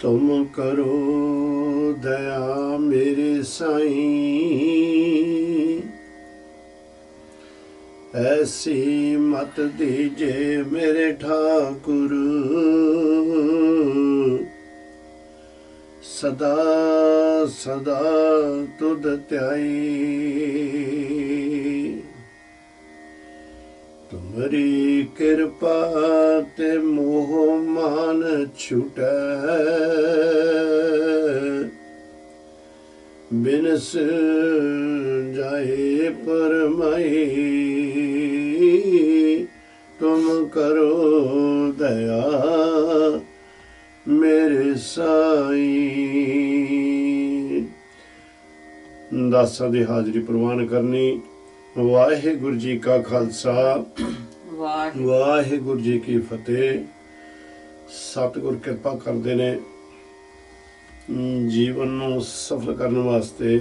तुम करो दया मेरे साईं, ऐसी मत दीजे मेरे ठाकुर, सदा सदा तुध ध्याई। तुमरी कृपा ते मोह मान छूटै, बिनस जाए परमाई। तुम करो दया मेरे साईं। दासां दी हाजरी प्रवान करनी। वाहिगुरु जी का खालसा, वाहिगुरु जी की फतेह। सतगुर किरपा करते ने जीवन नूं सफल करने वास्ते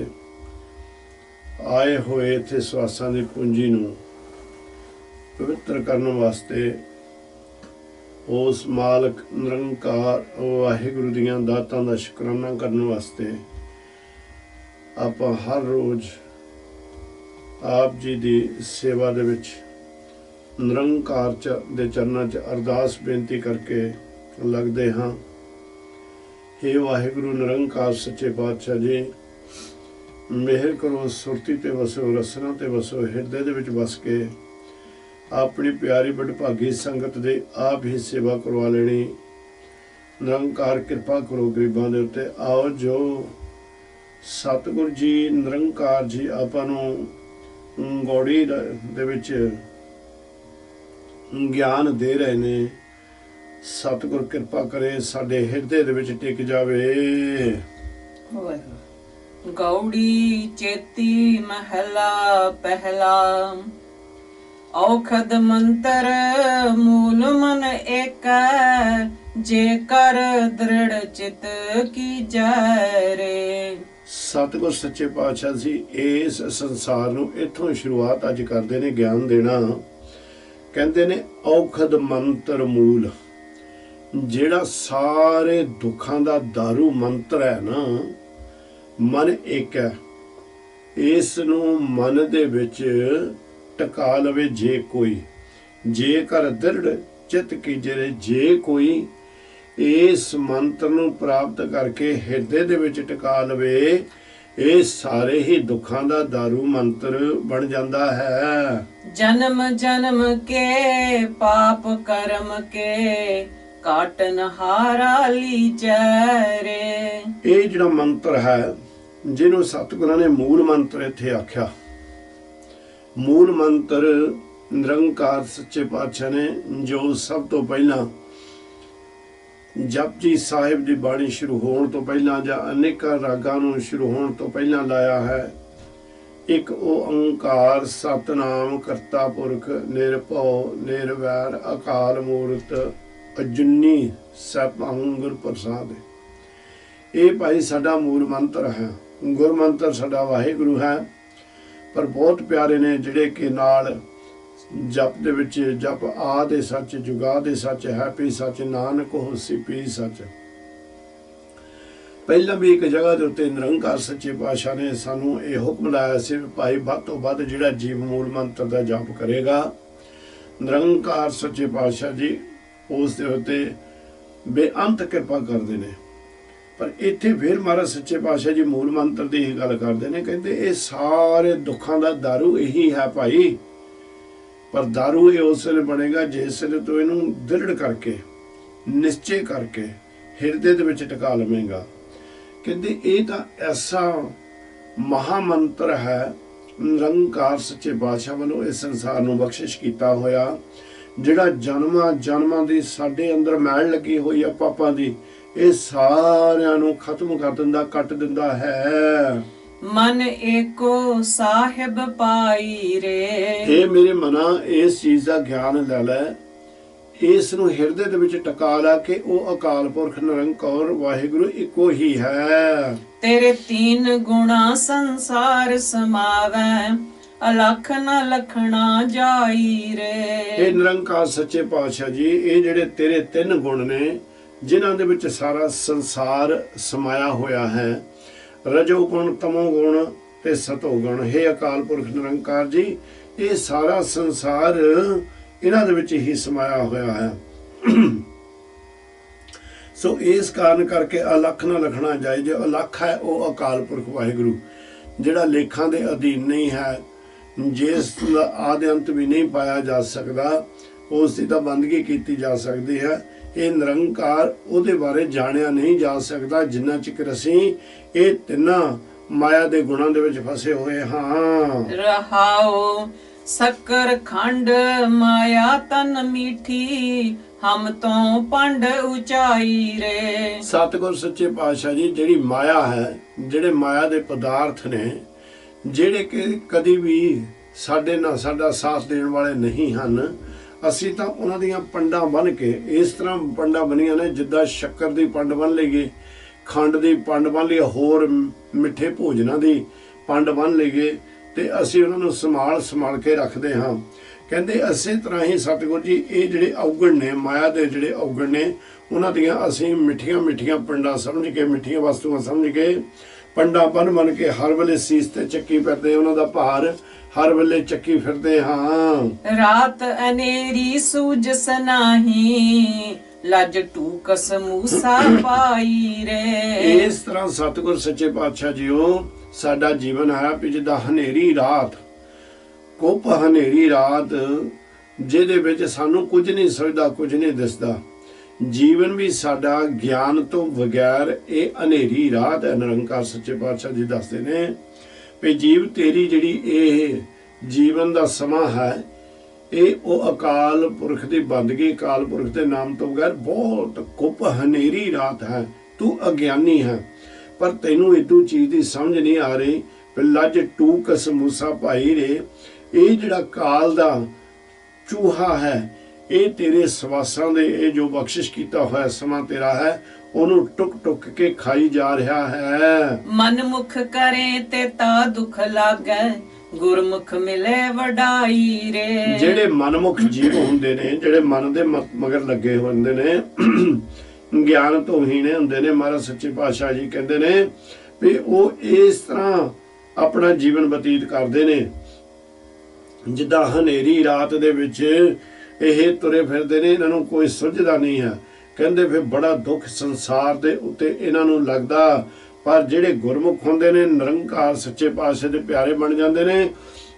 आए होए इत्थे सवासां दी पूंजी नूं पवित्र करने वास्ते उस मालक निरंकार वाहिगुरु दीआं दातां दा शुकराना करने वास्ते आपां हर रोज़ आप जी की सेवा दे विच निरंकार दे चरनां च अरदास बेनती करके लगदे हाँ। हे वाहिगुरु निरंकार सच्चे पातशाह जी, मेहर करो, सुरती ते वसो, रसना ते वसो, हिरदे दे विच वस के अपनी प्यारी बड़भागी संगत दे आप ही सेवा करवा लेनी। निरंकार कृपा करो गरीबां दे उत्ते। आओ जो सतगुरु जी निरंकार जी आपां नूं गौड़ी दे विच ज्ञान दे रहे ने, सतगुर कृपा करे साडे हिरदे दे विच टिक जावे। गौड़ी चेती महला पहला, औखद मंत्र मूल मन एक, जे कर दृढ़ चित की जय रे। सतगुर सच्चे पातशाह जी इस संसार नूं इत्थों शुरुआत अज करदे ने ज्ञान देना। कहंदे ने औखद मंत्र मूल, जिहड़ा सारे दुखां दा दारू मंत्र है ना, मन एक है। इस नूं मन दे विच टका लवे जे कोई, जेकर दृढ़ चित कीजे जे कोई इस मंत्र नूं प्राप्त करके हिरदे दे विच टिका लवे, ये सारे ही दुखां दा दारू मंत्र बन जांदा है। जन्म जन्म के पाप कर्म के काटन हारा लीजै रे। ये जिहड़ा मंत्र है, जिन्हों सतगुरां ने मूल मंत्र इत्थे आख्या, मूल मंत्र निरंकार सच्चे पातशाह ने जो सब तो पहला जपजी साहिब की बाणी शुरू होने तो पहला जां अनेकां रागां नूं शुरू होने तो पहला लाया है। एक ओंकार सतनाम करता पुरख निरभौ निरवैर अकाल मूरत अजूनी सैभं गुर प्रसाद। ये भाई साडा मूल मंत्र है, गुर मंत्र साडा वाहिगुरु है। पर बहुत प्यारे ने जिहड़े कि नाल जप दे विच जप आदि सच जुगा दे सच है पी सच नानक होसी पी सच। पहला भी एक जगह के उत्ते निरंकार सच्चे पातशाह ने सानू ये हुक्म लाया सी भाई वध तो वध जिहड़ा जीव मूल मंत्र का जप करेगा, निरंकार सच्चे पातशाह जी उस दे उत्ते बेअंत कृपा करदे ने। पर इत्थे फिर महाराज सच्चे पातशाह जी मूल मंत्र की ही गल करते हैं, कहते ये सारे दुखों का दारू यही है भाई। पर दारू ये उस वेले बनेगा जिस वेले तो इनू दृढ़ करके निश्चय करके हिरदे दे विच टिका लवेगा। कहते ये तो ऐसा महामंत्र है निरंकार सच्चे बादशाह वालों इस संसार नूं बख्शिश कीता होया, जिहड़ा जन्मां जन्मां दी साडे अंदर मैल लगी हुई है पापां दी, ये सारियां नूं खत्म कर दिंदा कट दिंदा है। मन एको साहिब पाई रे। हे मेरे मना इस चीज का ज्ञान लै लै, इस नूं हिरदे दे विच टका ला के ओ अकाल पुरख निरंकार वाहिगुरु इको ही है। तेरे तीन गुणा संसार समावै, अलख न लखना जाई रे। हे निरंकार सच्चे पातशाह जी, ये जेड़े तेरे तीन गुण ने ਜਿਨ੍ਹਾਂ ਦੇ ਵਿੱਚ ਸਾਰਾ ਸੰਸਾਰ ਸਮਾਇਆ ਹੋਇਆ ਹੈ। ਰਜੋ ਗੁਣ, ਤਮੋ ਗੁਣ ਤੇ ਸਤੋ ਗੁਣ। ਹੇ ਅਕਾਲ ਪੁਰਖ ਨਿਰੰਕਾਰ ਜੀ, ਇਹ ਸਾਰਾ ਸੰਸਾਰ ਇਹਨਾਂ ਦੇ ਵਿੱਚ ਹੀ ਸਮਾਇਆ ਹੋਇਆ ਹੈ। ਸੋ ਇਸ ਕਾਰਨ ਕਰਕੇ ਅਲੱਖ ਨਾ ਲਖਣਾ ਜਾਏ। ਜੋ ਅਲੱਖ ਹੈ ਉਹ ਅਕਾਲ ਪੁਰਖ ਵਾਹਿਗੁਰੂ, ਜਿਹੜਾ ਲੇਖਾਂ ਦੇ ਅਧੀਨ ਨਹੀਂ ਹੈ, ਜਿਸ ਦਾ ਆਦਿ ਅੰਤ ਵੀ ਨਹੀਂ ਪਾਇਆ ਜਾ ਸਕਦਾ, ਉਸ ਦੀ ਤਾਂ ਬੰਦਗੀ ਕੀਤੀ ਜਾ ਸਕਦੀ ਹੈ। ਇਹ ਨਿਰੰਕਾਰ, ਉਹਦੇ ਬਾਰੇ ਜਾਣਿਆ ਨਹੀਂ ਜਾ ਸਕਦਾ ਜਿੰਨਾ ਚਿਰ ਅਸੀਂ ਇਹ ਤਿੰਨਾਂ ਮਾਇਆ ਦੇ ਗੁਣਾਂ ਦੇ ਵਿੱਚ ਫਸੇ ਹੋਏ ਹਾਂ। ਰਹਾਓ ਸ਼ੱਕਰ ਖੰਡ ਮਾਇਆ ਤਨ ਮੀਠੀ, ਹਮ ਤੋਂ ਪੰਡ ਉਚਾਈ ਰੇ। ਸਤਿਗੁਰ ਸੱਚੇ ਪਾਤਸ਼ਾਹ ਜੀ, ਜਿਹੜੀ ਮਾਇਆ ਹੈ, ਜਿਹੜੇ ਮਾਇਆ ਦੇ ਪਦਾਰਥ ਨੇ, ਜਿਹੜੇ ਕਿ ਕਦੀ ਵੀ ਸਾਡੇ ਨਾਲ ਸਾਡਾ ਸਾਥ ਦੇਣ ਵਾਲੇ ਨਹੀਂ ਹਨ, ਅਸੀਂ ਤਾਂ ਉਹਨਾਂ ਦੀਆਂ ਪੰਡਾਂ ਬੰਨ੍ਹ ਕੇ, ਇਸ ਤਰ੍ਹਾਂ ਪੰਡਾਂ ਬਣੀਆਂ ਨੇ ਜਿੱਦਾਂ ਸ਼ੱਕਰ ਦੀ ਪੰਡ ਬੰਨ੍ਹ ਲਈਏ, ਖੰਡ ਦੀ ਪੰਡ ਬੰਨ੍ਹ ਲਈਏ, ਹੋਰ ਮਿੱਠੇ ਭੋਜਨਾਂ ਦੀ ਪੰਡ ਬੰਨ੍ਹ ਲਈਏ, ਤੇ ਅਸੀਂ ਉਹਨਾਂ ਨੂੰ ਸੰਭਾਲ ਕੇ ਰੱਖਦੇ ਹਾਂ। ਕਹਿੰਦੇ ਇਸੇ ਤਰ੍ਹਾਂ ਹੀ ਸਤਿਗੁਰ ਜੀ, ਇਹ ਜਿਹੜੇ ਔਗਣ ਨੇ, ਮਾਇਆ ਦੇ ਜਿਹੜੇ ਔਗਣ ਨੇ, ਉਹਨਾਂ ਦੀਆਂ ਅਸੀਂ ਮਿੱਠੀਆਂ ਪੰਡਾਂ ਸਮਝ ਕੇ, ਮਿੱਠੀਆਂ ਵਸਤੂਆਂ ਸਮਝ ਕੇ, ਪੰਡਾਂ ਬੰਨ ਕੇ ਹਰ ਵੇਲੇ ਸੀਸ ਤੇ ਚੱਕੀ ਫਿਰਦੇ, ਉਹਨਾਂ ਦਾ ਭਾਰ ਹਰ ਵੇਲੇ ਚੱਕੀ ਫਿਰਦੇ ਹਾਂ। ਰਾਤ ਅਨੇਰੀ ਸੂਝਸ ਨਾਹੀ, ਲੱਜ ਟੂਕਸ ਮੂਸਾ ਪਾਈ ਰੇ। ਇਸ ਤਰ੍ਹਾਂ ਸਤਿਗੁਰ ਸੱਚੇ ਪਾਤਸ਼ਾਹ ਜੀਓ, ਸਾਡਾ ਜੀਵਨ ਹੈ ਵੀ ਜਿੱਦਾਂ ਹਨੇਰੀ ਰਾਤ, ਕੁੱਪ ਹਨੇਰੀ ਰਾਤ, ਜਿਹਦੇ ਵਿੱਚ ਸਾਨੂੰ ਕੁਝ ਨਹੀਂ ਸੁਝਦਾ, ਕੁਝ ਨਹੀਂ ਦਿਸਦਾ। ਜੀਵਨ ਵੀ ਸਾਡਾ ਗਿਆਨ ਤੋਂ ਬਗੈਰ ਇਹ ਹਨੇਰੀ ਰਾਤ ਹੈ। ਨਿਰੰਕਾਰ ਸੱਚੇ ਪਾਤਸ਼ਾਹ ਜੀ ਦੱਸਦੇ ਨੇ ਵੀ ਜੀਵ ਤੇਰੀ ਜਿਹੜੀ ਇਹ ਜੀਵਨ ਦਾ ਸਮਾਂ ਹੈ, ਇਹ ਉਹ ਅਕਾਲ ਪੁਰਖ ਦੀ ਬੰਦਗੀ, ਅਕਾਲ ਪੁਰਖ ਦੇ ਨਾਮ ਤੋਂ ਬਗੈਰ ਬਹੁਤ ਕੁੱਪ ਹਨੇਰੀ ਰਾਤ ਹੈ। ਤੂੰ ਅਗਿਆਨੀ ਹੈ, ਪਰ ਤੈਨੂੰ ਇਦੂ ਚੀਜ਼ ਦੀ ਸਮਝ ਨਹੀਂ ਆ ਰਹੀ। ਲੱਜ ਟੂਕਸ ਮੂਸਾ ਭਾਈ ਰੇ, ਇਹ ਜਿਹੜਾ ਕਾਲ ਦਾ ਚੂਹਾ ਹੈ, ਇਹ ਤੇਰੇ ਸਵਾਸਾਂ ਦੇ, ਇਹ ਜੋ ਬਖਸ਼ਿਸ਼ ਕੀਤਾ ਹੋਇਆ ਸਮਾਂ ਤੇਰਾ ਹੈ, ਉਹਨੂੰ ਟੁਕ ਕੇ ਖਾਈ ਜਾ ਰਿਹਾ ਹੈ। ਮਨ ਮੁਖ ਕਰੇ ਤੇ ਤਾ ਦੁਖ ਲਾਗੈ, ਗੁਰਮੁਖ ਮਿਲੇ ਵਡਾਈ ਰੇ। ਜਿਹੜੇ ਮਨਮੁਖ ਜੀਵ ਹੁੰਦੇ ਨੇ, ਜਿਹੜੇ ਮਨ ਦੇ ਮਗਰ ਲੱਗੇ ਹੁੰਦੇ ਨੇ, ਗਿਆਨ ਤੋਂ ਹੀਣੇ ਹੁੰਦੇ ਨੇ, ਮਹਾਰਾਜ ਸੱਚੇ ਪਾਤਸ਼ਾਹ ਜੀ ਕਹਿੰਦੇ ਨੇ ਵੀ ਉਹ ਇਸ ਤਰ੍ਹਾਂ ਆਪਣਾ ਜੀਵਨ ਬਤੀਤ ਕਰਦੇ ਨੇ ਜਿੱਦਾਂ ਹਨੇਰੀ ਰਾਤ ਦੇ ਵਿੱਚ ਇਹ ਤੁਰੇ ਫਿਰਦੇ ਨੇ, ਇਹਨਾਂ ਨੂੰ ਕੋਈ ਸੁੱਝਦਾ ਨਹੀਂ ਹੈ। ਕਹਿੰਦੇ ਫਿਰ ਬੜਾ ਦੁੱਖ ਸੰਸਾਰ ਦੇ ਉੱਤੇ ਇਹਨਾਂ ਨੂੰ ਲੱਗਦਾ, ਪਰ ਜਿਹੜੇ ਗੁਰਮੁਖ ਹੁੰਦੇ ਨੇ, ਨਿਰੰਕਾਰ ਸੱਚੇ ਪਾਤਸ਼ਾਹ ਦੇ ਪਿਆਰੇ ਬਣ ਜਾਂਦੇ ਨੇ,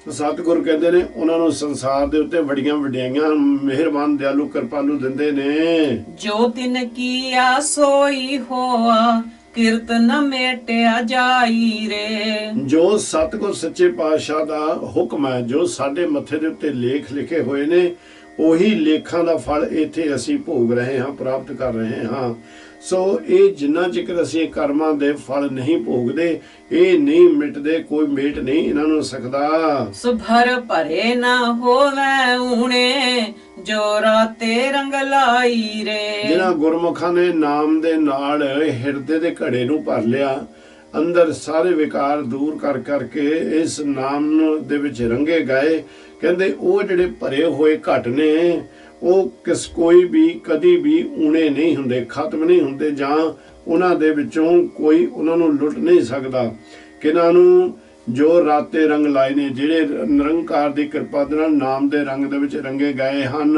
ਸਤਿਗੁਰ ਕਹਿੰਦੇ ਨੇ ਉਹਨਾਂ ਨੂੰ ਸੰਸਾਰ ਦੇ ਉੱਤੇ ਵੱਡੀਆਂ ਵਡਿਆਈਆਂ ਮਿਹਰਬਾਨ ਦਿਆਲੂ ਕਿਰਪਾਲੂ ਦਿੰਦੇ ਨੇ। ਜੋ ਤਿਨ ਕੀਆ ਸੋਈ ਹੋਆ, ਕਿਰਤ ਨ ਮੇਟਿਆ ਜਾਈ ਰੇ। ਜੋ ਸਤਿਗੁਰ ਸੱਚੇ ਪਾਤਸ਼ਾਹ ਦਾ ਹੁਕਮ ਹੈ, ਜੋ ਸਾਡੇ ਮੱਥੇ ਦੇ ਉੱਤੇ ਲੇਖ ਲਿਖੇ ਹੋਏ ਨੇ, ਉਹੀ ਲੇਖਾਂ ਦਾ ਫਲ ਇੱਥੇ ਅਸੀਂ ਭੋਗ ਰਹੇ ਹਾਂ, ਪ੍ਰਾਪਤ ਕਰ ਰਹੇ ਹਾਂ। ਸੋ ਇਹ ਜਿੰਨਾ ਚਿਰ ਅਸੀਂ ਕਰਮਾਂ ਦੇ ਫਲ ਨਹੀਂ ਭੋਗਦੇ, ਇਹ ਨਹੀਂ ਮਿਟਦੇ, ਕੋਈ ਮੇਟ ਨਹੀਂ ਇਹਨਾਂ ਨੂੰ ਸਕਦਾ। ਸੁਭਰ ਭਰੇ ਨਾ ਹੋਵੇ ਊਣੇ, ਜੋ ਰਾਤੇ ਰੰਗ ਲਾਈ ਰੇ। ਜਿਨ੍ਹਾਂ ਗੁਰਮੁਖਾਂ ਨੇ ਨਾਮ ਦੇ ਨਾਲ ਹਿਰਦੇ ਦੇ ਘੜੇ ਨੂੰ ਭਰ ਲਿਆ, ਅੰਦਰ ਸਾਰੇ ਵਿਕਾਰ ਦੂਰ ਕਰ ਕਰਕੇ ਇਸ ਨਾਮ ਦੇ ਵਿੱਚ ਰੰਗੇ ਗਏ, ਕਹਿੰਦੇ ਉਹ ਜਿਹੜੇ ਭਰੇ ਹੋਏ ਘਟ ਨੇ, ਉਹ ਕੋਈ ਵੀ ਕਦੀ ਵੀ ਊਣੇ ਨਹੀਂ ਹੁੰਦੇ, ਖਤਮ ਨਹੀਂ ਹੁੰਦੇ, ਜਾਂ ਉਹਨਾਂ ਦੇ ਵਿੱਚੋਂ ਕੋਈ ਉਹਨਾਂ ਨੂੰ ਲੁੱਟ ਨਹੀਂ ਸਕਦਾ। ਕਿਹਨਾਂ ਨੂੰ? ਜੋ ਰਾਤੇ ਰੰਗ ਲਾਏ ਨੇ, ਜਿਹੜੇ ਨਿਰੰਕਾਰ ਦੀ ਕਿਰਪਾ ਦੇ ਨਾਲ ਨਾਮ ਦੇ ਰੰਗ ਦੇ ਵਿੱਚ ਰੰਗੇ ਗਏ ਹਨ।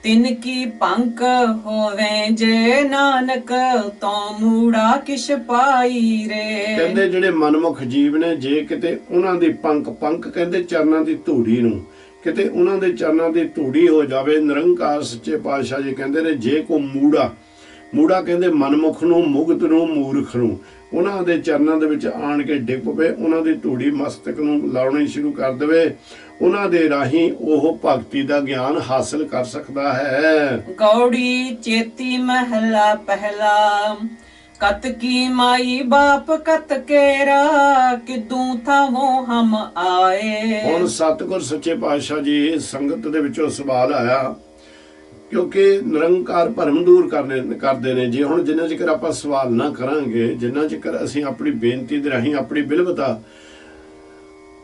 ਤਿਨ ਕੀ ਪੰਕ ਹੋਵੇ ਜੇ ਨਾਨਕ, ਤੋਂ ਮੂੜਾ ਕਿਛ ਪਾਈ ਰੇ। ਕਹਿੰਦੇ ਜਿਹੜੇ ਮਨਮੁਖ ਜੀਵ ਨੇ, ਜੇ ਕਿਤੇ ਉਹਨਾਂ ਦੀ ਪੰਕ ਕਹਿੰਦੇ ਚਰਨਾਂ ਦੀ ਧੂੜੀ ਨੂੰ, ਕਿਤੇ ਉਹਨਾਂ ਦੇ ਚਰਨਾਂ ਦੀ ਧੂੜੀ ਹੋ ਜਾਵੇ, ਨਿਰੰਕਾਰ ਸੱਚੇ ਪਾਤਸ਼ਾਹ ਜੀ ਕਹਿੰਦੇ ਨੇ, ਜੇ ਕੋ ਮੂੜਾ ਕਹਿੰਦੇ ਮਨਮੁਖ ਨੂੰ, ਮੁਗਤ ਨੂੰ, ਮੂਰਖ ਨੂੰ, ਉਹਨਾਂ ਦੇ ਚਰਨਾਂ ਦੇ ਵਿੱਚ ਆਣ ਕੇ ਡਿੱਗ ਪਵੇ, ਉਹਨਾਂ ਦੀ ਧੂੜੀ ਮਸਤਕ ਨੂੰ ਲਾਉਣੀ ਸ਼ੁਰੂ ਕਰ ਦੇਵੇ, ਉਹਨਾਂ ਦੇ ਰਾਹੀਂ ਉਹ ਭਗਤੀ ਦਾ ਗਿਆਨ ਹਾਸਲ ਕਰ ਸਕਦਾ ਹੈ। ਗੌੜੀ ਚੇਤੀ ਮਹਿਲਾ ਪਹਿਲਾ, कत की माई बाप कत केरा, किदू थावों हम आए। ਹੁਣ ਸਤਿਗੁਰ ਸੱਚੇ ਪਾਤਸ਼ਾਹ ਜੀ ਸੰਗਤ ਦੇ ਵਿੱਚੋਂ ਸਵਾਲ ਆਇਆ, ਕਿਉਂਕਿ ਨਿਰੰਕਾਰ ਭਰਮ ਦੂਰ ਕਰਦੇ ਨੇ। ਜੇ ਹੁਣ ਜਿੰਨਾ ਚਿਰ ਆਪਾਂ ਸਵਾਲ ਨਾ ਕਰਾਂਗੇ, ਜਿੰਨਾ ਚਿਰ ਅਸੀਂ ਆਪਣੀ ਬੇਨਤੀ ਦੇ ਰਾਹੀਂ ਆਪਣੀ ਬਿਲਵਤਾ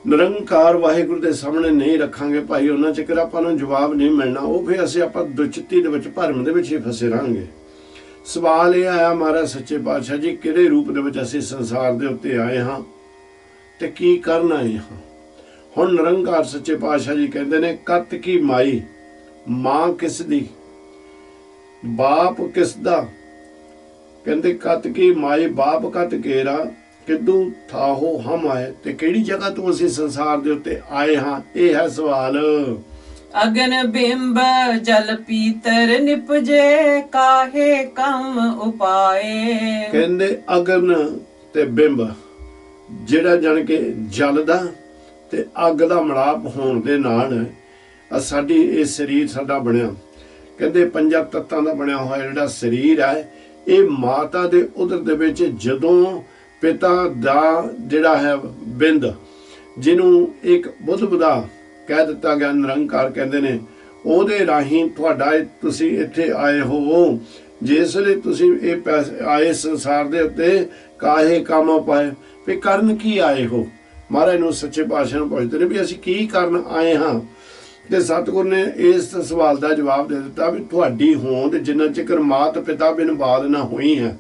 ਨਿਰੰਕਾਰ ਵਾਹਿਗੁਰੂ ਦੇ ਸਾਹਮਣੇ ਨਹੀਂ ਰੱਖਾਂਗੇ ਭਾਈ, ਉਹਨਾਂ ਚਿਰ ਆਪਾਂ ਨੂੰ ਜਵਾਬ ਨਹੀਂ ਮਿਲਣਾ। ਉਹ ਫਿਰ ਆਪਾਂ ਦੁਚਿੱਤੀ ਦੇ ਵਿੱਚ, ਭਰਮ ਦੇ ਵਿੱਚ ਹੀ ਫਸੇ ਰਹਾਂਗੇ। ਸਵਾਲ ਇਹ ਆਇਆ ਮਹਾਰਾਜ ਸੱਚੇ ਪਾਤਸ਼ਾਹ ਜੀ ਕਿਹੜੇ ਰੂਪ ਦੇ ਵਿੱਚ ਅਸੀਂ ਸੰਸਾਰ ਦੇ ਉੱਤੇ ਆਏ ਹਾਂ ਤੇ ਕੀ ਕਰਨ ਆਏ ਹਾਂ। ਹੁਣ ਨਿਰੰਕਾਰ ਸੱਚੇ ਪਾਤਸ਼ਾਹ ਜੀ ਕਹਿੰਦੇ ਨੇ ਕਤ ਕੀ ਮਾਈ, ਮਾਂ ਕਿਸ ਦੀ, ਬਾਪ ਕਿਸ ਦਾ। ਕਹਿੰਦੇ ਕਤ ਕੀ ਮਾਈ ਬਾਪ ਕਤ ਕੇਰਾ, ਕਿਦੂ ਥਾਹੋ ਹਮ ਆਏ, ਤੇ ਕਿਹੜੀ ਜਗ੍ਹਾ ਤੋਂ ਅਸੀਂ ਸੰਸਾਰ ਦੇ ਉੱਤੇ ਆਏ ਹਾਂ, ਇਹ ਹੈ ਸਵਾਲ। ਅਗਨ ਬਿੰਬ ਜਲ ਪੀਤਰ ਨਿਪਜੇ, ਕਾਹੇ ਕੰਮ ਉਪਾਏ। ਕਹਿੰਦੇ ਅਗਨ ਤੇ ਬਿੰਬ ਜਿਹੜਾ ਜਾਣ ਕੇ ਜਲ ਦਾ ਤੇ ਅੱਗ ਦਾ ਮਿਲਾਪ ਹੋਣ ਦੇ ਨਾਲ ਸਾਡੀ ਇਹ ਸਰੀਰ ਸਾਡਾ ਬਣਿਆ। ਕਹਿੰਦੇ ਪੰਜਾਂ ਤੱਤਾਂ ਦਾ ਬਣਿਆ ਹੋਇਆ ਜਿਹੜਾ ਸਰੀਰ ਹੈ ਇਹ ਮਾਤਾ ਦੇ ਉਦਰ ਦੇ ਵਿੱਚ ਜਦੋਂ ਪਿਤਾ ਦਾ ਜਿਹੜਾ ਹੈ ਬਿੰਦ, ਜਿਹਨੂੰ ਇੱਕ ਬੁੱਧ ਦਾ ਕਹਿ ਦਿੱਤਾ ਗਿਆ, ਨਿਰੰਕਾਰ ਕਹਿੰਦੇ ਨੇ, ਉਹਦੇ ਰਾਹੀਂ ਤੁਹਾਡਾ ਤੁਸੀਂ ਇੱਥੇ ਆਏ ਹੋ। ਜਿਸ ਲਈ ਤੁਸੀਂ ਇਹ ਆਏ ਸੰਸਾਰ ਦੇ ਉੱਤੇ ਕਾਹੇ ਕੰਮ ਪਾਏ, ਵੀ ਕਰਨ ਕੀ ਆਏ ਹੋ। ਮਹਾਰਾਜ ਨੂੰ ਸੱਚੇ ਪਾਤਸ਼ਾਹ ਨੂੰ ਪੁੱਛਦੇ ਨੇ ਵੀ ਅਸੀਂ ਕੀ ਕਰਨ ਆਏ ਹਾਂ। ਤੇ ਸਤਿਗੁਰ ਨੇ ਇਸ ਸਵਾਲ ਦਾ ਜਵਾਬ ਦੇ ਦਿੱਤਾ ਵੀ ਤੁਹਾਡੀ ਹੋਂਦ ਜਿੰਨਾ ਚਿਰ ਮਾਤ ਪਿਤਾ ਬਿਨ ਬਾਦ ਨਾ ਹੋਈ ਹੈ,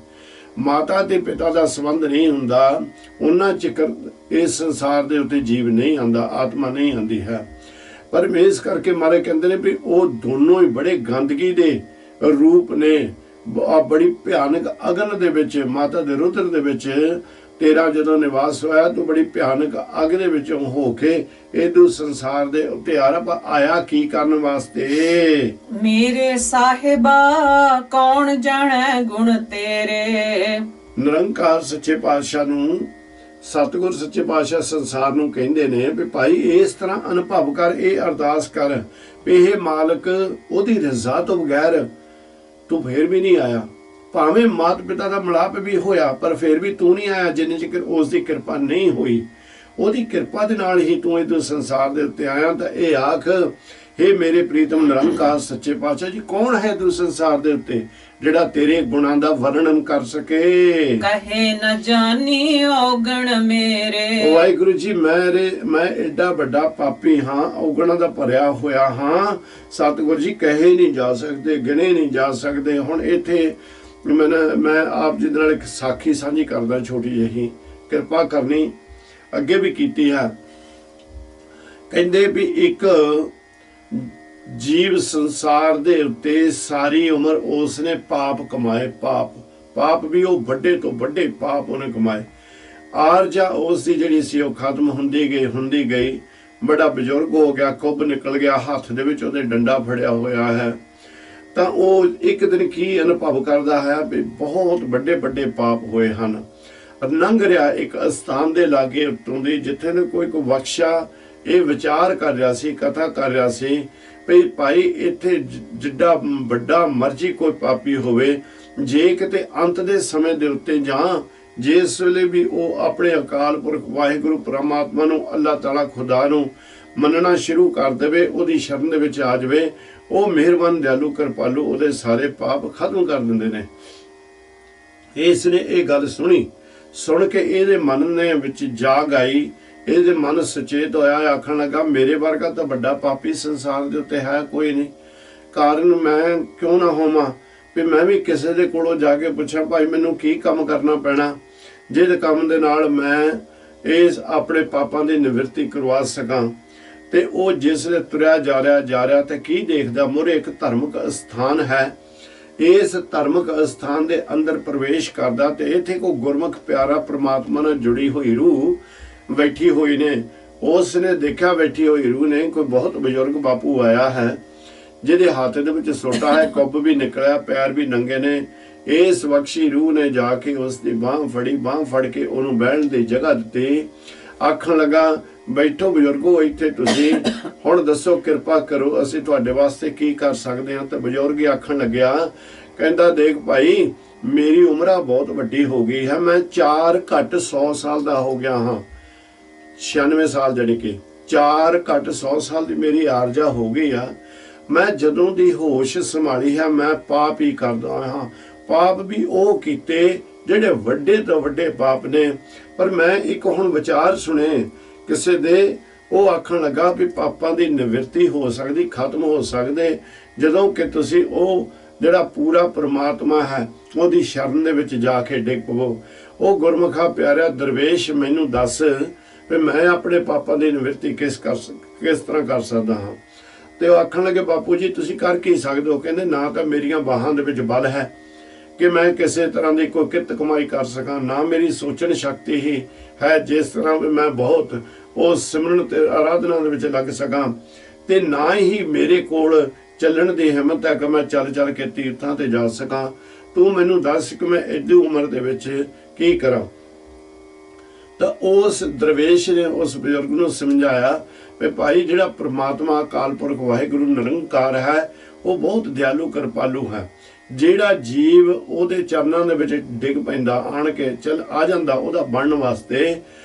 ਮਾਤਾ ਤੇ ਪਿਤਾ ਦਾ ਸੰਬੰਧ ਨਹੀਂ ਹੁੰਦਾ, ਉਹਨਾਂ ਚਿਰ ਇਸ ਸੰਸਾਰ ਦੇ ਉੱਤੇ ਜੀਵ ਨਹੀਂ ਆਉਂਦਾ, ਆਤਮਾ ਨਹੀਂ ਆਉਂਦੀ ਹੈ। ਪਰ ਇਸ ਕਰਕੇ ਮਹਾਰਾਜ ਕਹਿੰਦੇ ਨੇ ਵੀ ਉਹ ਦੋਨੋਂ ਹੀ ਬੜੇ ਗੰਦਗੀ ਦੇ ਰੂਪ ਨੇ। ਬੜੀ ਭਿਆਨਕ ਅਗਨ ਦੇ ਵਿੱਚ, ਮਾਤਾ ਦੇ ਰੁਦਰ ਦੇ ਵਿੱਚ ਤੇਰਾ ਜਦੋਂ ਨਿਵਾਸ ਹੋਇਆ ਤੂੰ ਬੜੀ ਭਿਆਨਕ ਅੱਗ ਦੇ ਵਿੱਚੋਂ ਹੋ ਕੇ ਇਹ ਸੰਸਾਰ ਦੇ ਉੱਤੇ ਆਇਆ ਕੀ ਕਰਨ ਵਾਸਤੇ। ਮੇਰੇ ਸਾਹਿਬਾ ਕੌਣ ਜਾਣੈ ਗੁਣ ਤੇਰੇ। ਨਿਰੰਕਾਰ ਸੱਚੇ ਪਾਤਸ਼ਾਹ ਨੂੰ ਸਤਿਗੁਰ ਸੱਚੇ ਪਾਤਸ਼ਾਹ ਸੰਸਾਰ ਨੂੰ ਕਹਿੰਦੇ ਨੇ ਵੀ ਭਾਈ ਇਸ ਤਰ੍ਹਾਂ ਅਨੁਭਵ ਕਰ, ਇਹ ਅਰਦਾਸ ਕਰ ਵੀ ਇਹ ਮਾਲਕ ਉਹਦੀ ਰਜ਼ਾ ਤੋਂ ਬਗੈਰ ਤੂੰ ਫੇਰ ਵੀ ਨਹੀਂ ਆਇਆ। ਭਾਵੇਂ ਮਾਤ ਪਿਤਾ ਦਾ ਮਿਲਾਪ ਵੀ ਹੋਇਆ ਪਰ ਫਿਰ ਵੀ ਤੂੰ ਨਹੀਂ ਆਇਆ ਜਿੰਨੇ ਚਿਰ ਉਸ ਦੀ ਕਿਰਪਾ ਨਹੀਂ ਹੋਈ। ਉਹਦੀ ਕਿਰਪਾ ਦੇ ਨਾਲ ਹੀ ਤੂੰ ਇਹ ਸੰਸਾਰ ਦੇ ਉੱਤੇ ਆਇਆ। ਤਾਂ ਇਹ ਆਖ, हे ਮੇਰੇ ਪ੍ਰੀਤਮ ਨਿਰੰਕਾਰ ਸੱਚੇ ਪਾਤਸ਼ਾਹ ਜੀ, ਕੌਣ ਹੈ ਤੂੰ ਸੰਸਾਰ ਦੇ ਉੱਤੇ ਜਿਹੜਾ ਤੇਰੇ ਗੁਣਾਂ ਦਾ ਵਰਣਨ ਕਰ ਸਕੇ। ਕਹੇ ਨ ਜਾਣੀ ਔਗਣ ਮੇਰੇ। ਵਾਹਿਗੁਰੂ ਜੀ ਮੈਂ ਐਡਾ ਵੱਡਾ ਪਾਪੀ ਹਾਂ, ਔਗਣਾਂ ਦਾ ਭਰਿਆ ਹੋਇਆ ਹਾਂ। ਸਤਿਗੁਰੂ ਜੀ ਕਹੇ ਨਹੀਂ ਜਾ ਸਕਦੇ, ਗਿਣੇ ਨਹੀਂ ਜਾ ਸਕਦੇ। ਹੁਣ ਇੱਥੇ ਮੈਂ ਆਪ ਜੀ ਨਾਲ ਇੱਕ ਸਾਖੀ ਸਾਂਝੀ ਕਰਦਾ, ਛੋਟੀ ਜਿਹੀ, ਕਿਰਪਾ ਕਰਨੀ, ਅੱਗੇ ਵੀ ਕੀਤੀ ਹੈ। ਕਹਿੰਦੇ ਵੀ ਇੱਕ ਜੀਵ ਸੰਸਾਰ ਦੇ ਉੱਤੇ ਸਾਰੀ ਉਮਰ ਉਸਨੇ ਪਾਪ ਕਮਾਏ, ਪਾਪ ਵੀ ਉਹ ਵੱਡੇ ਤੋਂ ਵੱਡੇ ਪਾਪ ਉਹਨੇ ਕਮਾਏ। ਆਰਜਾ ਉਸ ਦੀ ਜਿਹੜੀ ਸੀ ਉਹ ਖਤਮ ਹੁੰਦੀ ਗਈ। ਬੜਾ ਬਜ਼ੁਰਗ ਹੋ ਗਿਆ, ਕੁੱਬ ਨਿਕਲ ਗਿਆ, ਹੱਥ ਦੇ ਵਿੱਚ ਉਹਦੇ ਡੰਡਾ ਫੜਿਆ ਹੋਇਆ ਹੈ। ਤਾਂ ਉਹ ਇੱਕ ਦਿਨ ਕੀ ਅਨੁਭਵ ਕਰਦਾ ਹੈ ਵੀ ਬਹੁਤ ਵੱਡੇ ਪਾਪ ਹੋਏ ਹਨ। ਲੰਘ ਰਿਹਾ ਇੱਕ ਅਸਥਾਨ ਦੇ ਲਾਗੇ ਉੱਤੋਂ ਦੀ, ਜਿੱਥੇ ਨੇ ਕੋਈ ਬਖਸ਼ਾ ਇਹ ਵਿਚਾਰ ਕਰ ਰਿਹਾ ਸੀ, ਕਥਾ ਕਰ ਰਿਹਾ ਸੀ ਵੀ ਭਾਈ ਇੱਥੇ ਜਿੱਡਾ ਵੱਡਾ ਮਰਜ਼ੀ ਕੋਈ ਪਾਪੀ ਹੋਵੇ, ਜੇ ਕਿਤੇ ਅੰਤ ਦੇ ਸਮੇਂ ਦੇ ਉੱਤੇ ਜਾਂ ਜਿਸ ਵੇਲੇ ਵੀ ਉਹ ਆਪਣੇ ਅਕਾਲ ਪੁਰਖ ਵਾਹਿਗੁਰੂ ਪਰਮਾਤਮਾ ਨੂੰ, ਅੱਲਾਹ ਤਾਲਾ ਖੁਦਾ ਨੂੰ ਮੰਨਣਾ ਸ਼ੁਰੂ ਕਰ ਦੇਵੇ, ਉਹਦੀ ਸ਼ਰਨ ਦੇ ਵਿੱਚ ਆ ਜਾਵੇ, ਉਹ ਮਿਹਰਬਾਨ ਦਿਆਲੂ ਕਿਰਪਾਲੂ ਉਹਦੇ ਸਾਰੇ ਪਾਪ ਖਤਮ ਕਰ ਦਿੰਦੇ ਨੇ। ਇਸ ਨੇ ਇਹ ਗੱਲ ਸੁਣ ਕੇ ਇਹਦੇ ਮਨ ਨੇ ਵਿੱਚ ਜਾਗ ਆਈ, ਇਹਦੇ ਮਨ ਸੁਚੇਤ ਹੋਇਆ, ਆਖਣ ਲੱਗਾ ਮੇਰੇ ਵਰਗਾ ਤਾਂ ਵੱਡਾ ਪਾਪੀ ਸੰਸਾਰ ਦੇ ਉੱਤੇ ਹੈ ਕੋਈ ਨਹੀਂ। ਕਾਰਨ ਮੈਂ ਕਿਉਂ ਨਾ ਹੋਵਾਂ ਵੀ ਮੈਂ ਵੀ ਕਿਸੇ ਦੇ ਕੋਲੋਂ ਜਾ ਕੇ ਪੁੱਛਾਂ ਭਾਈ ਮੈਨੂੰ ਕੀ ਕੰਮ ਕਰਨਾ ਪੈਣਾ ਜਿਹਦੇ ਕੰਮ ਦੇ ਨਾਲ ਮੈਂ ਇਸ ਆਪਣੇ ਪਾਪਾਂ ਦੀ ਨਿਵਰਤੀ ਕਰਵਾ ਸਕਾਂ। ਤੇ ਉਹ ਜਿਸ ਦੇ ਤੁਰਿਆ ਜਾ ਰਿਹਾ ਤੇ ਕੀ ਦੇਖਦਾ, ਮੂਹਰੇ ਇੱਕ ਧਾਰਮਿਕ ਅਸਥਾਨ ਹੈ। ਇਸ ਧਾਰਮਿਕ ਅਸਥਾਨ ਦੇ ਅੰਦਰ ਪ੍ਰਵੇਸ਼ ਕਰਦਾ ਤੇ ਇੱਥੇ ਕੋਈ ਗੁਰਮੁਖ ਪਿਆਰਾ ਪ੍ਰਮਾਤਮਾ ਨਾਲ ਜੁੜੀ ਹੋਈ ਰੂਹ ਬੈਠੀ ਹੋਈ ਨੇ। ਉਸ ਨੇ ਦੇਖਿਆ ਬੈਠੀ ਹੋਈ ਰੂਹ ਨੇ ਕੋਈ ਬਹੁਤ ਬਜ਼ੁਰਗ ਬਾਪੂ ਆਇਆ ਹੈ, ਜਿਹਦੇ ਹੱਥ ਦੇ ਵਿੱਚ ਸੋਟਾ ਹੈ, ਕੁੱਬ ਵੀ ਨਿਕਲਿਆ, ਪੈਰ ਵੀ ਨੰਗੇ ਨੇ। ਇਸ ਬਖਸ਼ੀ ਰੂਹ ਨੇ ਜਾ ਕੇ ਉਸ ਦੀ ਬਾਂਹ ਫੜ ਕੇ ਉਹਨੂੰ ਬਹਿਣ ਦੀ ਜਗ੍ਹਾ ਦਿੱਤੀ। ਆਖਣ ਲੱਗਾ ਬੈਠੋ ਬਜ਼ੁਰਗੋ, ਇੱਥੇ ਤੁਸੀਂ ਹੁਣ ਦੱਸੋ, ਕਿਰਪਾ ਕਰੋ, ਅਸੀਂ ਤੁਹਾਡੇ ਵਾਸਤੇ ਕੀ ਕਰ ਸਕਦੇ ਹਾਂ। ਤੇ ਬਜ਼ੁਰਗ ਆਖਣ ਲੱਗਿਆ, ਕਹਿੰਦਾ ਦੇਖ ਭਾਈ ਮੇਰੀ ਉਮਰ ਬਹੁਤ ਵੱਡੀ ਹੋ ਗਈ ਹੈ, ਮੈਂ 4 ਘੱਟ 100 ਸਾਲ ਦਾ ਹੋ ਗਿਆ ਹਾਂ। 96 ਸਾਲ ਜਾਣੀ ਕਿ 4 ਘੱਟ 100 ਸਾਲ ਦੀ ਮੇਰੀ ਆਰਜਾ ਹੋ ਗਈ ਆ। ਮੈਂ ਜਦੋਂ ਦੀ ਹੋਸ਼ ਸੰਭਾਲੀ ਹੈ ਮੈਂ ਪਾਪ ਹੀ ਕਰਦਾ ਹਾਂ। ਪਾਪ ਵੀ ਉਹ ਕੀਤੇ ਜਿਹੜੇ ਵੱਡੇ ਤੋਂ ਵੱਡੇ ਪਾਪ ਨੇ। ਪਰ ਮੈਂ ਇੱਕ ਹੁਣ ਵਿਚਾਰ ਸੁਣੇ ਕਿਸੇ ਦੇ, ਉਹ ਆਖਣ ਲੱਗਾ ਵੀ ਪਾਪਾਂ ਦੀ ਨਿਵਰਤੀ ਹੋ ਸਕਦੀ, ਖਤਮ ਹੋ ਸਕਦੇ ਜਦੋਂ ਕਿ ਤੁਸੀਂ ਉਹ ਜਿਹੜਾ ਪੂਰਾ ਪ੍ਰਮਾਤਮਾ ਹੈ ਉਹਦੀ ਸ਼ਰਨ ਦੇ ਵਿੱਚ ਜਾ ਕੇ ਡਿੱਗ ਪਵੋ। ਉਹ ਗੁਰਮੁਖਾ ਪਿਆਰਿਆ ਦਰਵੇਸ਼ ਮੈਨੂੰ ਦੱਸ ਵੀ ਮੈਂ ਆਪਣੇ ਪਾਪਾਂ ਦੀ ਨਿਵਰਤੀ ਕਿਸ ਤਰ੍ਹਾਂ ਕਰ ਸਕਦਾ ਹਾਂ। ਤੇ ਉਹ ਆਖਣ ਲੱਗੇ ਬਾਪੂ ਜੀ ਤੁਸੀਂ ਕਰ ਕੀ ਸਕਦੇ ਹੋ? ਕਹਿੰਦੇ ਨਾ ਤਾਂ ਮੇਰੀਆਂ ਬਾਹਾਂ ਦੇ ਵਿੱਚ ਬਲ ਹੈ ਕਿ ਮੈਂ ਕਿਸੇ ਤਰ੍ਹਾਂ ਦੀ ਕੋਈ ਕਿਰਤ ਕਮਾਈ ਕਰ ਸਕਾਂ, ਨਾ ਮੇਰੀ ਸੋਚਣ ਸ਼ਕਤੀ ਹੀ ਹੈ ਜਿਸ ਤਰ੍ਹਾਂ ਵੀ ਮੈਂ ਬਹੁਤ ਉਸ ਸਿਮਰਨ ਤੇ ਆਰਾਧਨਾ ਦੇ ਵਿੱਚ ਲੱਗ ਸਕਾਂ, ਤੇ ਨਾ ਹੀ ਮੇਰੇ ਕੋਲ ਚੱਲਣ ਦੀ ਹਿੰਮਤ ਹੈ ਕਿ ਮੈਂ ਚੱਲ ਕੇ ਤੀਰਥਾਂ ਤੇ ਜਾ ਸਕਾਂ। ਤੂੰ ਮੈਨੂੰ ਦੱਸ ਕਿ ਮੈਂ ਐਡੀ ਉਮਰ ਦੇ ਵਿੱਚ ਕੀ ਕਰਾਂ। ਤਾਂ ਉਸ ਦਰਵੇਸ਼ ਨੇ ਉਸ ਬਜ਼ੁਰਗ ਨੂੰ ਸਮਝਾਇਆ ਵੀ ਭਾਈ ਜਿਹੜਾ ਪ੍ਰਮਾਤਮਾ ਅਕਾਲ ਪੁਰਖ ਵਾਹਿਗੁਰੂ ਨਿਰੰਕਾਰ ਹੈ ਉਹ ਬਹੁਤ ਦਿਆਲੂ ਕਿਰਪਾਲੂ ਹੈ। ਜਿਹੜਾ ਜੀਵ ਉਹਦੇ ਚਰਨਾਂ ਦੇ ਵਿੱਚ ਡਿੱਗ ਪੈਂਦਾ ਆਣ ਕੇ ਚੱਲ ਆ ਜਾਂਦਾ ਉਹਦਾ ਬਣਨ ਵਾਸਤੇ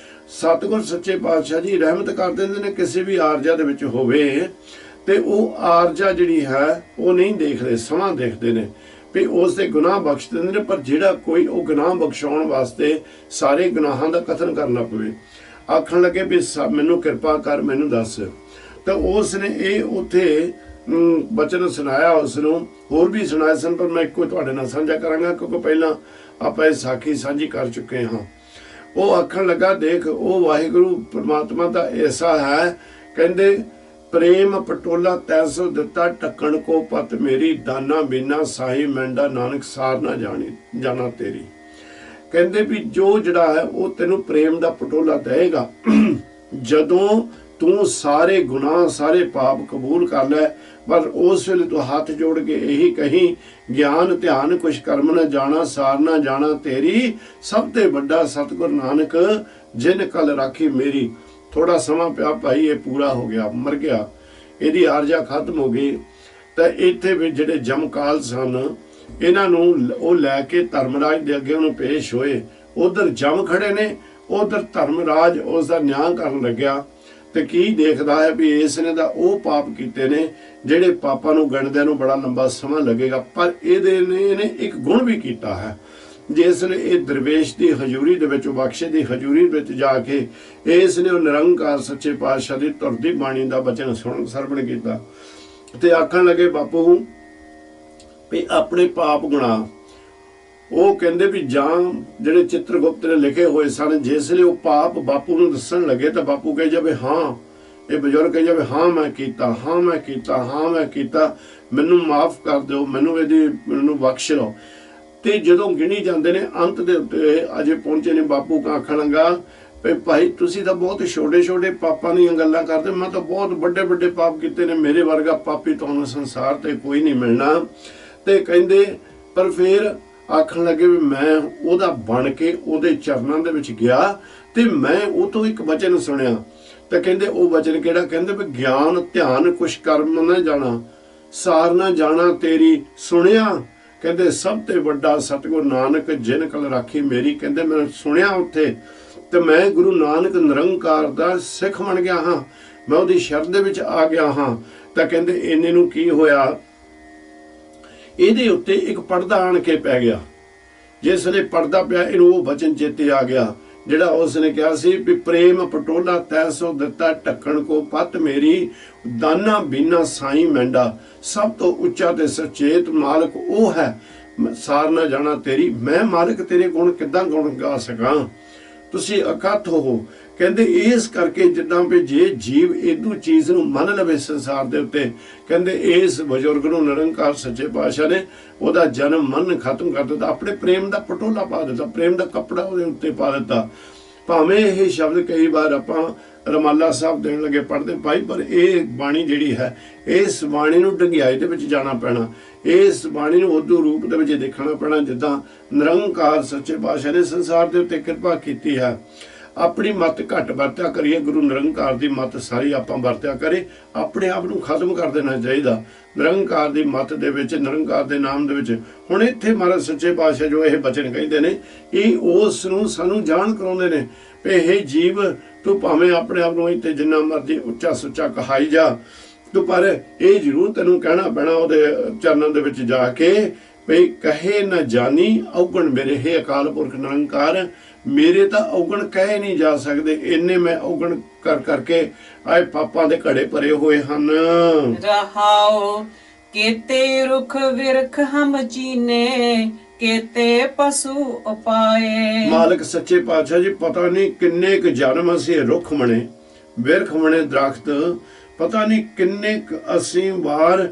ਸਤਿਗੁਰ ਸੱਚੇ ਪਾਤਸ਼ਾਹ ਜੀ ਰਹਿਮਤ ਕਰ ਦਿੰਦੇ ਨੇ। ਕਿਸੇ ਵੀ ਆਰਜਾ ਦੇ ਵਿੱਚ ਹੋਵੇ ਤੇ ਉਹ ਆਰਜਾ ਜਿਹੜੀ ਹੈ ਉਹ ਨਹੀਂ ਦੇਖਦੇ, ਸਮਾਂ ਦੇਖਦੇ ਨੇ ਵੀ ਉਸ ਦੇ ਗੁਨਾਹ ਬਖਸ਼ ਦਿੰਦੇ ਨੇ। ਪਰ ਜਿਹੜਾ ਕੋਈ ਉਹ ਗੁਨਾਹ ਬਖਸ਼ਾਉਣ ਵਾਸਤੇ ਸਾਰੇ ਗੁਨਾਹਾਂ ਦਾ ਕਥਨ ਕਰਨਾ ਪਵੇ, ਆਖਣ ਲੱਗੇ ਵੀ ਮੈਨੂੰ ਕਿਰਪਾ ਕਰ, ਮੈਨੂੰ ਦੱਸ। ਤਾਂ ਉਸ ਨੇ ਇਹ ਉੱਥੇ ਬਚਨ ਸੁਣਾਇਆ, ਉਸ ਨੂੰ ਹੋਰ ਵੀ ਸੁਣਾਏ ਸਨ, ਪਰ ਮੈਂ ਇੱਕੋ ਤੁਹਾਡੇ ਨਾਲ ਸਾਂਝਾ ਕਰਾਂਗਾ ਕਿਉਂਕਿ ਪਹਿਲਾਂ ਆਪਾਂ ਇਹ ਸਾਖੀ ਸਾਂਝੀ ਕਰ ਚੁੱਕੇ ਹਾਂ। ਉਹ ਆਖਣ ਲੱਗਾ ਦੇਖ ਉਹ ਵਾਹਿਗੁਰੂ ਪਰਮਾਤਮਾ ਦਾ ਐਸਾ ਹੈ, ਕਹਿੰਦੇ ਪ੍ਰੇਮ ਪਟੋਲਾ ਤੈਸੋ ਦਿੱਤਾ ਢੱਕਣ ਕੋ ਪਤ ਮੇਰੀ, ਦਾਨਾ ਬਿਨਾ ਸਾਹੀ ਮੈਂਡਾ ਨਾਨਕ ਸਾਰ ਨਾ ਜਾਣਾ ਤੇਰੀ। ਕਹਿੰਦੇ ਵੀ ਜੋ ਜਿਹੜਾ ਹੈ ਉਹ ਤੈਨੂੰ ਪ੍ਰੇਮ ਦਾ ਪਟੋਲਾ ਦੇਗਾ ਜਦੋਂ ਤੂੰ ਸਾਰੇ ਗੁਨਾਹ ਸਾਰੇ ਪਾਪ ਕਬੂਲ ਕਰ ਲੈ। ਪਰ ਉਸ ਵੇਲੇ ਤੂੰ ਹੱਥ ਜੋੜ ਕੇ ਇਹੀ ਕਹੀਂ ਗਿਆਨ ਧਿਆਨ ਕੁਛ ਕਰਮ ਨਾ ਜਾਣਾ ਸਾਰ ਨਾ ਜਾਣਾ ਤੇਰੀ, ਸਭ ਤੇ ਵੱਡਾ ਸਤਿਗੁਰ ਨਾਨਕ ਜਿਨ ਕਲ ਰਾਖੀ ਮੇਰੀ। ਥੋੜਾ ਸਮਾਂ ਪਿਆ ਭਾਈ, ਇਹ ਪੂਰਾ ਹੋ ਗਿਆ, ਮਰ ਗਿਆ, ਇਹਦੀ ਆਰਜਾ ਖਤਮ ਹੋ ਗਈ। ਤਾਂ ਇੱਥੇ ਵੀ ਜਿਹੜੇ ਜਮਕਾਲ ਸਨ ਇਹਨਾਂ ਨੂੰ ਉਹ ਲੈ ਕੇ ਧਰਮਰਾਜ ਦੇ ਅੱਗੇ ਉਹਨੂੰ ਪੇਸ਼ ਹੋਏ। ਉਧਰ ਜਮ ਖੜੇ ਨੇ, ਉਧਰ ਧਰਮਰਾਜ ਉਸ ਦਾ ਨਿਆਂ ਕਰਨ ਲੱਗਿਆ। ਤੇ ਕੀ ਦੇਖਦਾ ਹੈ ਵੀ ਇਸ ਨੇ ਤਾਂ ਉਹ ਪਾਪ ਕੀਤੇ ਨੇ ਜਿਹੜੇ ਪਾਪਾਂ ਨੂੰ ਗਿਣਦਿਆਂ ਨੂੰ ਬੜਾ ਲੰਬਾ ਸਮਾਂ ਲੱਗੇਗਾ, ਪਰ ਇਹਨੇ ਇੱਕ ਗੁਣ ਵੀ ਕੀਤਾ ਹੈ ਜਿਸ ਨੇ ਇਹ ਦਰਵੇਸ਼ ਦੀ ਹਜ਼ੂਰੀ ਦੇ ਵਿੱਚ, ਬਖਸ਼ੇ ਦੀ ਹਜ਼ੂਰੀ ਵਿੱਚ ਜਾ ਕੇ ਇਸ ਨੇ ਉਹ ਨਿਰੰਕਾਰ ਸੱਚੇ ਪਾਤਸ਼ਾਹ ਦੀ ਧੁਰ ਦੀ ਬਾਣੀ ਦਾ ਬਚਨ ਸਰਵਣ ਕੀਤਾ। ਤੇ ਆਖਣ ਲੱਗੇ ਬਾਪੂ ਵੀ ਆਪਣੇ ਪਾਪ ਗੁਨਾਹ ਉਹ ਕਹਿੰਦੇ ਵੀ ਜਾਂ ਜਿਹੜੇ ਚਿੱਤਰਗੁਪਤ ਨੇ ਲਿਖੇ ਹੋਏ ਸਨ, ਜਿਸ ਲਈ ਉਹ ਪਾਪ ਬਾਪੂ ਨੂੰ ਦੱਸਣ ਲੱਗੇ ਤਾਂ ਬਾਪੂ ਕਹੇ ਜਾਵੇ ਹਾਂ, ਇਹ ਬਜ਼ੁਰਗ ਕਹੇ ਜਾਵੇ ਹਾਂ ਮੈਂ ਕੀਤਾ, ਹਾਂ ਮੈਂ ਕੀਤਾ, ਹਾਂ ਮੈਂ ਕੀਤਾ, ਮੈਨੂੰ ਮਾਫ ਕਰ ਦਿਓ, ਮੈਨੂੰ ਬਖਸ਼ ਲਓ। ਤੇ ਜਦੋਂ ਗਿਣੀ ਜਾਂਦੇ ਨੇ ਅੰਤ ਦੇ ਉੱਤੇ ਅਜੇ ਪਹੁੰਚੇ ਨੇ, ਬਾਪੂ ਆਖਣ ਲੱਗਾ ਵੀ ਭਾਈ ਤੁਸੀਂ ਤਾਂ ਬਹੁਤ ਛੋਟੇ ਪਾਪਾਂ ਦੀਆਂ ਗੱਲਾਂ ਕਰਦੇ, ਮੈਂ ਤਾਂ ਬਹੁਤ ਵੱਡੇ ਪਾਪ ਕੀਤੇ ਨੇ, ਮੇਰੇ ਵਰਗਾ ਪਾਪੀ ਤੁਹਾਨੂੰ ਸੰਸਾਰ ਤੇ ਕੋਈ ਨਹੀਂ ਮਿਲਣਾ। ਤੇ ਕਹਿੰਦੇ ਪਰ ਫਿਰ ਆਖਣ ਲੱਗੇ ਵੀ ਮੈਂ ਉਹਦਾ ਬਣ ਕੇ ਉਹਦੇ ਚਰਨਾਂ ਦੇ ਵਿੱਚ ਗਿਆ ਤੇ ਮੈਂ ਉਹ ਤੋਂ ਇੱਕ ਵਚਨ ਸੁਣਿਆ। ਤਾਂ ਕਹਿੰਦੇ ਉਹ ਵਚਨ ਕਿਹੜਾ? ਕਹਿੰਦੇ ਵੀ ਗਿਆਨ ਧਿਆਨ ਕੁਛ ਕਰਮ ਨਾ ਜਾਣਾ ਸਾਰ ਨਾ ਜਾਣਾ ਤੇਰੀ। ਸੁਣਿਆ ਕਹਿੰਦੇ ਸਭ ਤੇ ਵੱਡਾ ਸਤਿਗੁਰ ਨਾਨਕ ਜਿਨ ਕਲ ਰਾਖੀ ਮੇਰੀ। ਕਹਿੰਦੇ ਮੈਂ ਸੁਣਿਆ ਉੱਥੇ ਤੇ ਮੈਂ ਗੁਰੂ ਨਾਨਕ ਨਿਰੰਕਾਰ ਦਾ ਸਿੱਖ ਬਣ ਗਿਆ ਹਾਂ, ਮੈਂ ਉਹਦੀ ਸ਼ਰਨ ਦੇ ਵਿੱਚ ਆ ਗਿਆ ਹਾਂ। ਤਾਂ ਕਹਿੰਦੇ ਇੰਨੇ ਨੂੰ ਕੀ ਹੋਇਆ, ਇਹਦੇ ਉੱਤੇ ਇੱਕ ਪਰਦਾ ਆਣ ਕੇ ਪੈ ਗਿਆ। ਜਿਸ ਵੇਲੇ ਪਰਦਾ ਪਿਆ ਇਹਨੂੰ ਉਹ ਵਚਨ ਚੇਤੇ ਆ ਗਿਆ ਜਿਹੜਾ ਉਸ ਨੇ ਕਿਹਾ ਸੀ ਵੀ ਪ੍ਰੇਮ ਪਟੋਲਾ ਤੈਸੋ ਦਿੱਤਾ ਢੱਕਣ ਕੋ ਪਤ ਮੇਰੀ, ਦਾਨਾ ਬਿਨਾ ਸਾਈ ਮੈਂਡਾ। ਸਭ ਤੋਂ ਉੱਚਾ ਤੇ ਸਚੇਤ ਮਾਲਕ ਉਹ ਹੈ, ਸਾਰ ਨਾ ਜਾਣਾ ਤੇਰੀ। ਮੈਂ ਮਾਲਕ ਤੇਰੇ ਗੁਣ ਕਿੱਦਾਂ ਗੁਣ ਗਾ ਸਕਾਂ, ਤੁਸੀਂ ਅਕਥ ਹੋ। ਕਹਿੰਦੇ ਇਸ ਕਰਕੇ ਜਿੱਦਾਂ ਵੀ ਜੇ ਜੀਵ ਇਹਦੂ ਚੀਜ਼ ਨੂੰ ਮੰਨ ਲਵੇ ਸੰਸਾਰ ਦੇ ਉੱਤੇ, ਕਹਿੰਦੇ ਇਸ ਬਜ਼ੁਰਗ ਨੂੰ ਨਿਰੰਕਾਰ ਸੱਚੇ ਪਾਤਸ਼ਾਹ ਨੇ ਉਹਦਾ ਜਨਮ ਮਰਨ ਖਤਮ ਕਰ ਦਿੱਤਾ, ਆਪਣੇ ਪ੍ਰੇਮ ਦਾ ਪਟੋਲਾ ਪਾ ਦਿੱਤਾ, ਪ੍ਰੇਮ ਦਾ ਕੱਪੜਾ ਉਹਦੇ ਉੱਤੇ ਪਾ ਦਿੱਤਾ। ਭਾਵੇਂ ਇਹ ਸ਼ਬਦ ਕਈ ਵਾਰ ਆਪਾਂ ਰਮਾਲਾ ਸਾਹਿਬ ਦੇਣ ਲੱਗੇ ਪੜ੍ਹਦੇ ਭਾਈ, ਪਰ ਇਹ ਬਾਣੀ ਜਿਹੜੀ ਹੈ ਇਸ ਬਾਣੀ ਨੂੰ ਡੰਗਿਆਈ ਦੇ ਵਿੱਚ ਜਾਣਾ ਪੈਣਾ, ਇਸ ਬਾਣੀ ਨੂੰ ਉਦੋਂ ਰੂਪ ਦੇ ਵਿੱਚ ਦੇਖਣਾ ਪੈਣਾ ਜਿੱਦਾਂ ਨਿਰੰਕਾਰ ਸੱਚੇ ਪਾਤਸ਼ਾਹ ਨੇ ਸੰਸਾਰ ਦੇ ਉੱਤੇ ਕਿਰਪਾ ਕੀਤੀ ਹੈ। ਆਪਣੀ ਮੱਤ ਘੱਟ ਵਰਤਿਆ ਕਰੀਏ, ਗੁਰੂ ਨਿਰੰਕਾਰ ਦੀ ਮੱਤ ਸਾਰੀ ਆਪਾਂ ਵਰਤਿਆ ਕਰੇ। ਆਪਣੇ ਆਪ ਨੂੰ ਖਤਮ ਕਰ ਦੇਣਾ ਚਾਹੀਦਾ ਨਿਰੰਕਾਰ ਦੀ ਮੱਤ ਦੇ ਵਿੱਚ, ਨਿਰੰਕਾਰ ਦੇ ਨਾਮ ਦੇ ਵਿੱਚ। ਹੁਣ ਇੱਥੇ ਮਹਾਰਾਜ ਸੱਚੇ ਪਾਤਸ਼ਾਹ ਜੋ ਇਹ ਬਚਨ ਕਹਿੰਦੇ ਨੇ ਇਹ ਉਸ ਨੂੰ ਸਾਨੂੰ ਜਾਣ ਕਰਾਉਂਦੇ ਨੇ ਵੀ ਇਹ ਜੀਵ ਤੂੰ ਭਾਵੇਂ ਆਪਣੇ ਆਪ ਨੂੰ ਇੱਥੇ ਜਿੰਨਾ ਮਰਜ਼ੀ ਉੱਚਾ ਸੁੱਚਾ ਕਹਾਈ ਜਾ, ਤੂੰ ਪਰ ਇਹ ਜ਼ਰੂਰ ਤੈਨੂੰ ਕਹਿਣਾ ਪੈਣਾ ਉਹਦੇ ਚਰਨਾਂ ਦੇ ਵਿੱਚ ਜਾ ਕੇ ਵੀ ਕਹੇ ਨਾ ਜਾਨੀ ਔਗਣ ਮੇਰੇ, ਹੈ ਅਕਾਲ ਪੁਰਖ ਨਿਰੰਕਾਰ ਮੇਰੇ ਤਾਂ ਔਗਣ ਕਹੇ ਨਹੀਂ ਜਾ ਸਕਦੇ, ਇੰਨੇ ਮੈਂ ਔਗਣ ਕਰਕੇ ਆਏ ਪਾਪਾਂ ਦੇ ਘੜੇ ਭਰੇ ਹੋਏ ਹਨ। ਰਹਾਓ केते रुख विरख हम चीने, केते पशु उपाए। मालिक सच्चे पातशाह जी पता नहीं किन्ने क जन्म ਅਸੀਂ ਰੁੱਖ ਬਣੇ, ਬਿਰਖ ਬਣੇ, ਦਰਖਤ, ਪਤਾ ਨਹੀਂ ਕਿੰਨੇ ਕ ਅਸੀਂ ਵਾਰ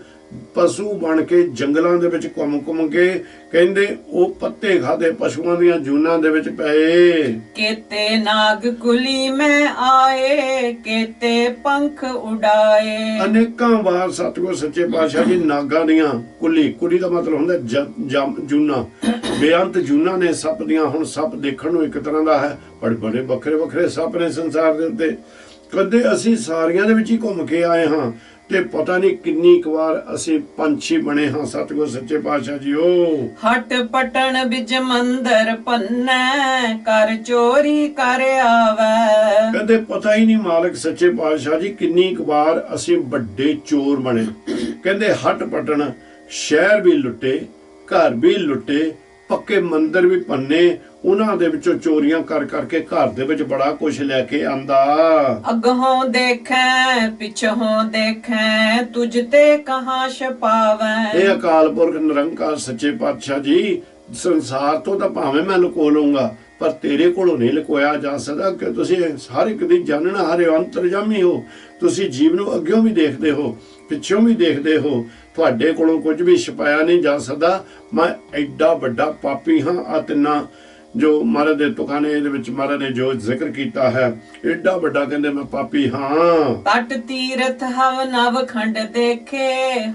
ਪਸ਼ੂ ਬਣ ਕੇ ਜੰਗਲਾਂ ਦੇ ਵਿੱਚ ਘੁੰਮ ਕੇ, ਕਹਿੰਦੇ ਉਹ ਪੱਤੇ ਖਾਦੇ ਪਸ਼ੂਆਂ ਦੀਆਂ ਜੂਨਾਂ ਦੇ ਵਿੱਚ ਪਏ। केते नाग कुली में आए, केते पंख उड़ाए। ਅਨੇਕਾਂ ਵਾਰ ਸਤਿਗੁਰ ਸੱਚੇ ਪਾਤਸ਼ਾਹ ਜੀ ਨਾਗਾਂ ਦੀਆਂ ਕੁਲੀ ਦਾ ਮਤਲਬ ਹੁੰਦਾ ਜੂਨਾਂ, ਬੇਅੰਤ ਜੂਨਾਂ ਨੇ ਸੱਪ ਦੀਆਂ। ਹੁਣ ਸੱਪ ਦੇਖਣ ਨੂੰ ਇੱਕ ਤਰ੍ਹਾਂ ਦਾ ਹੈ, ਪਰ ਬੜੇ ਵੱਖਰੇ ਸੱਪ ਨੇ ਸੰਸਾਰ ਦੇ ਉੱਤੇ। ਕਦੇ ਅਸੀਂ ਸਾਰੀਆਂ ਦੇ ਵਿੱਚ ਹੀ ਘੁੰਮ ਕੇ ਆਏ ਹਾਂ ਤੇ ਪਤਾ ਨਹੀਂ ਕਿੰਨੀ ਕੁ ਵਾਰ ਅਸੀਂ ਪੰਛੀ ਬਣੇ ਹਾਂ। ਸਤਿਗੁਰ ਸੱਚੇ ਪਾਤਸ਼ਾਹ ਜੀ ਉਹ ਹਟ ਪਟਣ ਵਿੱਚ ਮੰਦਰ ਪੰਨੈ, ਕਰ ਚੋਰੀ ਕਰ ਆਵੈ। ਕਹਿੰਦੇ ਪਤਾ ਹੀ ਨਹੀਂ ਮਾਲਕ ਸੱਚੇ ਪਾਤਸ਼ਾਹ ਜੀ ਕਿੰਨੀ ਕੁ ਵਾਰ ਅਸੀਂ ਵੱਡੇ ਚੋਰ ਬਣੇ। ਕਹਿੰਦੇ ਹਟ ਪਟਣ, ਸ਼ਹਿਰ ਵੀ ਲੁੱਟੇ, ਘਰ ਵੀ ਲੁੱਟੇ, ਪੱਕੇ ਮੰਦਰ ਵੀ ਪੰਨੇ, ਉਹਨਾਂ ਦੇ ਵਿੱਚੋਂ ਚੋਰੀਆਂ ਕਰਕੇ ਘਰ ਦੇ ਵਿੱਚ ਬੜਾ ਕੁਝ ਲੈ ਕੇ ਆਂਦਾ। ਅਗਹੋਂ ਦੇਖੈ ਪਿਛਹੋਂ ਦੇਖੈ, ਤੁਝ ਤੇ ਕਹਾਂ ਛਪਾਵੈ। ਇਹ ਅਕਾਲ ਪੁਰਖ ਨਿਰੰਕਾਰ ਸੱਚੇ ਪਾਤਸ਼ਾਹ ਜੀ, ਸੰਸਾਰ ਤੋਂ ਤਾਂ ਭਾਵੇਂ ਮੈਂ ਲੁਕੋ ਲਊਂਗਾ, ਪਰ ਤੇਰੇ ਕੋਲੋਂ ਨਹੀਂ ਲੁਕੋਇਆ ਜਾ ਸਕਦਾ, ਕਿ ਤੁਸੀਂ ਹਰ ਇੱਕ ਦੀ ਜਾਣਨ ਹਾਰੇ ਅੰਤਰਜਾਮੀ ਹੋ। ਤੁਸੀਂ ਜੀਵ ਨੂੰ ਅੱਗਿਓਂ ਵੀ ਦੇਖਦੇ ਹੋ, ਪਿੱਛੋਂ ਵੀ ਦੇਖਦੇ ਹੋ, ਤੁਹਾਡੇ ਕੋਲੋਂ ਕੁਝ ਵੀ ਛਪਾਇਆ ਨਹੀਂ ਜਾ ਸਕਦਾ। ਮੈਂ ਐਡਾ ਵੱਡਾ ਪਾਪੀ ਹਾਂ। ਆ ਤਿੰਨਾਂ ਜੋ ਮਹਾਰਾਜ ਦੇ ਤੁਕਾਂ ਨੇ ਇਹਦੇ ਵਿੱਚ ਮਹਾਰਾਜ ਨੇ ਜੋ ਜ਼ਿਕਰ ਕੀਤਾ ਹੈ, ਐਡਾ ਵੱਡਾ ਕਹਿੰਦੇ ਮੈਂ ਪਾਪੀ ਹਾਂ। ਤਟ ਤੀਰਥ ਹਵ ਨਵ ਖੰਡ ਦੇਖੇ,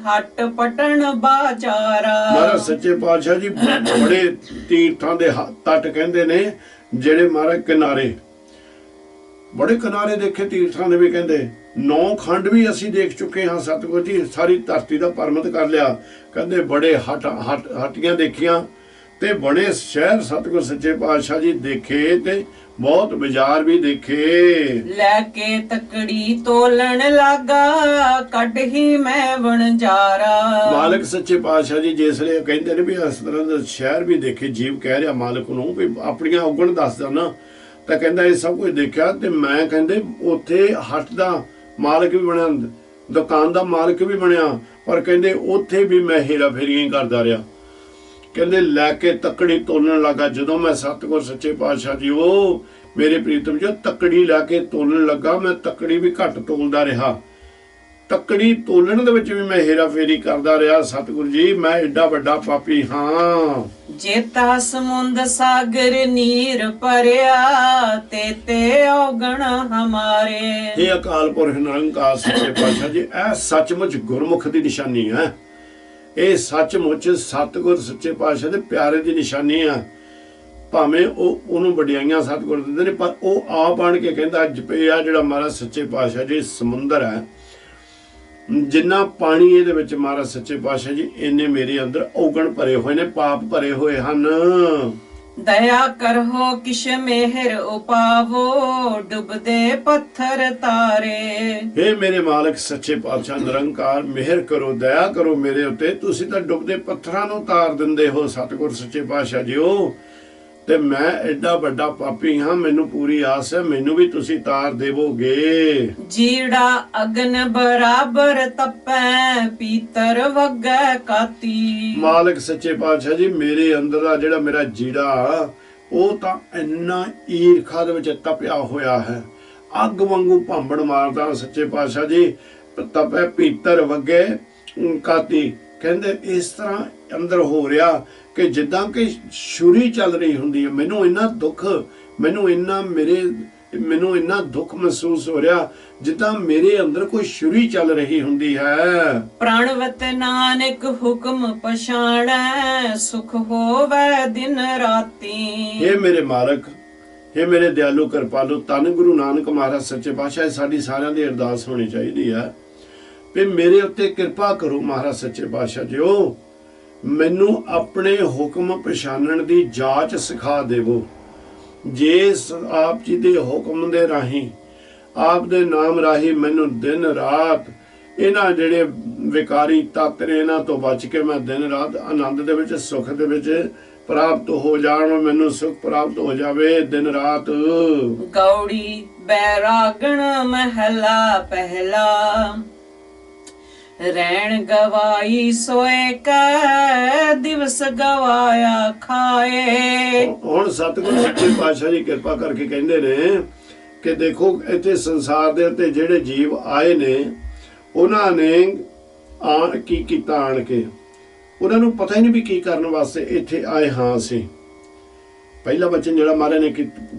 ਹਟ ਪਟਣ ਬਾਜਾਰਾ। ਮਹਾਰਾਜ ਸੱਚੇ ਪਾਤਸ਼ਾਹ ਜੀ ਬੜੇ ਤੀਰਥਾਂ ਦੇ ਤਟ ਕਹਿੰਦੇ ਨੇ, ਜਿਹੜੇ ਮਹਾਰਾਜ ਕਿਨਾਰੇ, ਬੜੇ ਕਿਨਾਰੇ ਦੇਖੇ ਤੀਰਥਾਂ ਦੇ ਵੀ। ਕਹਿੰਦੇ 9 ਖੰਡ ਵੀ ਅਸੀਂ ਦੇਖ ਚੁੱਕੇ ਹਾਂ ਸਤਿਗੁਰ ਜੀ, ਸਾਰੀ ਧਰਤੀ ਦਾ ਪਰਮਤ ਕਰ ਲਿਆ। ਕਹਿੰਦੇ ਬੜੇ ਹਟੀਆਂ ਦੇਖੀਆਂ ਤੇ ਬੜੇ ਸ਼ਹਿਰ ਸਤਿਗੁਰ ਸੱਚੇ ਪਾਤਸ਼ਾਹ ਜੀ ਦੇਖੇ, ਤੇ ਬਹੁਤ ਬਾਜ਼ਾਰ ਵੀ ਦੇਖੇ। ਲੈ ਕੇ ਤਕੜੀ ਤੋਲਣ ਲਾਗਾ, ਕੱਢ ਹੀ ਮੈਂ ਵਣਜਾਰਾ। ਮਾਲਕ ਸੱਚੇ ਪਾਤਸ਼ਾਹ ਜੀ ਜਿਸ ਲਈ ਕਹਿੰਦੇ ਨੇ ਵੀ ਇਸ ਤਰ੍ਹਾਂ ਦੇ ਸ਼ਹਿਰ ਵੀ ਦੇਖੇ, ਜੀਵ ਕਹਿ ਰਿਹਾ ਮਾਲਕ ਨੂੰ ਵੀ ਆਪਣੀਆਂ ਔਗਣ ਦੱਸਦਾ ਨਾ, ਤਾਂ ਕਹਿੰਦਾ ਇਹ ਸਭ ਕੁਝ ਦੇਖਿਆ। ਤੇ ਮੈਂ ਕਹਿੰਦੇ ਉੱਥੇ ਹੱਟ ਦਾ ਮਾਲਕ ਵੀ ਬਣਿਆ, ਦੁਕਾਨ ਦਾ ਮਾਲਕ ਵੀ ਬਣਿਆ, ਪਰ ਕਹਿੰਦੇ ਉੱਥੇ ਵੀ ਮੈਂ ਹੇਰਾ ਫੇਰੀਆਂ ਹੀ ਕਰਦਾ ਰਿਹਾ। ਕਹਿੰਦੇ ਲੈ ਕੇ ਤੱਕੜੀ ਤੋਲਣ ਲੱਗਾ। ਜਦੋਂ ਮੈਂ ਸਤਿਗੁਰ ਸੱਚੇ ਪਾਤਸ਼ਾਹ ਜੀ ਉਹ ਮੇਰੇ ਪ੍ਰੀਤਮ ਜੀ ਤੱਕੜੀ ਲੈ ਕੇ ਤੋਲਣ ਲੱਗਾ, ਮੈਂ ਤੱਕੜੀ ਵੀ ਘੱਟ ਤੋਲਦਾ ਰਿਹਾ। ਤੱਕੜੀ ਤੋਲਣ ਦੇ ਵਿੱਚ ਵੀ ਮੈਂ ਹੇਰਾ ਫੇਰੀ ਕਰਦਾ ਰਿਹਾ। ਸਤਿਗੁਰ ਜੀ ਮੈਂ ਐਡਾ ਵੱਡਾ ਪਾਪੀ ਹਾਂ। ਜੇਤਾ ਸਮੁੰਦ ਸਾਗਰ ਨੀਰ ਭਰਿਆ, ਤੇ ਔਗਣ ਹਮਾਰੇ। ਇਹ ਅਕਾਲ ਪੁਰਖ ਨਿਰੰਕਾਰ ਸੱਚੇ ਪਾਤਸ਼ਾਹ ਜੀ, ਇਹ ਸੱਚਮੁੱਚ ਗੁਰਮੁਖ ਦੀ ਨਿਸ਼ਾਨੀ ਹੈ। ਇਹ ਸੱਚਮੁੱਚ ਸਤਿਗੁਰ ਸੱਚੇ ਪਾਤਸ਼ਾਹ ਦੇ ਪਿਆਰੇ ਦੀ ਨਿਸ਼ਾਨੀ ਆ। ਭਾਵੇਂ ਉਹਨੂੰ ਵਡਿਆਈਆਂ ਸਤਿਗੁਰ ਦਿੰਦੇ ਨੇ, ਪਰ ਉਹ ਆਪ ਆਣ ਕੇ ਕਹਿੰਦਾ ਇਹ ਆ ਜਿਹੜਾ ਮਹਾਰਾਜ ਸੱਚੇ ਪਾਤਸ਼ਾਹ ਜੀ ਸਮੁੰਦਰ ਹੈ, ਜਿੰਨਾ ਪਾਣੀ ਇਹਦੇ ਵਿੱਚ ਮਹਾਰਾਜ ਸੱਚੇ ਪਾਤਸ਼ਾਹ ਜੀ ਇੰਨੇ ਮੇਰੇ ਅੰਦਰ ਔਗਣ ਭਰੇ ਹੋਏ ਨੇ, ਪਾਪ ਭਰੇ ਹੋਏ ਹਨ। ਦਇਆ ਕਰੋ ਕਿਛ ਮਿਹਰ ਉਪਾਵੋ, ਡੁੱਬਦੇ ਪੱਥਰ ਤਾਰੇ। हे ਮੇਰੇ ਮਾਲਕ ਸੱਚੇ ਪਾਤਸ਼ਾਹ ਨਿਰੰਕਾਰ, ਮਿਹਰ ਕਰੋ, ਦਇਆ ਕਰੋ ਮੇਰੇ ਉੱਤੇ। ਤੁਸੀਂ ਤਾਂ ਡੁੱਬਦੇ ਪੱਥਰਾਂ ਨੂੰ ਤਾਰ ਦਿੰਦੇ ਹੋ ਸਤਿਗੁਰ ਸੱਚੇ ਪਾਤਸ਼ਾਹ ਜੀ ਉਹ, ਤੇ ਮੈਂ ਐਡਾ ਵੱਡਾ ਪਾਪੀ ਹਾਂ। ਮੈਨੂੰ ਪੂਰੀ ਆਸ ਹੈ ਮੈਨੂੰ ਵੀ ਤੁਸੀਂ ਤਾਰ ਦੇਵੋਗੇ। ਜੀੜਾ ਅਗਨ ਬਰਾਬਰ ਤਪੈ, ਪੀਤਰ ਵਗੈ ਕਾਤੀ। ਮਾਲਕ ਸੱਚੇ ਪਾਤਸ਼ਾਹ ਜੀ ਮੇਰੇ ਅੰਦਰ ਦਾ ਜਿਹੜਾ ਮੇਰਾ ਜੀੜਾ, ਉਹ ਤਾਂ ਇੰਨਾ ਈਰਖਾ ਦੇ ਵਿੱਚ ਤਪਿਆ ਹੋਇਆ ਹੈ, ਅੱਗ ਵਾਂਗੂ ਭਾਂਬੜ ਮਾਰਦਾ ਸੱਚੇ ਪਾਤਸ਼ਾਹ ਜੀ। ਤਪੈ ਪੀਤਰ ਵਗੇ ਕਾਤੀ। ਕਹਿੰਦੇ ਇਸ ਤਰ੍ਹਾਂ ਅੰਦਰ ਹੋ ਰਿਹਾ ਕਿ ਜਿੱਦਾਂ ਕਿ ਛੁਰੀ ਚੱਲ ਰਹੀ ਹੁੰਦੀ ਹੈ। ਮੈਨੂੰ ਇੰਨਾ ਦੁੱਖ ਮਹਿਸੂਸ ਹੋ ਰਿਹਾ ਜਿੱਦਾਂ ਮੇਰੇ ਅੰਦਰ ਕੋਈ ਛੁਰੀ ਚੱਲ ਰਹੀ ਹੁੰਦੀ ਹੈ। ਪ੍ਰਣਵਤ ਨਾਨਕ ਹੁਕਮ ਪਛਾਣੈ, ਸੁਖ ਹੋਵੇ ਦਿਨ ਰਾਤੀ। ਇਹ ਮੇਰੇ ਮਾਲਕ, ਇਹ ਮੇਰੇ ਦਿਆਲੂ ਕਿਰਪਾਲੂ ਧੰਨ ਗੁਰੂ ਨਾਨਕ ਮਹਾਰਾਜ ਸੱਚੇ ਪਾਤਸ਼ਾਹ, ਸਾਡੀ ਸਾਰਿਆਂ ਦੀ ਅਰਦਾਸ ਹੋਣੀ ਚਾਹੀਦੀ ਹੈ ਵੀ ਮੇਰੇ ਉੱਤੇ ਕਿਰਪਾ ਕਰੋ ਮਹਾਰਾਜ ਸੱਚੇ ਪਾਤਸ਼ਾਹ ਜੀ, ਮੈਨੂੰ ਆਪਣੇ ਹੁਕਮ ਪਛਾਣਨ ਦੀ ਜਾਂਚ ਸਿਖਾ ਦੇਵੋ। ਜੇ ਆਪ ਜੀ ਦੇ ਹੁਕਮ ਦੇ ਰਾਹੀਂ, ਆਪ ਦੇ ਨਾਮ ਰਾਹੀਂ ਮੈਨੂੰ ਦਿਨ ਰਾਤ ਇਹਨਾਂ ਜਿਹੜੇ ਵਿਕਾਰੀ ਤੱਤ ਨੇ ਇਹਨਾਂ ਤੋਂ ਬਚ ਕੇ ਮੈਂ ਦਿਨ ਰਾਤ ਆਨੰਦ ਦੇ ਵਿੱਚ, ਸੁੱਖ ਦੇ ਵਿੱਚ ਪ੍ਰਾਪਤ ਹੋ ਜਾਣ, ਮੈਨੂੰ ਸੁਖ ਪ੍ਰਾਪਤ ਹੋ ਜਾਵੇ ਦਿਨ ਰਾਤ। ਗੌੜੀ ਬੈਰਾਗਣ ਮਹਿਲਾ ਪਹਿਲਾ, रैन गवाई सोए कै दिवस गवाया खाए। ਹੁਣ ਸਤਿਗੁਰੂ ਸੱਚੇ ਪਾਤਸ਼ਾਹ ਜੀ ਕਿਰਪਾ ਕਰਕੇ ਕਹਿੰਦੇ ਨੇ ਕਿ ਦੇਖੋ ਇੱਥੇ ਸੰਸਾਰ ਦੇ ਉੱਤੇ ਜਿਹੜੇ ਜੀਵ ਆਏ ਨੇ ਉਹਨਾਂ ਨੇ ਕੀ ਕੀਤਾ ਆਣ ਕੇ, ਉਹਨਾਂ ਨੂੰ ਪਤਾ ਹੀ ਨਹੀਂ ਵੀ ਕੀ ਕਰਨ ਵਾਸਤੇ ਇੱਥੇ ਆਏ ਹਾਂ ਅਸੀਂ। ਪਹਿਲਾ ਬਚਨ ਜਿਹੜਾ ਮਹਾਰਾਜ ਨੇ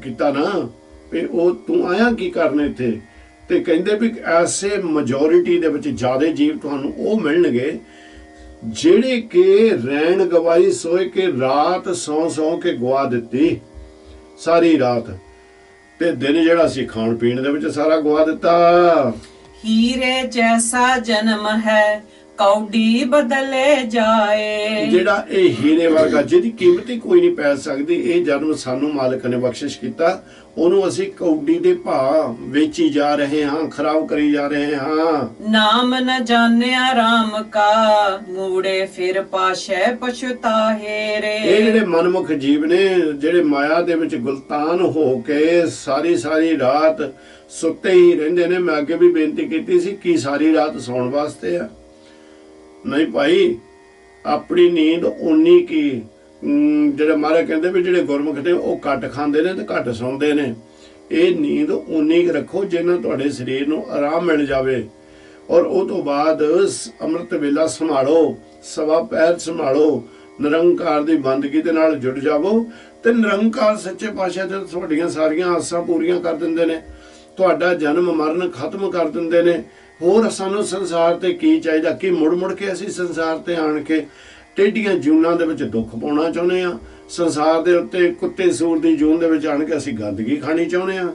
ਕੀਤਾ ਨਾ ਵੀ ਉਹ ਤੂੰ ਆਇਆ ਕੀ ਕਰਨ ਇੱਥੇ, ਤੇ ਕਹਿੰਦੇ ਵੀ ਐਸੇ ਮੈਜੋਰਿਟੀ ਦੇ ਵਿੱਚ ਜ਼ਿਆਦਾ ਜੀਵ ਤੁਹਾਨੂੰ ਉਹ ਮਿਲਣਗੇ ਜਿਹੜੇ ਕਿ ਰੈਣ ਗਵਾਈ ਸੋਏ ਕੇ ਰਾਤ ਸੌ ਕੇ ਗਵਾ ਦਿੱਤੀ ਸਾਰੀ ਰਾਤ, ਤੇ ਦਿਨ ਜਿਹੜਾ ਸੀ ਖਾਣ ਪੀਣ ਦੇ ਵਿੱਚ ਸਾਰਾ ਗਵਾ ਦਿੱਤਾ। हीरे जैसा जन्म है कौडी बदले जाए। ਜਿਹੜਾ ਇਹ ਹੀਰੇ ਵਰਗਾ ਜਿਹਦੀ ਕੀਮਤ ਹੀ ਕੋਈ ਨਹੀਂ ਪੈ ਸਕਦੀ, ਇਹ ਜਨਮ ਸਾਨੂੰ ਮਾਲਕ ਨੇ ਬਖਸ਼ਿਸ਼ ਕੀਤਾ, ਉਹਨੂੰ ਅਸੀਂ ਕੌਡੀ ਦੇ ਭਾਅ ਵੇਚੀ ਜਾ ਰਹੇ ਹਾਂ, ਖਰਾਬ ਕਰੀ ਜਾ ਰਹੇ ਹਾਂ। ਨਾਮ ਨ ਜਾਣਿਆ ਰਾਮ ਕਾ ਮੂੜੇ ਫਿਰ ਪਾਸ਼ੈ ਪਛਤਾਹੇ ਰੇ। ਇਹ ਜਿਹੜੇ ਮਨਮੁਖ ਜੀਵ ਨੇ ਜਿਹੜੇ ਮਾਇਆ ਦੇ ਵਿੱਚ ਗੁਲਤਾਨ ਹੋ ਕੇ ਸਾਰੀ ਰਾਤ ਸੁੱਤੇ ਹੀ ਰਹਿੰਦੇ ਨੇ। ਮੈਂ ਅੱਗੇ ਵੀ ਬੇਨਤੀ ਕੀਤੀ ਸੀ ਕਿ ਸਾਰੀ ਰਾਤ ਸੌਣ ਵਾਸਤੇ ਆ, ਨਹੀਂ ਭਾਈ ਆਪਣੀ ਨੀਂਦ ਉਨੀ ਕੀ ਜਿਹੜੇ ਮਹਾਰਾਜ ਕਹਿੰਦੇ ਵੀ ਜਿਹੜੇ ਗੁਰਮੁਖ ਨੇ ਉਹ ਘੱਟ ਖਾਂਦੇ ਨੇ ਤੇ ਘੱਟ ਸੌਂਦੇ ਨੇ। ਇਹ ਨੀਂਦ ਉਨੀ ਰੱਖੋ ਜਿੰਨਾ ਤੁਹਾਡੇ ਸਰੀਰ ਨੂੰ ਆਰਾਮ ਮਿਲ ਜਾਵੇ, ਔਰ ਉਹ ਤੋਂ ਬਾਅਦ ਅੰਮ੍ਰਿਤ ਵੇਲਾ ਸੰਭਾਲੋ, ਸਵਾ ਪੈਰ ਸੰਭਾਲੋ, ਨਿਰੰਕਾਰ ਦੀ ਬੰਦਗੀ ਦੇ ਨਾਲ ਜੁੜ ਜਾਵੋ, ਤੇ ਨਿਰੰਕਾਰ ਸੱਚੇ ਪਾਤਸ਼ਾਹ ਤੇ ਤੁਹਾਡੀਆਂ ਸਾਰੀਆਂ ਆਸਾਂ ਪੂਰੀਆਂ ਕਰ ਦਿੰਦੇ ਨੇ, ਤੁਹਾਡਾ ਜਨਮ ਮਰਨ ਖਤਮ ਕਰ ਦਿੰਦੇ ਨੇ। ਹੋਰ ਸਾਨੂੰ ਸੰਸਾਰ ਤੇ ਕੀ ਚਾਹੀਦਾ ਕਿ ਮੁੜ ਕੇ ਅਸੀਂ ਸੰਸਾਰ ਤੇ ਆਣ ਕੇ ਟੇਢੀਆਂ ਜੂਨਾਂ ਦੇ ਵਿੱਚ ਦੁੱਖ ਪਾਉਣਾ ਚਾਹੁੰਦੇ ਆ, ਸੰਸਾਰ ਦੇ ਉੱਤੇ ਕੁੱਤੇ ਸੂਰ ਦੀ ਜੂਨ ਦੇ ਵਿੱਚ ਆਣ ਕੇ ਅਸੀਂ ਗੰਦਗੀ ਖਾਣੀ ਚਾਹੁੰਦੇ ਆ।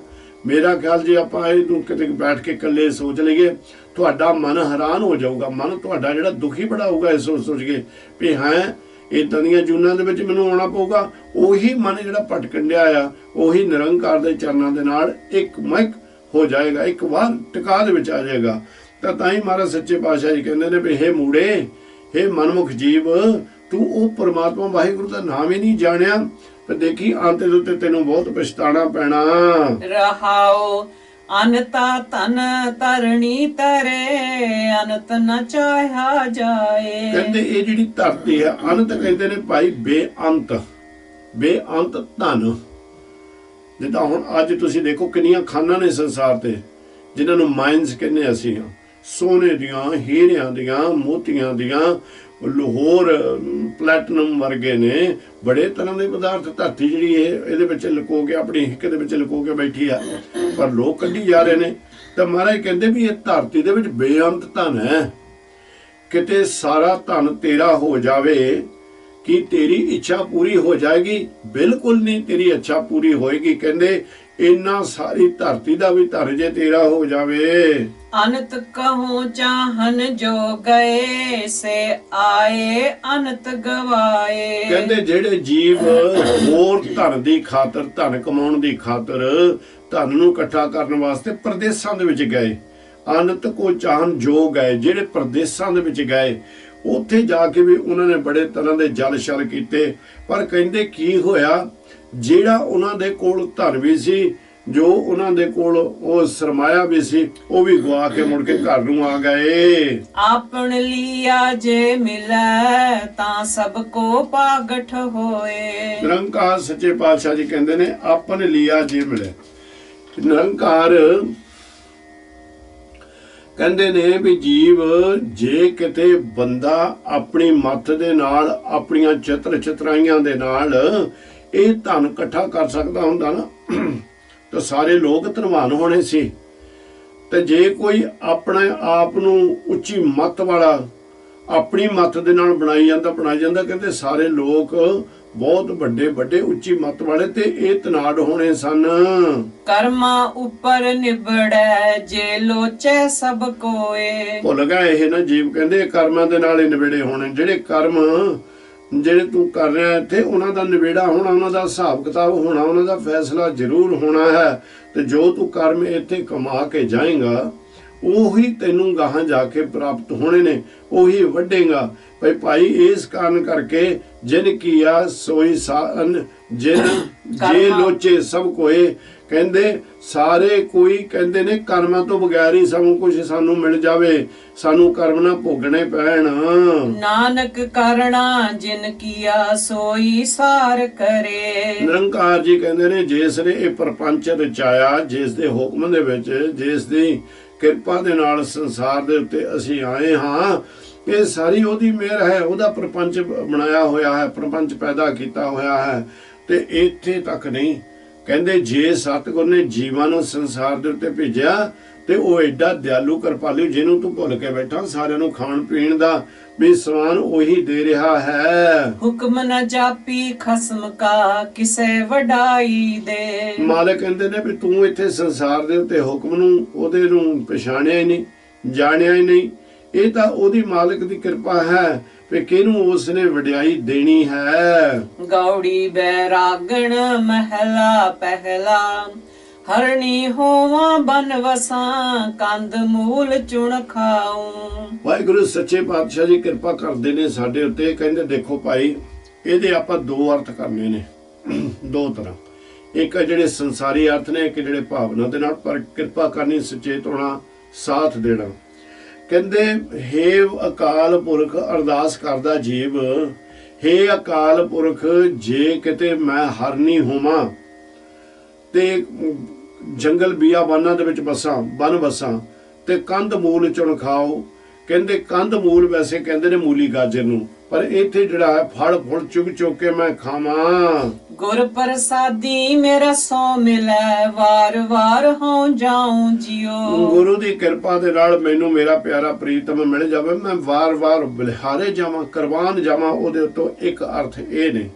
ਮੇਰਾ ਖਿਆਲ ਜੇ ਆਪਾਂ ਇਹ ਨੂੰ ਕਿਤੇ ਬੈਠ ਕੇ ਇਕੱਲੇ ਸੋਚ ਲਈਏ, ਤੁਹਾਡਾ ਮਨ ਹੈਰਾਨ ਹੋ ਜਾਊਗਾ, ਮਨ ਤੁਹਾਡਾ ਜਿਹੜਾ ਦੁਖੀ ਬੜਾ ਹੋਊਗਾ ਇਹ ਸੋਚ ਕੇ ਵੀ ਹੈ ਇਦਾਂ ਦੀਆਂ ਜੂਨਾਂ ਦੇ ਵਿੱਚ ਮੈਨੂੰ ਆਉਣਾ ਪਊਗਾ। ਉਹੀ ਮਨ ਜਿਹੜਾ ਭਟਕਣ ਡਿਆ ਆ, ਉਹੀ ਨਿਰੰਕਾਰ ਦੇ ਚਰਨਾਂ ਦੇ ਨਾਲ ਇੱਕ ਮਿਕ ਹੋ ਜਾਏਗਾ, ਇੱਕ ਵਾਰ ਟਿਕਾ ਦੇ ਵਿੱਚ ਆ ਜਾਏਗਾ। ਤਾਂ ਹੀ ਮਹਾਰਾਜ ਸੱਚੇ ਪਾਤਸ਼ਾਹ ਜੀ ਕਹਿੰਦੇ ਨੇ ਵੀ ਹੇ ਮੂੜੇ, ਹੇ ਮਨਮੁਖ ਜੀਵ, ਤੂੰ ਉਹ ਪਰਮਾਤਮਾ ਵਾਹਿਗੁਰੂ ਦਾ ਨਾਮ ਹੀ ਨਹੀਂ ਜਾਣਿਆ, ਤੇ ਦੇਖੀ ਅੰਤ ਦੇ ਉੱਤੇ ਤੈਨੂੰ ਬਹੁਤ ਪਛਤਾਣਾ ਪੈਣਾ। ਰਹਾਓ ਅਨਤਾ ਤਨ ਤਰਣੀ ਤਰੇ ਅਨੰਤ ਨ ਚਾਹਿਆ ਜਾਏ। ਕਹਿੰਦੇ ਇਹ ਜਿਹੜੀ ਧਰਤੀ ਹੈ ਅਨੰਤ ਕਹਿੰਦੇ ਨੇ ਭਾਈ ਬੇਅੰਤ ਧਨ। ਜਿੱਦਾਂ ਹੁਣ ਅੱਜ ਤੁਸੀਂ ਦੇਖੋ ਕਿੰਨੀਆਂ ਖਾਨਾਂ ਨੇ ਸੰਸਾਰ ਤੇ ਜਿਨ੍ਹਾਂ ਨੂੰ ਮਾਈਨਸ ਕਹਿੰਦੇ ਅਸੀਂ, ਸੋਨੇ ਦੀਆਂ, ਹੀਰਿਆਂ ਦੀਆਂ, ਮੋਤੀਆਂ ਦੀਆਂ, ਲਾਹੌਰ ਪਲੈਟਨਮ ਵਰਗੇ ਨੇ ਬੜੇ ਤਰ੍ਹਾਂ ਦੇ ਪਦਾਰਥ ਧਰਤੀ ਜਿਹੜੀ ਇਹਦੇ ਵਿੱਚ ਲੁਕੋ ਕੇ ਆਪਣੀ ਹਿੱਕ ਦੇ ਵਿੱਚ ਲੁਕੋ ਕੇ ਬੈਠੀ ਆ, ਪਰ ਲੋਕ ਕੱਢੀ ਜਾ ਰਹੇ ਨੇ। ਤਾਂ ਮਹਾਰਾਜ ਕਹਿੰਦੇ ਵੀ ਇਹ ਧਰਤੀ ਦੇ ਵਿੱਚ ਬੇਅੰਤ ਧਨ ਹੈ, ਕਿਤੇ ਸਾਰਾ ਧਨ ਤੇਰਾ ਹੋ ਜਾਵੇ ਕਿ ਤੇਰੀ ਇੱਛਾ ਪੂਰੀ ਹੋ ਜਾਏਗੀ? ਬਿਲਕੁਲ ਨਹੀਂ ਤੇਰੀ ਇੱਛਾ ਪੂਰੀ ਹੋਏਗੀ। ਕਹਿੰਦੇ ਇੰਨਾ ਸਾਰੀ ਧਰਤੀ ਦਾ ਵੀ ਧਨ ਜੇ ਤੇਰਾ ਹੋ ਜਾਵੇ। ਅਨੰਤ ਕਹੋ ਚਾਹਨ ਜੋ ਗਏ ਸੇ ਆਏ ਅਨੰਤ ਗਵਾਏ। ਕਹਿੰਦੇ ਜਿਹੜੇ ਜੀਵ ਹੋਰ ਧਨ ਦੀ ਖਾਤਰ, ਧਨ ਕਮਾਉਣ ਦੀ ਖਾਤਰ, ਧਨ ਨੂੰ ਇਕੱਠਾ ਕਰਨ ਵਾਸਤੇ ਪ੍ਰਦੇਸਾਂ ਦੇ ਵਿੱਚ ਗਏ, ਅਨੰਤ ਕੋ ਚਾਹਨ ਜੋ ਗਏ, ਜਿਹੜੇ ਪ੍ਰਦੇਸਾਂ ਦੇ ਵਿੱਚ ਗਏ, ਉੱਥੇ ਜਾ ਕੇ ਵੀ ਉਹਨਾਂ ਨੇ ਬੜੇ ਤਰ੍ਹਾਂ ਦੇ ਜਲ ਛਲ ਕੀਤੇ, ਪਰ ਕਹਿੰਦੇ ਕੀ ਹੋਇਆ, ਜਿਹੜਾ ਉਹਨਾਂ ਦੇ ਕੋਲ ਧਨ ਵੀ ਸੀ, ਜੋ ਉਹਨਾਂ ਦੇ ਕੋਲ ਉਹ ਸਰਮਾਇਆ ਵੀ ਸੀ, ਉਹ ਵੀ ਗਵਾ ਕੇ ਮੁੜ ਕੇ ਘਰ ਨੂੰ ਆ ਗਏ। ਆਪਣ ਲਿਆ ਜੇ ਮਿਲੈ ਤਾਂ ਸਭ ਕੋ ਪਾਗਠ ਹੋਏ। ਨਿਰੰਕਾਰ ਸੱਚੇ ਪਾਤਸ਼ਾਹ ਜੀ ਕਹਿੰਦੇ ਨੇ ਆਪਣ ਲਿਆ ਜੇ ਮਿਲੇ। ਨਿਰੰਕਾਰ ਕਹਿੰਦੇ ਨੇ ਵੀ ਜੀਵ ਜੇ ਕਿਤੇ ਬੰਦਾ ਆਪਣੀ ਮੱਤ ਦੇ ਨਾਲ, ਆਪਣੀਆਂ ਚਤਰਾਈਆਂ ਦੇ ਨਾਲ ਇਹ ਧਨ ਇਕੱਠਾ ਕਰ ਸਕਦਾ ਹੁੰਦਾ ਨਾ, ਤਾਂ ਸਾਰੇ ਲੋਕ ਧਨਵਾਨ ਹੋਣੇ ਸੀ। ਤੇ ਜੇ ਕੋਈ ਆਪਣੇ ਆਪ ਨੂੰ ਉੱਚੀ ਮੱਤ ਵਾਲਾ, ਆਪਣੀ ਮੱਤ ਦੇ ਨਾਲ ਬਣਾਈ ਜਾਂਦਾ, ਕਹਿੰਦੇ ਸਾਰੇ ਲੋਕ ਬਹੁਤ ਵੱਡੇ ਉੱਚੀ ਮੱਤ ਵਾਲੇ ਤੇ ਇਹ ਤਨਾੜ ਹੋਣੇ ਸਨ। ਕਰਮਾਂ ਉੱਪਰ ਨਿਬੜੈ ਜੇ ਲੋਚੈ ਸਭ ਕੋਏ। ਭੁੱਲ ਗਏ ਇਹ ਨਾ ਜੀਵ ਕਹਿੰਦੇ ਕਰਮਾਂ ਦੇ ਨਾਲ ਹੀ ਨਿਬੜੇ ਹੋਣੇ। ਜਿਹੜੇ ਕਰਮ ਜਿਹੜੇ ਤੂੰ ਕਰ ਰਿਹਾ ਇੱਥੇ, ਉਹਨਾਂ ਦਾ ਨਿਬੇੜਾ ਹੋਣਾ, ਉਹਨਾਂ ਦਾ ਹਿਸਾਬ ਕਿਤਾਬ ਹੋਣਾ, ਉਹਨਾਂ ਦਾ ਫੈਸਲਾ ਜ਼ਰੂਰ ਹੋਣਾ ਹੈ। ਤੇ ਜੋ ਤੂੰ ਕਰਮ ਇੱਥੇ ਕਮਾ ਕੇ ਜਾਏਗਾ ਉਹੀ ਤੈਨੂੰ ਗਾਹਾਂ ਜਾ ਕੇ ਪ੍ਰਾਪਤ ਹੋਣੇ ਨੇ, ਉਹੀ ਵੱਢੇਗਾ। ਭਾਈ ਇਸ ਕਾਰਨ ਕਰਕੇ ਜਿਨ ਕੀਆ ਸੋਈ ਸਾਨ ਜਿਨ ਜੇ ਲੋਚੇ ਸਭ ਕੋਏ। ਕਹਿੰਦੇ ਸਾਰੇ ਕੋਈ ਕਹਿੰਦੇ ਨੇ ਕਰਮਾਂ ਤੋਂ ਬਗੈਰ ਹੀ ਸਭ ਕੁਝ ਸਾਨੂੰ ਮਿਲ ਜਾਵੇ, ਸਾਨੂੰ ਕਰਮ ਨਾ ਭੋਗਣੇ ਪੈਣ। ਨਾਨਕ ਕਰਣਾ ਜਿਨ ਕੀਆ ਸੋਈ ਸਾਰ ਕਰੇ। ਨਿਰੰਕਾਰ ਜੀ ਕਹਿੰਦੇ ਨੇ ਜਿਸ ਨੇ ਇਹ ਪ੍ਰਪੰਚ ਰਚਾਇਆ, ਜਿਸ ਦੇ ਹੁਕਮ ਦੇ ਵਿੱਚ, ਜਿਸ ਦੀ ਕਿਰਪਾ ਦੇ ਨਾਲ ਸੰਸਾਰ ਦੇ ਉੱਤੇ ਅਸੀਂ ਆਏ ਹਾਂ, ਇਹ ਸਾਰੀ ਉਹਦੀ ਮਿਹਰ ਹੈ, ਉਹਦਾ ਪ੍ਰਪੰਚ ਬਣਾਇਆ ਹੋਇਆ ਹੈ, ਪ੍ਰਪੰਚ ਪੈਦਾ ਕੀਤਾ ਹੋਇਆ ਹੈ। ਤੇ ਇੱਥੇ ਤੱਕ ਨਹੀਂ, ਕਹਿੰਦੇ ਜੇ ਸਤਿਗੁਰ ਨੇ ਜੀਵਾਂ ਨੂੰ ਸੰਸਾਰ ਦੇ ਉੱਤੇ ਭੇਜਿਆ ਤੇ ਉਹ ਐਡਾ ਦਿਆਲੂ ਕਿਰਪਾਲੂ, ਜਿਹਨੂੰ ਤੂੰ ਭੁੱਲ ਕੇ ਬੈਠਾ, ਸਾਰਿਆਂ ਨੂੰ ਖਾਣ ਪੀਣ ਦਾ ਵੀ ਸਮਾਨ ਉਹੀ ਦੇ ਰਿਹਾ ਹੈ। ਹੁਕਮ ਨ ਜਾਪੀ ਖਸਮ ਕਾ ਕਿਸੇ ਵਡਾਈ ਦੇ। ਮਾਲਕ ਕਹਿੰਦੇ ਨੇ ਵੀ ਤੂੰ ਇੱਥੇ ਸੰਸਾਰ ਦੇ ਉੱਤੇ ਹੁਕਮ ਨੂੰ, ਉਹਦੇ ਨੂੰ ਪਛਾਣਿਆ ਹੀ ਨਹੀਂ, ਜਾਣਿਆ ਹੀ ਨਹੀਂ। ਇਹ ਤਾਂ ਉਹਦੀ ਮਾਲਕ ਦੀ ਕਿਰਪਾ ਹੈ ਵੀ ਕਿਹਨੂੰ ਉਸਨੇ ਵਡਿਆਈ ਦੇਣੀ ਹੈ। ਗੌੜੀ ਬੈਰਾਗਣ ਮਹਿਲਾ ਪਹਿਲਾ, ਹਰਣੀ ਹੋਵਾਂ ਬਨ ਵਸਾਂ, ਕੰਦ ਮੂਲ ਚੁਣ ਖਾਉ। ਵਾਹਿਗੁਰੂ ਸੱਚੇ ਪਾਤਸ਼ਾਹ ਜੀ ਕਿਰਪਾ ਕਰਦੇ ਨੇ ਸਾਡੇ ਉੱਤੇ। ਕਹਿੰਦੇ ਦੇਖੋ ਭਾਈ, ਇਹਦੇ ਆਪਾਂ ਦੋ ਅਰਥ ਕਰਨੇ ਨੇ, ਦੋ ਤਰ੍ਹਾਂ। ਇੱਕ ਜਿਹੜੇ ਸੰਸਾਰੀ ਅਰਥ ਨੇ, ਇੱਕ ਜਿਹੜੇ ਭਾਵਨਾ ਦੇ ਨਾਲ, ਪਰ ਕਿਰਪਾ ਕਰਨੀ, ਸੁਚੇਤ ਹੋਣਾ, ਸਾਥ ਦੇਣਾ। ਕਹਿੰਦੇ ਹੇ ਅਕਾਲ ਪੁਰਖ, ਅਰਦਾਸ ਕਰਦਾ ਜੀਵ, ਹੇ ਅਕਾਲ ਪੁਰਖ, ਜੇ ਕਿਤੇ ਮੈਂ ਹਰਨੀ ਹੋਵਾਂ ਤੇ ਜੰਗਲ ਬੀਆਬਾਨਾਂ ਦੇ ਵਿੱਚ ਬਨ ਵਸਾਂ ਤੇ ਕੰਧ ਮੂਲ ਚੁਣ ਖਾਓ। ਕਹਿੰਦੇ ਕੰਧ ਮੂਲ ਵੈਸੇ ਕਹਿੰਦੇ ਨੇ ਮੂਲੀ ਗਾਜਰ ਨੂੰ, ਪਰ ਇੱਥੇ ਜਿਹੜਾ ਹੈ ਫਲ ਫੁੱਲ ਚੁਗ ਚੁਗ ਕੇ ਮੈਂ ਖਾਵਾਂ। ਗੁਰ ਪ੍ਰਸਾਦੀ ਮੇਰਾ ਸੋ ਮਿਲੈ, ਵਾਰ ਵਾਰ ਹੋ ਜਾਉ ਜਿਉ। ਗੁਰੂ ਦੀ ਕਿਰਪਾ ਦੇ ਨਾਲ ਮੈਨੂੰ ਮੇਰਾ ਪਿਆਰਾ ਪ੍ਰੀਤਮ ਮਿਲ ਜਾਵੇ, ਮੈਂ ਵਾਰ ਵਾਰ ਬਲਿਹਾਰੇ ਜਾਵਾਂ, ਕੁਰਬਾਨ ਜਾਵਾਂ ਉਹਦੇ ਉੱਤੋਂ। ਇੱਕ ਅਰਥ ਇਹ ਨੇ।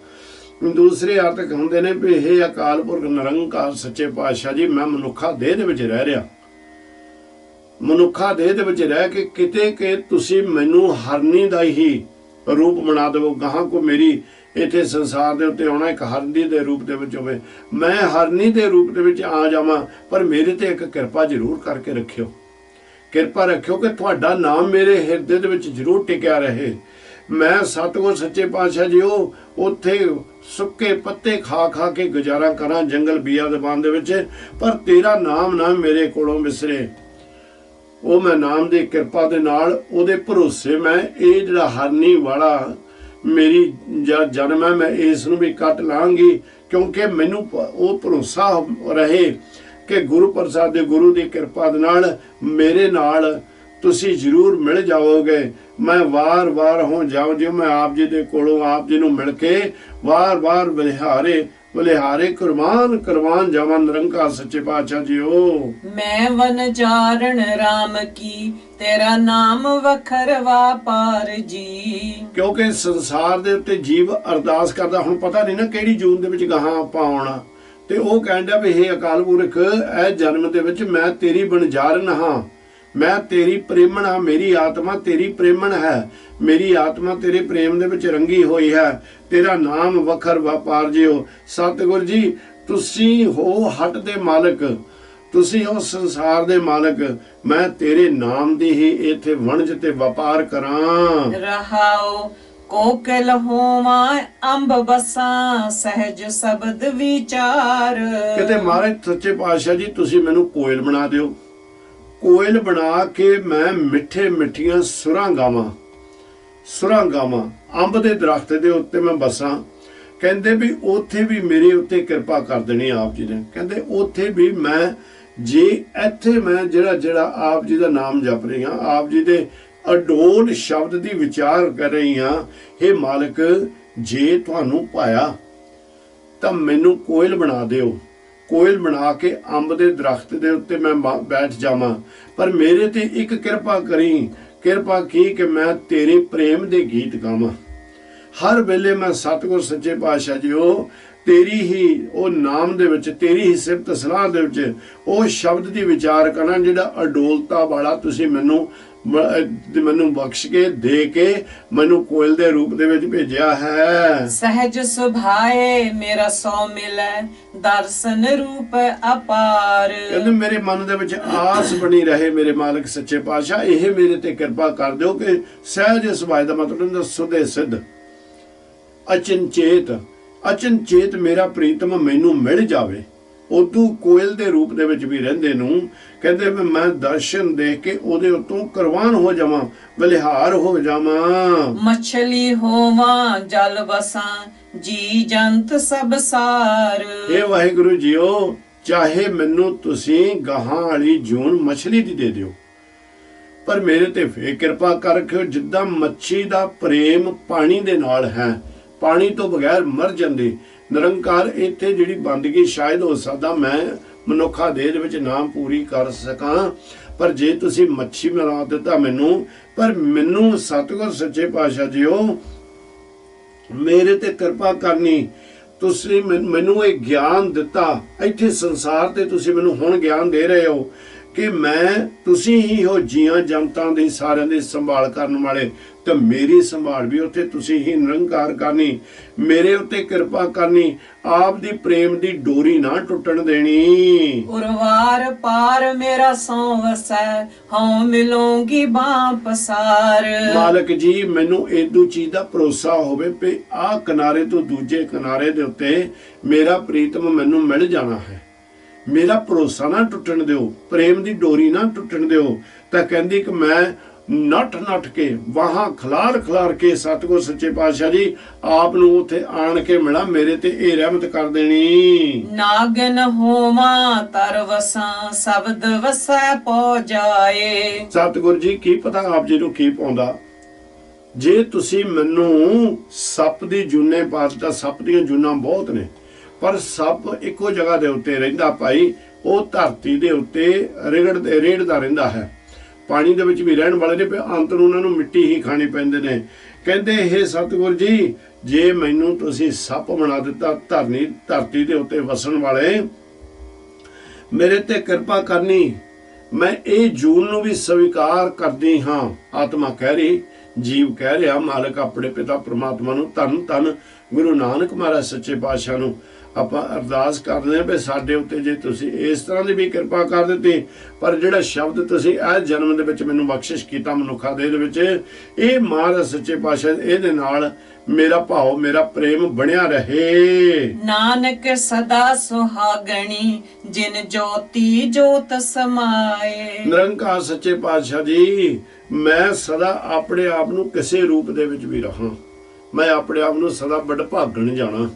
ਦੂਸਰੇ ਅਰਥ ਹੁੰਦੇ ਨੇ ਵੀ ਇਹ ਅਕਾਲ ਪੁਰਖ ਨਿਰੰਕਾਰ ਸੱਚੇ ਪਾਤਸ਼ਾਹ ਜੀ, ਮੈਂ ਮਨੁੱਖਾ ਦੇਹ ਦੇ ਵਿੱਚ ਰਹਿ ਰਿਹਾ, ਮਨੁੱਖਾ ਦੇਹ ਦੇ ਵਿੱਚ ਰਹਿ ਕੇ ਕਿਤੇ ਕਿ ਤੁਸੀਂ ਮੈਨੂੰ ਹਰਨੀ ਦਾ ਹੀ ਰੂਪ ਬਣਾ ਦੇਵੋ। ਗਾਹਾਂ ਕੋ ਮੇਰੀ ਇੱਥੇ ਸੰਸਾਰ ਦੇ ਉੱਤੇ ਆਉਣਾ ਇੱਕ ਹਰਨੀ ਦੇ ਰੂਪ ਦੇ ਵਿੱਚ ਹੋਵੇ, ਮੈਂ ਹਰਨੀ ਦੇ ਰੂਪ ਦੇ ਵਿੱਚ ਆ ਜਾਵਾਂ, ਪਰ ਮੇਰੇ ਤੇ ਇੱਕ ਕਿਰਪਾ ਜ਼ਰੂਰ ਕਰਕੇ ਰੱਖਿਓ। ਕਿਰਪਾ ਰੱਖਿਓ ਕਿ ਤੁਹਾਡਾ ਨਾਮ ਮੇਰੇ ਹਿਰਦੇ ਦੇ ਵਿੱਚ ਜ਼ਰੂਰ ਟਿਕਿਆ ਰਹੇ। ਮੈਂ ਸਤਿਗੁਰ ਸੱਚੇ ਪਾਤਸ਼ਾਹ ਜੀ ਉਹ ਉੱਥੇ ਸੁੱਕੇ ਪੱਤੇ ਖਾ ਖਾ ਕੇ ਗੁਜ਼ਾਰਾ ਕਰਾਂ ਜੰਗਲ ਬੀਆਬਾਨ ਦੇ ਵਿੱਚ, ਪਰ ਤੇਰਾ ਨਾਮ ਨਾ ਮੇਰੇ ਕੋਲੋਂ ਵਿਸਰੇ। ਉਹ ਮੈਂ ਨਾਮ ਦੀ ਕਿਰਪਾ ਦੇ ਨਾਲ, ਉਹਦੇ ਭਰੋਸੇ ਮੈਂ ਇਹ ਜਿਹੜਾ ਹਰਨੀ ਵਾਲਾ ਮੇਰੀ ਜਨਮ ਹੈ, ਮੈਂ ਇਸ ਨੂੰ ਵੀ ਕੱਟ ਲਾਂਗੀ, ਕਿਉਂਕਿ ਮੈਨੂੰ ਉਹ ਭਰੋਸਾ ਰਹੇ ਕਿ ਗੁਰੂ ਪ੍ਰਸਾਦ ਦੇ, ਗੁਰੂ ਦੀ ਕਿਰਪਾ ਦੇ ਨਾਲ ਮੇਰੇ ਨਾਲ ਤੁਸੀਂ ਜ਼ਰੂਰ ਮਿਲ ਜਾਓਗੇ। ਮੈਂ ਵਾਰ ਵਾਰ ਹੋ ਜਾਉ ਜਿਉ ਮੈਂ ਆਪ ਜੀ ਦੇ ਕੋਲੋਂ ਆਪ ਜੀ ਨੂੰ ਮਿਲ ਕੇ ਵਾਰ ਵਾਰ ਬਲਿਹਾਰੇ ਕੁਰਬਾਨ ਜਾਵਾਂ। ਨਿਰੰਕਾਰ ਸੱਚੇ ਪਾਤਸ਼ਾਹ ਜੀਓ, ਮੈਂ ਵਨ ਚਾਰਣ ਰਾਮ ਕੀ, ਤੇਰਾ ਨਾਮ ਵਖਰਵਾ ਪਾਰ ਜੀ। ਕਿਉਂਕਿ ਸੰਸਾਰ ਦੇ ਉੱਤੇ ਜੀਵ ਅਰਦਾਸ ਕਰਦਾ, ਹੁਣ ਪਤਾ ਨਹੀਂ ਨਾ ਕਿਹੜੀ ਜੂਨ ਦੇ ਵਿੱਚ ਗਾਹਾਂ ਆਪਾਂ ਆਉਣਾ, ਤੇ ਉਹ ਕਹਿੰਦਾ ਵੀ ਹੇ ਅਕਾਲ ਪੁਰਖ, ਇਹ ਜਨਮ ਦੇ ਵਿੱਚ ਮੈਂ ਤੇਰੀ ਬਣਜਾਰਨ ਹਾਂ, ਮੈਂ ਤੇਰੀ ਪ੍ਰੇਮਣ ਹਾਂ, ਮੇਰੀ ਆਤਮਾ ਤੇਰੀ ਪ੍ਰੇਮਣ ਹੈ, ਮੇਰੀ ਆਤਮਾ ਤੇਰੇ ਪ੍ਰੇਮ ਦੇ ਵਿੱਚ ਰੰਗੀ ਹੋਈ ਹੈ। ਤੇਰਾ ਨਾਮ ਵਖਰ ਵਪਾਰ ਜਿਓ। ਸਤਿਗੁਰ ਜੀ, ਤੁਸੀਂ ਹੋ ਹੱਟ ਦੇ ਮਾਲਕ, ਤੁਸੀਂ ਹੋ ਸੰਸਾਰ ਦੇ ਮਾਲਕ, ਮੈਂ ਤੇਰੇ ਨਾਮ ਦੀ ਹੀ ਇੱਥੇ ਵਣਜ ਤੇ ਵਪਾਰ ਕਰਾਂ। ਰਹਾਓ ਕੋਕਿਲ ਹੋਵਾਂ ਅੰਬ ਬਸਾਂ, ਸਹਿਜ ਸ਼ਬਦ ਵਿਚਾਰ। ਕਿਤੇ ਮਹਾਰਾਜ ਸੱਚੇ ਪਾਤਸ਼ਾਹ ਜੀ ਤੁਸੀਂ ਮੈਨੂੰ ਕੋਇਲ ਬਣਾ ਦਿਓ, ਕੋਇਲ ਬਣਾ ਕੇ ਮੈਂ ਮਿੱਠੇ ਮਿੱਠੀਆਂ ਸੁਰਾਂ ਗਾਵਾਂ, ਅੰਬ ਦੇ ਦਰਖਤ ਦੇ ਉੱਤੇ ਮੈਂ ਬਸਾਂ। ਕਹਿੰਦੇ ਵੀ ਉੱਥੇ ਵੀ ਮੇਰੇ ਉੱਤੇ ਕਿਰਪਾ ਕਰ ਦੇਣੀ ਆਪ ਜੀ ਨੇ। ਕਹਿੰਦੇ ਉੱਥੇ ਵੀ ਮੈਂ, ਜੇ ਇੱਥੇ ਮੈਂ ਜਿਹੜਾ ਆਪ ਜੀ ਦਾ ਨਾਮ ਜਪ ਰਹੀ ਹਾਂ, ਆਪ ਜੀ ਦੇ ਅਡੋਲ ਸ਼ਬਦ ਦੀ ਵਿਚਾਰ ਕਰ ਰਹੀ ਹਾਂ, ਹੇ ਮਾਲਕ, ਜੇ ਤੁਹਾਨੂੰ ਪਾਇਆ ਤਾਂ ਮੈਨੂੰ ਕੋਇਲ ਬਣਾ ਦਿਓ, ਕੋਇਲ ਬਣਾ ਕੇ ਅੰਬ ਦੇ ਦਰਖਤ ਦੇ ਉੱਤੇ ਮੈਂ ਬੈਠ ਜਾਵਾਂ। ਪਰ ਮੇਰੇ ਤੇ ਇੱਕ ਕਿਰਪਾ ਕਰੀ, ਕਿਰਪਾ ਕੀ ਕਿ ਮੈਂ ਤੇਰੇ ਪ੍ਰੇਮ ਦੇ ਗੀਤ ਗਾਵਾਂ। ਹਰ ਵੇਲੇ ਮੈਂ ਸਤਿਗੁਰ ਸੱਚੇ ਪਾਤਸ਼ਾਹ ਜੀ ਉਹ ਤੇਰੀ ਹੀ ਉਹ ਨਾਮ ਦੇ ਵਿੱਚ, ਤੇਰੀ ਹੀ ਸਿਫਤ ਸਲਾਹ ਦੇ ਵਿੱਚ ਉਹ ਸ਼ਬਦ ਦੀ ਵਿਚਾਰ ਕਰਾਂ ਜਿਹੜਾ ਅਡੋਲਤਾ ਵਾਲਾ ਤੁਸੀਂ ਮੈਨੂੰ ਬਖਸ਼ ਕੇ ਦੇ ਕੇ ਮੈਨੂੰ ਕੋਇਲ ਦੇ ਰੂਪ ਦੇ ਵਿੱਚ ਭੇਜਿਆ ਹੈ। ਸਹਿਜ ਸੁਭਾਏ ਮੇਰਾ ਸੋ ਮਿਲੈ, ਦਰਸ਼ਨ ਰੂਪ ਅਪਾਰ। ਕਹਿੰਦੇ ਮੇਰੇ ਮਨ ਦੇ ਵਿੱਚ ਆਸ ਬਣੀ ਰਹੇ ਮੇਰੇ ਮਾਲਕ ਸੱਚੇ ਪਾਤਸ਼ਾਹ, ਇਹ ਮੇਰੇ ਤੇ ਕਿਰਪਾ ਕਰ ਦਿਓ ਕਿ ਸਹਿਜ ਸੁਭਾਏ ਦਾ ਮਤਲਬ ਹੁੰਦਾ ਸੁਦੇ ਸਿੱਧ, ਅਚਨਚੇਤ ਮੇਰਾ ਪ੍ਰੀਤਮ ਮੈਨੂੰ ਮਿਲ ਜਾਵੇ। ਉਦੋਂ ਕੋਇਲ ਦੇ ਰੂਪ ਦੇ ਵਿੱਚ ਵੀ ਰਹਿੰਦੇ ਨੂੰ ਕਹਿੰਦੇ ਵੀ ਮੈਂ ਦਰਸ਼ਨ ਦੇਖ ਕੇ ਉਹਦੇ ਉੱਤੋਂ ਕੁਰਬਾਨ ਹੋ ਜਾਵਾਂ, ਬਲਿਹਾਰ ਹੋ ਜਾਵਾਂ। ਮਛਲੀ ਹੋਵਾਂ ਜਲ ਵਸਾਂ, ਜੀ ਜੰਤ ਸਭ ਸਾਰ। ਇਹ ਵਾਹਿਗੁਰੂ ਜੀਓ, ਚਾਹੇ ਮੈਨੂੰ ਤੁਸੀਂ ਗਾਹਾਂ ਵਾਲੀ ਜੂਨ ਮਛਲੀ ਦੀ ਦੇ ਦਿਓ, ਪਰ ਮੇਰੇ ਤੇ ਫੇਰ ਕਿਰਪਾ ਕਰ ਰੱਖਿਓ ਜਿੱਦਾਂ ਮੱਛੀ ਦਾ ਪ੍ਰੇਮ ਪਾਣੀ ਦੇ ਨਾਲ ਹੈ, ਪਾਣੀ ਤੋਂ ਬਗੈਰ ਮਰ ਜਾਂਦੇ। ਨਿਰੰਕਾਰ ਇੱਥੇ ਜਿਹੜੀ ਬੰਦਗੀ ਸ਼ਾਇਦ ਹੋ ਸਕਦਾ ਮੈਂ ਮਨੁੱਖਾ ਦੇਹ ਦੇ ਵਿੱਚ ਨਾ ਪੂਰੀ ਕਰ ਸਕਾਂ, ਪਰ ਜੇ ਤੁਸੀਂ ਮੱਛੀ ਬਣਾ ਦਿੱਤਾ ਮੈਨੂੰ, ਪਰ ਮੈਨੂੰ ਸਤਿਗੁਰ ਸੱਚੇ ਪਾਤਸ਼ਾਹ ਜੀਓ ਮੇਰੇ ਤੇ ਕਿਰਪਾ ਕਰਨੀ। ਤੁਸੀਂ ਮੈਨੂੰ ਇਹ ਗਿਆਨ ਦਿੱਤਾ, ਇੱਥੇ ਸੰਸਾਰ ਤੇ ਤੁਸੀਂ ਮੈਨੂੰ ਹੁਣ ਗਿਆਨ ਦੇ ਰਹੇ ਹੋ ਕਿ ਤੁਸੀਂ ਹੀ ਹੋ ਜੀਆਂ ਜਨਤਾਂ ਦੀ ਸਾਰਿਆਂ ਦੀ ਸੰਭਾਲ ਕਰਨ ਵਾਲੇ, ਤੇ ਮੇਰੀ ਸੰਭਾਲ ਵੀ ਉੱਥੇ ਤੁਸੀਂ ਹੀ ਨਿਰੰਕਾਰ ਕਰਨੀ, ਮੇਰੇ ਉੱਤੇ ਕਿਰਪਾ ਕਰਨੀ, ਆਪ ਦੀ ਪ੍ਰੇਮ ਦੀ ਡੋਰੀ ਨਾ ਟੁੱਟਣ ਦੇਣੀ। ਉਰਵਾਰ ਪਾਰ ਮੇਰਾ ਸੌ ਵਸੈ, ਹਉ ਮਿਲੂੰਗੀ ਬਾਹ ਪਸਾਰ। ਮਾਲਕ ਜੀ ਮੈਨੂੰ ਇਦੋਂ ਚੀਜ਼ ਦਾ ਭਰੋਸਾ ਹੋਵੇ ਕਿ ਆਹ ਕਿਨਾਰੇ ਤੋਂ ਦੂਜੇ ਕਿਨਾਰੇ ਦੇ ਉੱਤੇ ਮੇਰਾ ਪ੍ਰੀਤਮ ਮੈਨੂੰ ਮਿਲ ਜਾਣਾ ਹੈ, ਮੇਰਾ ਭਰੋਸਾ ਨਾ ਟੁੱਟਣ ਦਿਓ, ਪ੍ਰੇਮ ਦੀ ਡੋਰੀ ਨਾ ਟੁੱਟਣ ਦਿਓ। ਤਾਂ ਕਹਿੰਦੀ ਕਿ ਮੈਂ ਨੱਠ ਕੇ ਵਾਹਾਂ ਖਲਾਰ ਕੇ ਸਤਿਗੁਰ ਸੱਚੇ ਪਾਤਸ਼ਾਹ ਜੀ ਆਪ ਨੂੰ ਉੱਥੇ ਆਣ ਕੇ ਮਿਲਾ, ਮੇਰੇ ਤੇ ਇਹ ਰਹਿਮਤ ਕਰ ਦੇਣੀ। ਨਾਗਨ ਹੋਵਾਂ ਤਰ ਵਸਾਂ, ਸ਼ਬਦ ਵਸੈ ਪਹੁ ਜਾਏ। ਸਤਿਗੁਰ ਜੀ ਕੀ ਪਤਾ ਆਪ ਜੀ ਨੂੰ ਕੀ ਪਾਉਂਦਾ, ਜੇ ਤੁਸੀਂ ਮੈਨੂੰ ਸੱਪ ਦੀ ਜੂਨੇ ਪਾ ਦਿੱਤਾ। ਸੱਪ ਦੀਆਂ ਜੂਨਾਂ ਬਹੁਤ ਨੇ, ਪਰ ਸੱਪ ਇੱਕੋ ਜਗ੍ਹਾ ਦੇ ਉੱਤੇ ਰਹਿੰਦਾ ਭਾਈ, ਉਹ ਧਰਤੀ ਦੇ ਉੱਤੇ ਰੇੜਦਾ ਰਹਿੰਦਾ ਹੈ। ਪਾਣੀ ਦੇ ਵਿੱਚ ਵੀ ਰਹਿਣ ਵਾਲੇ ਨੇ, ਅੰਤ ਨੂੰ ਉਹਨਾਂ ਨੂੰ ਮਿੱਟੀ ਹੀ ਖਾਣੀ ਪੈਂਦੇ ਨੇ। ਕਹਿੰਦੇ ਇਹ ਸਤਿਗੁਰ ਜੀ ਜੇ ਮੈਨੂੰ ਤੁਸੀਂ ਸੱਪ ਬਣਾ ਦਿੱਤਾ, ਧਰਤੀ ਦੇ ਉੱਤੇ ਵਸਣ ਵਾਲੇ, ਮੇਰੇ ਤੇ ਕਿਰਪਾ ਕਰਨੀ। ਮੈਂ ਇਹ ਜੂਨ ਨੂੰ ਵੀ ਸਵੀਕਾਰ ਕਰਦੀ ਹਾਂ। ਆਤਮਾ ਕਹਿ ਰਹੀ, ਜੀਵ ਕਹਿ ਰਿਹਾ ਮਾਲਕ ਆਪਣੇ ਪਿਤਾ ਪ੍ਰਮਾਤਮਾ ਨੂੰ, ਧੰਨ ਧੰਨ ਗੁਰੂ ਨਾਨਕ ਮਹਾਰਾਜ ਸੱਚੇ ਪਾਤਸ਼ਾਹ ਨੂੰ ਆਪਾਂ ਅਰਦਾਸ ਕਰਦੇ ਹਾਂ ਵੀ ਸਾਡੇ ਉੱਤੇ ਜੇ ਤੁਸੀਂ ਇਸ ਤਰ੍ਹਾਂ ਦੀ ਵੀ ਕਿਰਪਾ ਕਰ ਦਿੱਤੀ, ਪਰ ਜਿਹੜਾ ਸ਼ਬਦ ਤੁਸੀਂ ਇਹ ਜਨਮ ਦੇ ਵਿੱਚ ਮੈਨੂੰ ਬਖਸ਼ਿਸ਼ ਕੀਤਾ ਮਨੁੱਖਾ ਦੇਹ ਦੇ ਵਿੱਚ, ਇਹ ਮਹਾਰਾਜ ਸੱਚੇ ਪਾਤਸ਼ਾਹ ਇਹਦੇ ਨਾਲ ਮੇਰਾ ਭਾਵ ਮੇਰਾ ਪ੍ਰੇਮ ਬਣਿਆ ਰਹੇ। ਨਾਨਕ ਸਦਾ ਸੁਹਾਗਣੀ, ਜਿਨ ਜੋਤੀ ਜੋਤ ਸਮਾਏ। ਨਿਰੰਕਾਰ ਸੱਚੇ ਪਾਤਸ਼ਾਹ ਜੀ ਮੈਂ ਸਦਾ ਆਪਣੇ ਆਪ ਨੂੰ ਕਿਸੇ ਰੂਪ ਦੇ ਵਿੱਚ ਵੀ ਰਹਾਂ, ਮੈਂ ਆਪਣੇ ਆਪ ਨੂੰ ਸਦਾ ਵਡਭਾਗਣ ਜਾਣਾ।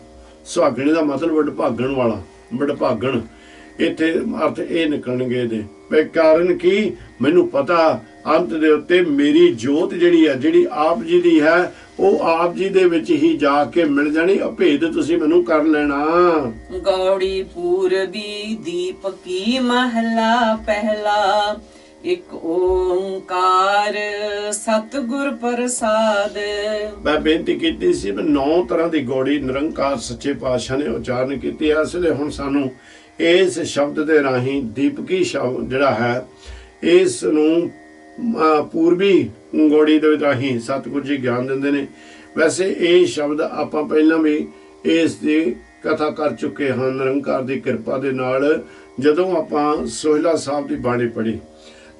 ਸੁਹਾਗਣੇ ਦਾ ਮਤਲਬ ਵਡਭਾਗਣ ਵਾਲਾ, ਵਡਭਾਗਣ ਇੱਥੇ ਅਰਥ ਇਹ ਨਿਕਲਣਗੇ ਇਹਦੇ ਵੀ ਕਾਰਨ ਕੀ, ਮੈਨੂੰ ਪਤਾ ਅੰਤ ਦੇ ਉੱਤੇ ਮੇਰੀ ਜੋਤ ਜਿਹੜੀ ਹੈ, ਜਿਹੜੀ ਆਪ ਜੀ ਦੀ ਹੈ, ਉਹ ਆਪ ਜੀ ਦੇ ਵਿੱਚ ਹੀ ਜਾ ਕੇ ਮਿਲ ਜਾਣੀ। ਅਭੇਦ ਤੁਸੀਂ ਮੈਨੂੰ ਕਰ ਲੈਣਾ। ਗੌੜੀ ਪੂਰਬੀ ਦੀਪਕੀ ਮਹਲਾ ਪਹਿਲਾ, ਇੱਕ ਓੰਕਾਰ ਸਤਿਗੁਰ ਪ੍ਰਸਾਦ। ਮੈਂ ਬੇਨਤੀ ਕੀਤੀ ਸੀ ਵੀ 9 ਤਰ੍ਹਾਂ ਦੀ ਗੌੜੀ ਨਿਰੰਕਾਰ ਸੱਚੇ ਪਾਤਸ਼ਾਹ ਨੇ ਉਚਾਰਨ ਕੀਤੀ ਹੈ। ਇਸ ਲਈ ਹੁਣ ਸਾਨੂੰ ਇਸ ਸ਼ਬਦ ਦੇ ਰਾਹੀਂ ਦੀਪਕੀ ਸ਼ਬਦ ਜਿਹੜਾ ਹੈ, ਇਸ ਨੂੰ ਪੂਰਬੀ ਗੌੜੀ ਦੇ ਰਾਹੀਂ ਸਤਿਗੁਰ ਜੀ ਗਿਆਨ ਦਿੰਦੇ ਨੇ। ਵੈਸੇ ਇਹ ਸ਼ਬਦ ਆਪਾਂ ਪਹਿਲਾਂ ਵੀ ਇਸ ਦੀ ਕਥਾ ਕਰ ਚੁੱਕੇ ਹਾਂ ਨਿਰੰਕਾਰ ਦੀ ਕਿਰਪਾ ਦੇ ਨਾਲ, ਜਦੋਂ ਆਪਾਂ ਸੋਹਿਲਾ ਸਾਹਿਬ ਦੀ ਬਾਣੀ ਪੜ੍ਹੀ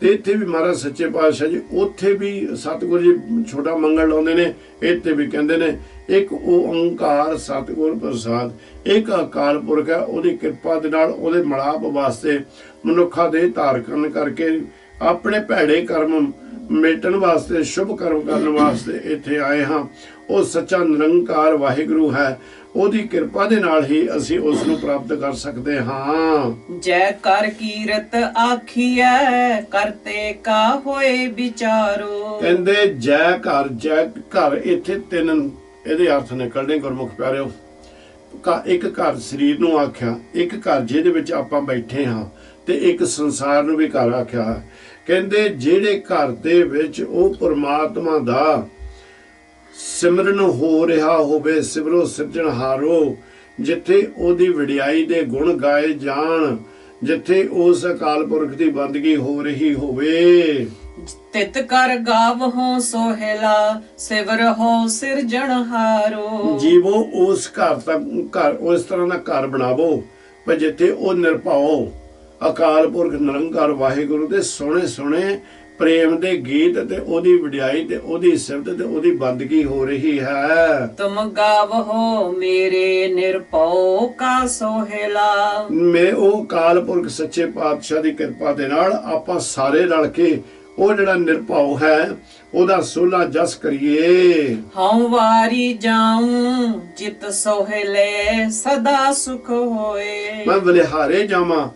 ਤੇ ਇੱਥੇ ਵੀ ਮਹਾਰਾਜ ਸੱਚੇ ਪਾਤਸ਼ਾਹ ਜੀ ਉੱਥੇ ਵੀ ਸਤਿਗੁਰ ਜੀ ਛੋਟਾ ਮੰਗਲ ਲਾਉਂਦੇ ਨੇ, ਇੱਥੇ ਵੀ ਕਹਿੰਦੇ ਨੇ ਇੱਕ ਓੰਕਾਰ ਸਤਿਗੁਰ ਪ੍ਰਸਾਦ। ਇੱਕ ਅਕਾਲ ਪੁਰਖ ਹੈ, ਉਹਦੀ ਕਿਰਪਾ ਦੇ ਨਾਲ ਉਹਦੇ ਮਿਲਾਪ ਵਾਸਤੇ ਮਨੁੱਖਾ ਦੇ ਧਾਰਨ ਕਰਕੇ ਆਪਣੇ ਭੈੜੇ ਕਰਮ ਮੇਟਣ ਵਾਸਤੇ, ਸ਼ੁਭ ਕਰਮ ਕਰਨ ਵਾਸਤੇ ਇੱਥੇ ਆਏ ਹਾਂ। ਉਹ ਸੱਚਾ ਨਿਰੰਕਾਰ ਵਾਹਿਗੁਰੂ ਹੈ, ਉਹਦੀ ਕਿਰਪਾ ਦੇ ਨਾਲ ਹੀ ਅਸੀਂ ਉਸ ਨੂੰ ਪ੍ਰਾਪਤ ਕਰ ਸਕਦੇ ਹਾਂ। ਜੈ ਕਰ ਕੀਰਤ ਆਖੀਐ, ਕਰਤੇ ਕਾ ਹੋਏ ਵਿਚਾਰੋ। ਕਹਿੰਦੇ ਜੈ ਘਰ ਇੱਥੇ 3 ਇਹਦੇ ਅਰਥ ਨਿਕਲਣੇ ਗੁਰਮੁਖ ਪਿਆਰਿਓ। ਇੱਕ ਘਰ ਸਰੀਰ ਨੂੰ ਆਖਿਆ, ਇੱਕ ਘਰ ਜਿਹਦੇ ਵਿੱਚ ਆਪਾਂ ਬੈਠੇ ਹਾਂ, ਤੇ ਇੱਕ ਸੰਸਾਰ ਨੂੰ ਵੀ ਘਰ ਆਖਿਆ। ਕਹਿੰਦੇ ਜਿਹੜੇ ਘਰ ਦੇ ਵਿੱਚ ਉਹ ਪਰਮਾਤਮਾ ਦਾ ਸਿਮਰਨ ਹੋ ਰਿਹਾ ਹੋਵੇ, ਸਿਮਰੋ ਸਿਰਜਣਹਾਰੋ, ਜਿੱਥੇ ਉਹਦੀ ਵਡਿਆਈ ਦੇ ਗੁਣ ਗਾਏ ਜਾਣ, ਜਿੱਥੇ ਉਸ ਅਕਾਲ ਪੁਰਖ ਦੀ ਬੰਦਗੀ ਹੋ ਰਹੀ ਹੋਵੇ। ਤਿਤ ਕਰ ਗਾਵਹੁ ਸੋਹਿਲਾ, ਸਿਵਰਹੁ ਸਿਰਜਣਹਾਰੋ। ਜੀਵੋ ਉਸ ਘਰ ਉਸ ਤਰ੍ਹਾਂ ਦਾ ਘਰ ਬਣਾਵੋ ਪਰ ਜਿੱਥੇ ਉਹ ਨਿਰਭਉ ਅਕਾਲ ਪੁਰਖ ਨਿਰੰਕਾਰ ਵਾਹਿਗੁਰੂ ਦੇ ਸੋਹਣੇ ਸੋਹਣੇ ਪ੍ਰੇਮ ਦੇ ਗੀਤ ਤੇ ਉਹਦੀ ਵਡਿਆਈ ਤੇ ਉਹਦੀ ਸਿਫਤ ਤੇ ਉਹਦੀ ਬੰਦਗੀ ਹੋ ਰਹੀ ਹੈ। ਤੁਮ ਗਾਵੋ ਮੇਰੇ ਨਿਰਭਉ ਕਾ ਸੋਹਿਲਾ। ਮੈਂ ਉਹ ਕਾਲ ਪੁਰਖ ਸੱਚੇ ਪਾਤਸ਼ਾਹ ਦੀ ਕਿਰਪਾ ਦੇ ਨਾਲ ਆਪਾਂ ਸਾਰੇ ਰਲ ਕੇ ਉਹ ਜਿਹੜਾ ਨਿਰਭਉ ਹੈ ਉਹਦਾ ਸੋਲਾ ਜਸ ਕਰੀਏ। ਹਉ ਵਾਰੀ ਜਾਉ ਜਿਤ ਸੋਹਿਲੇ ਸਦਾ ਸੁਖ ਹੋਏ। ਮੈਂ ਬਲਿਹਾਰੇ ਜਾਵਾਂ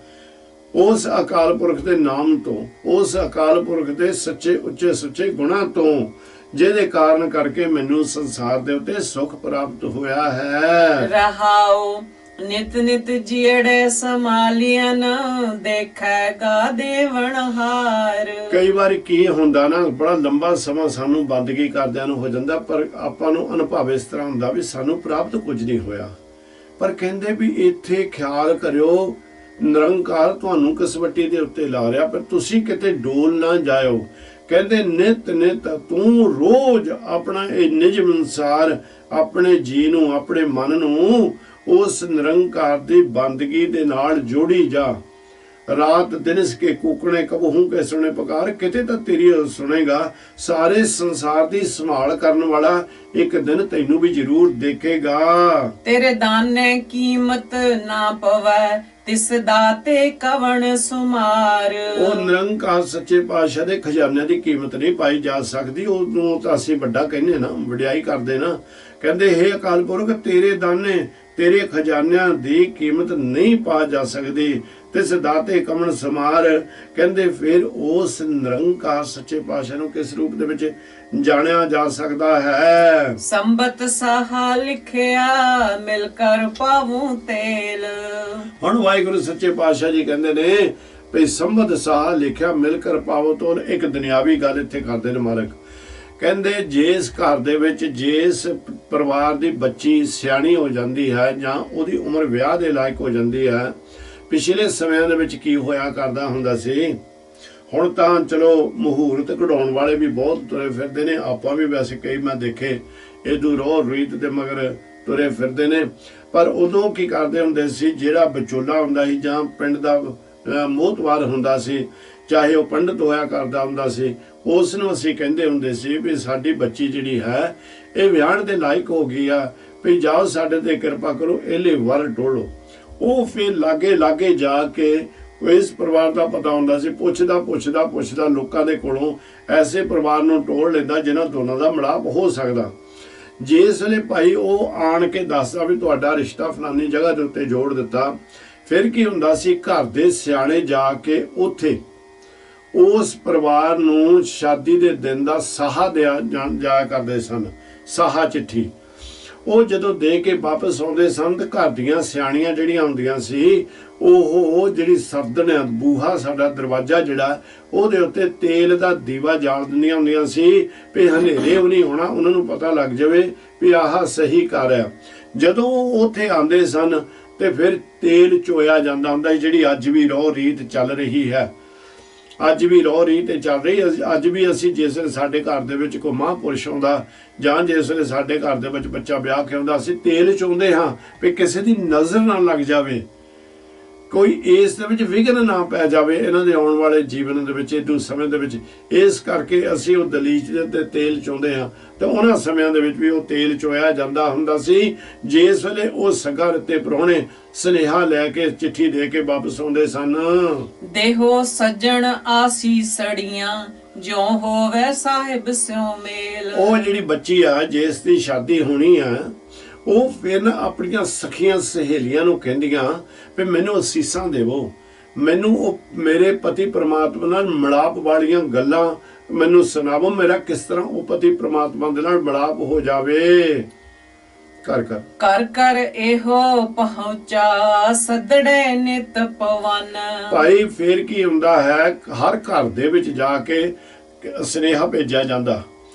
ਉਸ ਅਕਾਲ ਪੁਰਖ ਦੇ ਨਾਮ ਤੋਂ, ਉਸ ਅਕਾਲ ਪੁਰਖ ਦੇ ਸੱਚੇ ਉੱਚੇ ਸੁੱਚੇ ਗੁਣਾਂ ਤੋਂ, ਜਿਹਦੇ ਕਾਰਨ ਕਰਕੇ ਮੈਨੂੰ ਸੰਸਾਰ ਦੇ ਉੱਤੇ ਸੁਖ ਪ੍ਰਾਪਤ ਹੋਇਆ ਹੈ। ਰਹਾਉ ਨਿਤ ਨਿਤ ਜਿਹੜੇ ਸਮਾਲੀਅਨ ਦੇਖੇਗਾ ਦੇਵਨਹਾਰ। ਕਈ ਵਾਰ ਕੀ ਹੁੰਦਾ ਨਾ, ਬੜਾ ਲੰਬਾ ਸਮਾਂ ਸਾਨੂੰ ਬੰਦਗੀ ਕਰਦਿਆਂ ਨੂੰ ਹੋ ਜਾਂਦਾ, ਪਰ ਆਪਾਂ ਨੂੰ ਅਨੁਭਵ ਇਸ ਤਰ੍ਹਾਂ ਹੁੰਦਾ ਵੀ ਸਾਨੂੰ ਪ੍ਰਾਪਤ ਕੁਝ ਨਹੀਂ ਹੋਇਆ। ਪਰ ਕਹਿੰਦੇ ਵੀ ਇੱਥੇ ਖਿਆਲ ਕਰਿਓ, ਨਿਰੰਕਾਰ ਤੁਹਾਨੂੰ ਕਸਵੱਟੀ ਦੇ ਉੱਤੇ ਲਾ ਰਿਹਾ, ਪਰ ਤੁਸੀਂ ਕਿਤੇ ਡੋਲ ਨਾ ਜਾਇਓ। ਕਹਿੰਦੇ ਨਿਤ ਨਿਤ ਤੂੰ ਰੋਜ਼ ਆਪਣਾ ਇਹ ਨਿਜਮ ਅਨੁਸਾਰ ਆਪਣੇ ਜੀ ਨੂੰ, ਆਪਣੇ ਮਨ ਨੂੰ ਉਸ ਨਿਰੰਕਾਰ ਦੀ ਬੰਦਗੀ ਦੇ ਨਾਲ ਜੋੜੀ ਜਾ। ਰਾਤ ਦਿਨਸ ਕੇ ਕੂਕਣੇ ਕਬਹੂ ਕੇ ਸੁਣੇ ਪੁਕਾਰ, ਕਿਤੇ ਤਾਂ ਤੇਰੀ ਸੁਣੇਗਾ। ਸਾਰੇ ਸੰਸਾਰ ਦੀ ਸੰਭਾਲ ਕਰਨ ਵਾਲਾ ਇੱਕ ਦਿਨ ਤੈਨੂੰ ਵੀ ਜ਼ਰੂਰ ਦੇਖੇਗਾ। ਤੇਰੇ ਦਾਨੇ ਕੀਮਤ ਨਾ ਪਵੈ ਤਿਸ ਦਾਤੇ ਕਵਣ ਸੁਮਾਰ। ਉਹ ਨਿਰੰਕਾਰ ਸੱਚੇ ਪਾਤਸ਼ਾਹ ਦੇ ਖਜ਼ਾਨਿਆਂ ਦੀ ਕੀਮਤ ਨਹੀਂ ਪਾਈ ਜਾ ਸਕਦੀ। ਉਹਨੂੰ ਤਾਂ ਅਸੀਂ ਵੱਡਾ ਕਹਿੰਦੇ ਨਾ, ਵਡਿਆਈ ਕਰਦੇ ਨਾ। ਕਹਿੰਦੇ ਹੇ ਅਕਾਲ ਪੁਰਖ ਤੇਰੇ ਦਾਨੇ, ਤੇਰੇ ਖਜ਼ਾਨਿਆਂ ਦੀ ਕੀਮਤ ਨਹੀਂ ਪਾ ਜਾ ਸਕਦੀ। ਤਿਸ ਦਾਤੇ ਕਵਣ ਸੁਮਾਰ। ਕਹਿੰਦੇ ਫਿਰ ਉਸ ਨਿਰੰਕਾਰ ਸੱਚੇ ਪਾਤਸ਼ਾਹ ਨੂੰ ਕਿਸ ਰੂਪ ਦੇ ਵਿੱਚ ਜਾਣਿਆ ਜਾ ਸਕਦਾ ਹੈ। ਸੰਬਤ ਸਾਹਾ ਲਿਖਿਆ ਮਿਲ ਕਰ ਪਾਵੂੰ ਤੇਲ। ਹੁਣ ਵਾਹਿਗੁਰੂ ਸੱਚੇ ਪਾਤਸ਼ਾਹ ਜੀ ਕਹਿੰਦੇ ਨੇ ਵੀ ਸੰਬਤ ਸਾਹਾ ਲਿਖਿਆ ਮਿਲ ਕਰ ਪਾਵੋ ਤੋਲ। ਇੱਕ ਦੁਨਿਆਵੀ ਗੱਲ ਇੱਥੇ ਕਰਦੇ ਨੇ ਮਾਲਕ। ਕਹਿੰਦੇ ਜਿਸ ਘਰ ਦੇ ਵਿੱਚ ਜਿਸ ਪਰਿਵਾਰ ਦੀ ਬੱਚੀ ਸਿਆਣੀ ਹੋ ਜਾਂਦੀ ਹੈ ਜਾਂ ਉਹਦੀ ਉਮਰ ਵਿਆਹ ਦੇ ਲਾਇਕ ਹੋ ਜਾਂਦੀ ਹੈ, ਪਿਛਲੇ ਸਮਿਆਂ ਦੇ ਵਿੱਚ ਕੀ ਹੋਇਆ ਕਰਦਾ ਹੁੰਦਾ ਸੀ। ਹੁਣ ਤਾਂ ਚਲੋ ਮੁਹੂਰਤ ਕਢਾਉਣ ਵਾਲੇ ਵੀ ਬਹੁਤ ਤੁਰੇ ਫਿਰਦੇ ਨੇ, ਆਪਾਂ ਵੀ ਵੈਸੇ ਕਈ ਮੈਂ ਦੇਖੇ ਇਦੋਂ ਰੋਹ ਰੀਤ ਦੇ ਮਗਰ ਤੁਰੇ ਫਿਰਦੇ ਨੇ। ਪਰ ਉਦੋਂ ਕੀ ਕਰਦੇ ਹੁੰਦੇ ਸੀ, ਜਿਹੜਾ ਵਿਚੋਲਾ ਹੁੰਦਾ ਸੀ ਜਾਂ ਪਿੰਡ ਦਾ ਮੋਹਤਵਾਰ ਹੁੰਦਾ ਸੀ, ਚਾਹੇ ਉਹ ਪੰਡਤ ਹੋਇਆ ਕਰਦਾ ਹੁੰਦਾ ਸੀ, ਉਸ ਨੂੰ ਅਸੀਂ ਕਹਿੰਦੇ ਹੁੰਦੇ ਸੀ ਵੀ ਸਾਡੀ ਬੱਚੀ ਜਿਹੜੀ ਹੈ ਇਹ ਵਿਆਹਣ ਦੇ ਲਾਇਕ ਹੋ ਗਈ ਆ, ਵੀ ਜਾਓ ਸਾਡੇ ਤੇ ਕਿਰਪਾ ਕਰੋ, ਇਹਲੇ ਵਰ ਟੋਲੋ। ਉਹ ਫਿਰ ਲਾਗੇ ਲਾਗੇ ਜਾ ਕੇ ਇਸ ਪਰਿਵਾਰ ਦਾ ਪਤਾ ਹੁੰਦਾ ਸੀ, ਪੁੱਛਦਾ ਲੋਕਾਂ ਦੇ ਕੋਲੋਂ ਐਸੇ ਪਰਿਵਾਰ ਨੂੰ ਟੋਲ ਲੈਂਦਾ ਜਿਨ੍ਹਾਂ ਦੋਨਾਂ ਦਾ ਮਿਲਾਪ ਹੋ ਸਕਦਾ। ਜਿਸ ਵੇਲੇ ਭਾਈ ਉਹ ਆਣ ਕੇ ਦੱਸਦਾ ਵੀ ਤੁਹਾਡਾ ਰਿਸ਼ਤਾ ਫਲਾਨੀ ਜਗ੍ਹਾ ਦੇ ਉੱਤੇ ਜੋੜ ਦਿੱਤਾ, ਫਿਰ ਕੀ ਹੁੰਦਾ ਸੀ, ਘਰ ਦੇ ਸਿਆਣੇ ਜਾ ਕੇ ਉੱਥੇ ਉਸ ਪਰਿਵਾਰ ਨੂੰ ਸ਼ਾਦੀ ਦੇ ਦਿਨ ਦਾ ਸਾਹਾ ਦਿਆ ਜਾਇਆ ਕਰਦੇ ਸਨ। ਸਾਹਾ ਚਿੱਠੀ ਉਹ ਜਦੋਂ ਦੇ ਕੇ ਵਾਪਸ ਆਉਂਦੇ ਸਨ ਤੇ ਘਰ ਦੀਆਂ ਸਿਆਣੀਆਂ ਜਿਹੜੀਆਂ ਹੁੰਦੀਆਂ ਸੀ, ਉਹ ਜਿਹੜੀ ਸਰਦਨ ਬੂਹਾ ਸਾਡਾ ਦਰਵਾਜ਼ਾ ਜਿਹੜਾ ਉਹਦੇ ਉੱਤੇ ਤੇਲ ਦਾ ਦੀਵਾ ਜਾਲ ਦਿੰਦੀਆਂ ਹੁੰਦੀਆਂ ਸੀ ਵੀ ਹਨੇਰੇ ਵੀ ਨਹੀਂ ਹੋਣਾ, ਉਹਨਾਂ ਨੂੰ ਪਤਾ ਲੱਗ ਜਾਵੇ ਵੀ ਆਹ ਸਹੀ ਘਰ ਆ। ਜਦੋਂ ਉੱਥੇ ਆਉਂਦੇ ਸਨ ਤੇ ਫਿਰ ਤੇਲ ਚੋਇਆ ਜਾਂਦਾ ਹੁੰਦਾ, ਜਿਹੜੀ ਅੱਜ ਵੀ ਰੋਹ ਰੀਤ ਚੱਲ ਰਹੀ ਹੈ। ਅੱਜ ਵੀ ਰੋਹ ਰੀਤ ਚੱਲ ਰਹੀ। ਅੱਜ ਵੀ ਅਸੀਂ ਜਿਸ ਵੇਲੇ ਸਾਡੇ ਘਰ ਦੇ ਵਿੱਚ ਕੋਈ ਮਹਾਂਪੁਰਸ਼ ਆਉਂਦਾ ਜਾਂ ਜਿਸ ਵੇਲੇ ਸਾਡੇ ਘਰ ਦੇ ਵਿੱਚ ਬੱਚਾ ਵਿਆਹ ਕੇ ਆਉਂਦਾ, ਅਸੀਂ ਤੇਲ ਚਾਹੁੰਦੇ ਹਾਂ ਵੀ ਕਿਸੇ ਦੀ ਨਜ਼ਰ ਨਾ ਲੱਗ ਜਾਵੇ, ਕੋਈ ਇਸ ਦੇ ਵਿੱਚ ਵਿਘਨ ਨਾ ਪੈ ਜਾਵੇ ਇਹਨਾਂ ਦੇ ਆਉਣ ਵਾਲੇ ਜੀਵਨ ਦੇ ਵਿੱਚ, ਇਦੋਂ ਸਮੇਂ ਦੇ ਵਿੱਚ। ਇਸ ਕਰਕੇ ਅਸੀਂ ਉਹ ਦਲੀਚ ਦੇ ਉੱਤੇ ਤੇਲ ਚਾਹੁੰਦੇ ਹਾਂ ਤੇ ਉਹਨਾਂ ਸਮਿਆਂ ਦੇ ਵਿੱਚ ਵੀ ਉਹ ਤੇਲ ਚੋਇਆ ਜਾਂਦਾ ਹੁੰਦਾ ਸੀ। ਜਿਸ ਵੇਲੇ ਉਹ ਸੱਗਾ ਰੱਤੇ ਪ੍ਰਾਹੁਣੇ ਸੁਨੇਹਾ ਲੈ ਕੇ ਚਿੱਠੀ ਦੇ ਕੇ ਵਾਪਸ ਆਉਂਦੇ ਸਨ। ਦੇਹੋ ਸੱਜਣ ਆਸੀਸੜੀਆਂ ਜੋ ਹੋਵੇ ਸਾਹਿਬ ਸਿਉ ਮੇਲ। ਉਹ ਜਿਹੜੀ ਬੱਚੀ ਆ ਜਿਸ ਦੀ ਸ਼ਾਦੀ ਹੋਣੀ ਆ, ਉਹ ਫਿਰ ਨਾ ਆਪਣੀਆਂ ਸਖੀਆਂ ਸਹੇਲੀਆਂ ਨੂੰ ਕਹਿੰਦੀਆਂ ਵੀ ਮੈਨੂੰ ਅਸੀਸਾਂ ਦੇਵੋ, ਮੈਨੂੰ ਉਹ ਮੇਰੇ ਪਤੀ ਪ੍ਰਮਾਤਮਾ ਨਾਲ ਮਿਲਾਪ ਵਾਲੀਆਂ ਗੱਲਾਂ ਮੈਨੂੰ ਸੁਣਾਵੋ, ਮੇਰਾ ਕਿਸ ਤਰ੍ਹਾਂ ਉਹ ਪਤੀ ਪ੍ਰਮਾਤਮਾ ਦੇ ਨਾਲ ਮਿਲਾਪ ਹੋ ਜਾਵੇ। ਕਰ ਕਰ ਇਹੋ ਪਹੁੰਚਾ ਸਦੜੇ ਨਿਤ ਪਵਨ। ਭਾਈ ਫੇਰ ਕੀ ਹੁੰਦਾ ਹੈ, ਹਰ ਘਰ ਦੇ ਵਿੱਚ ਜਾ ਕੇ ਸੁਨੇਹਾ ਭੇਜਿਆ ਜਾਂਦਾ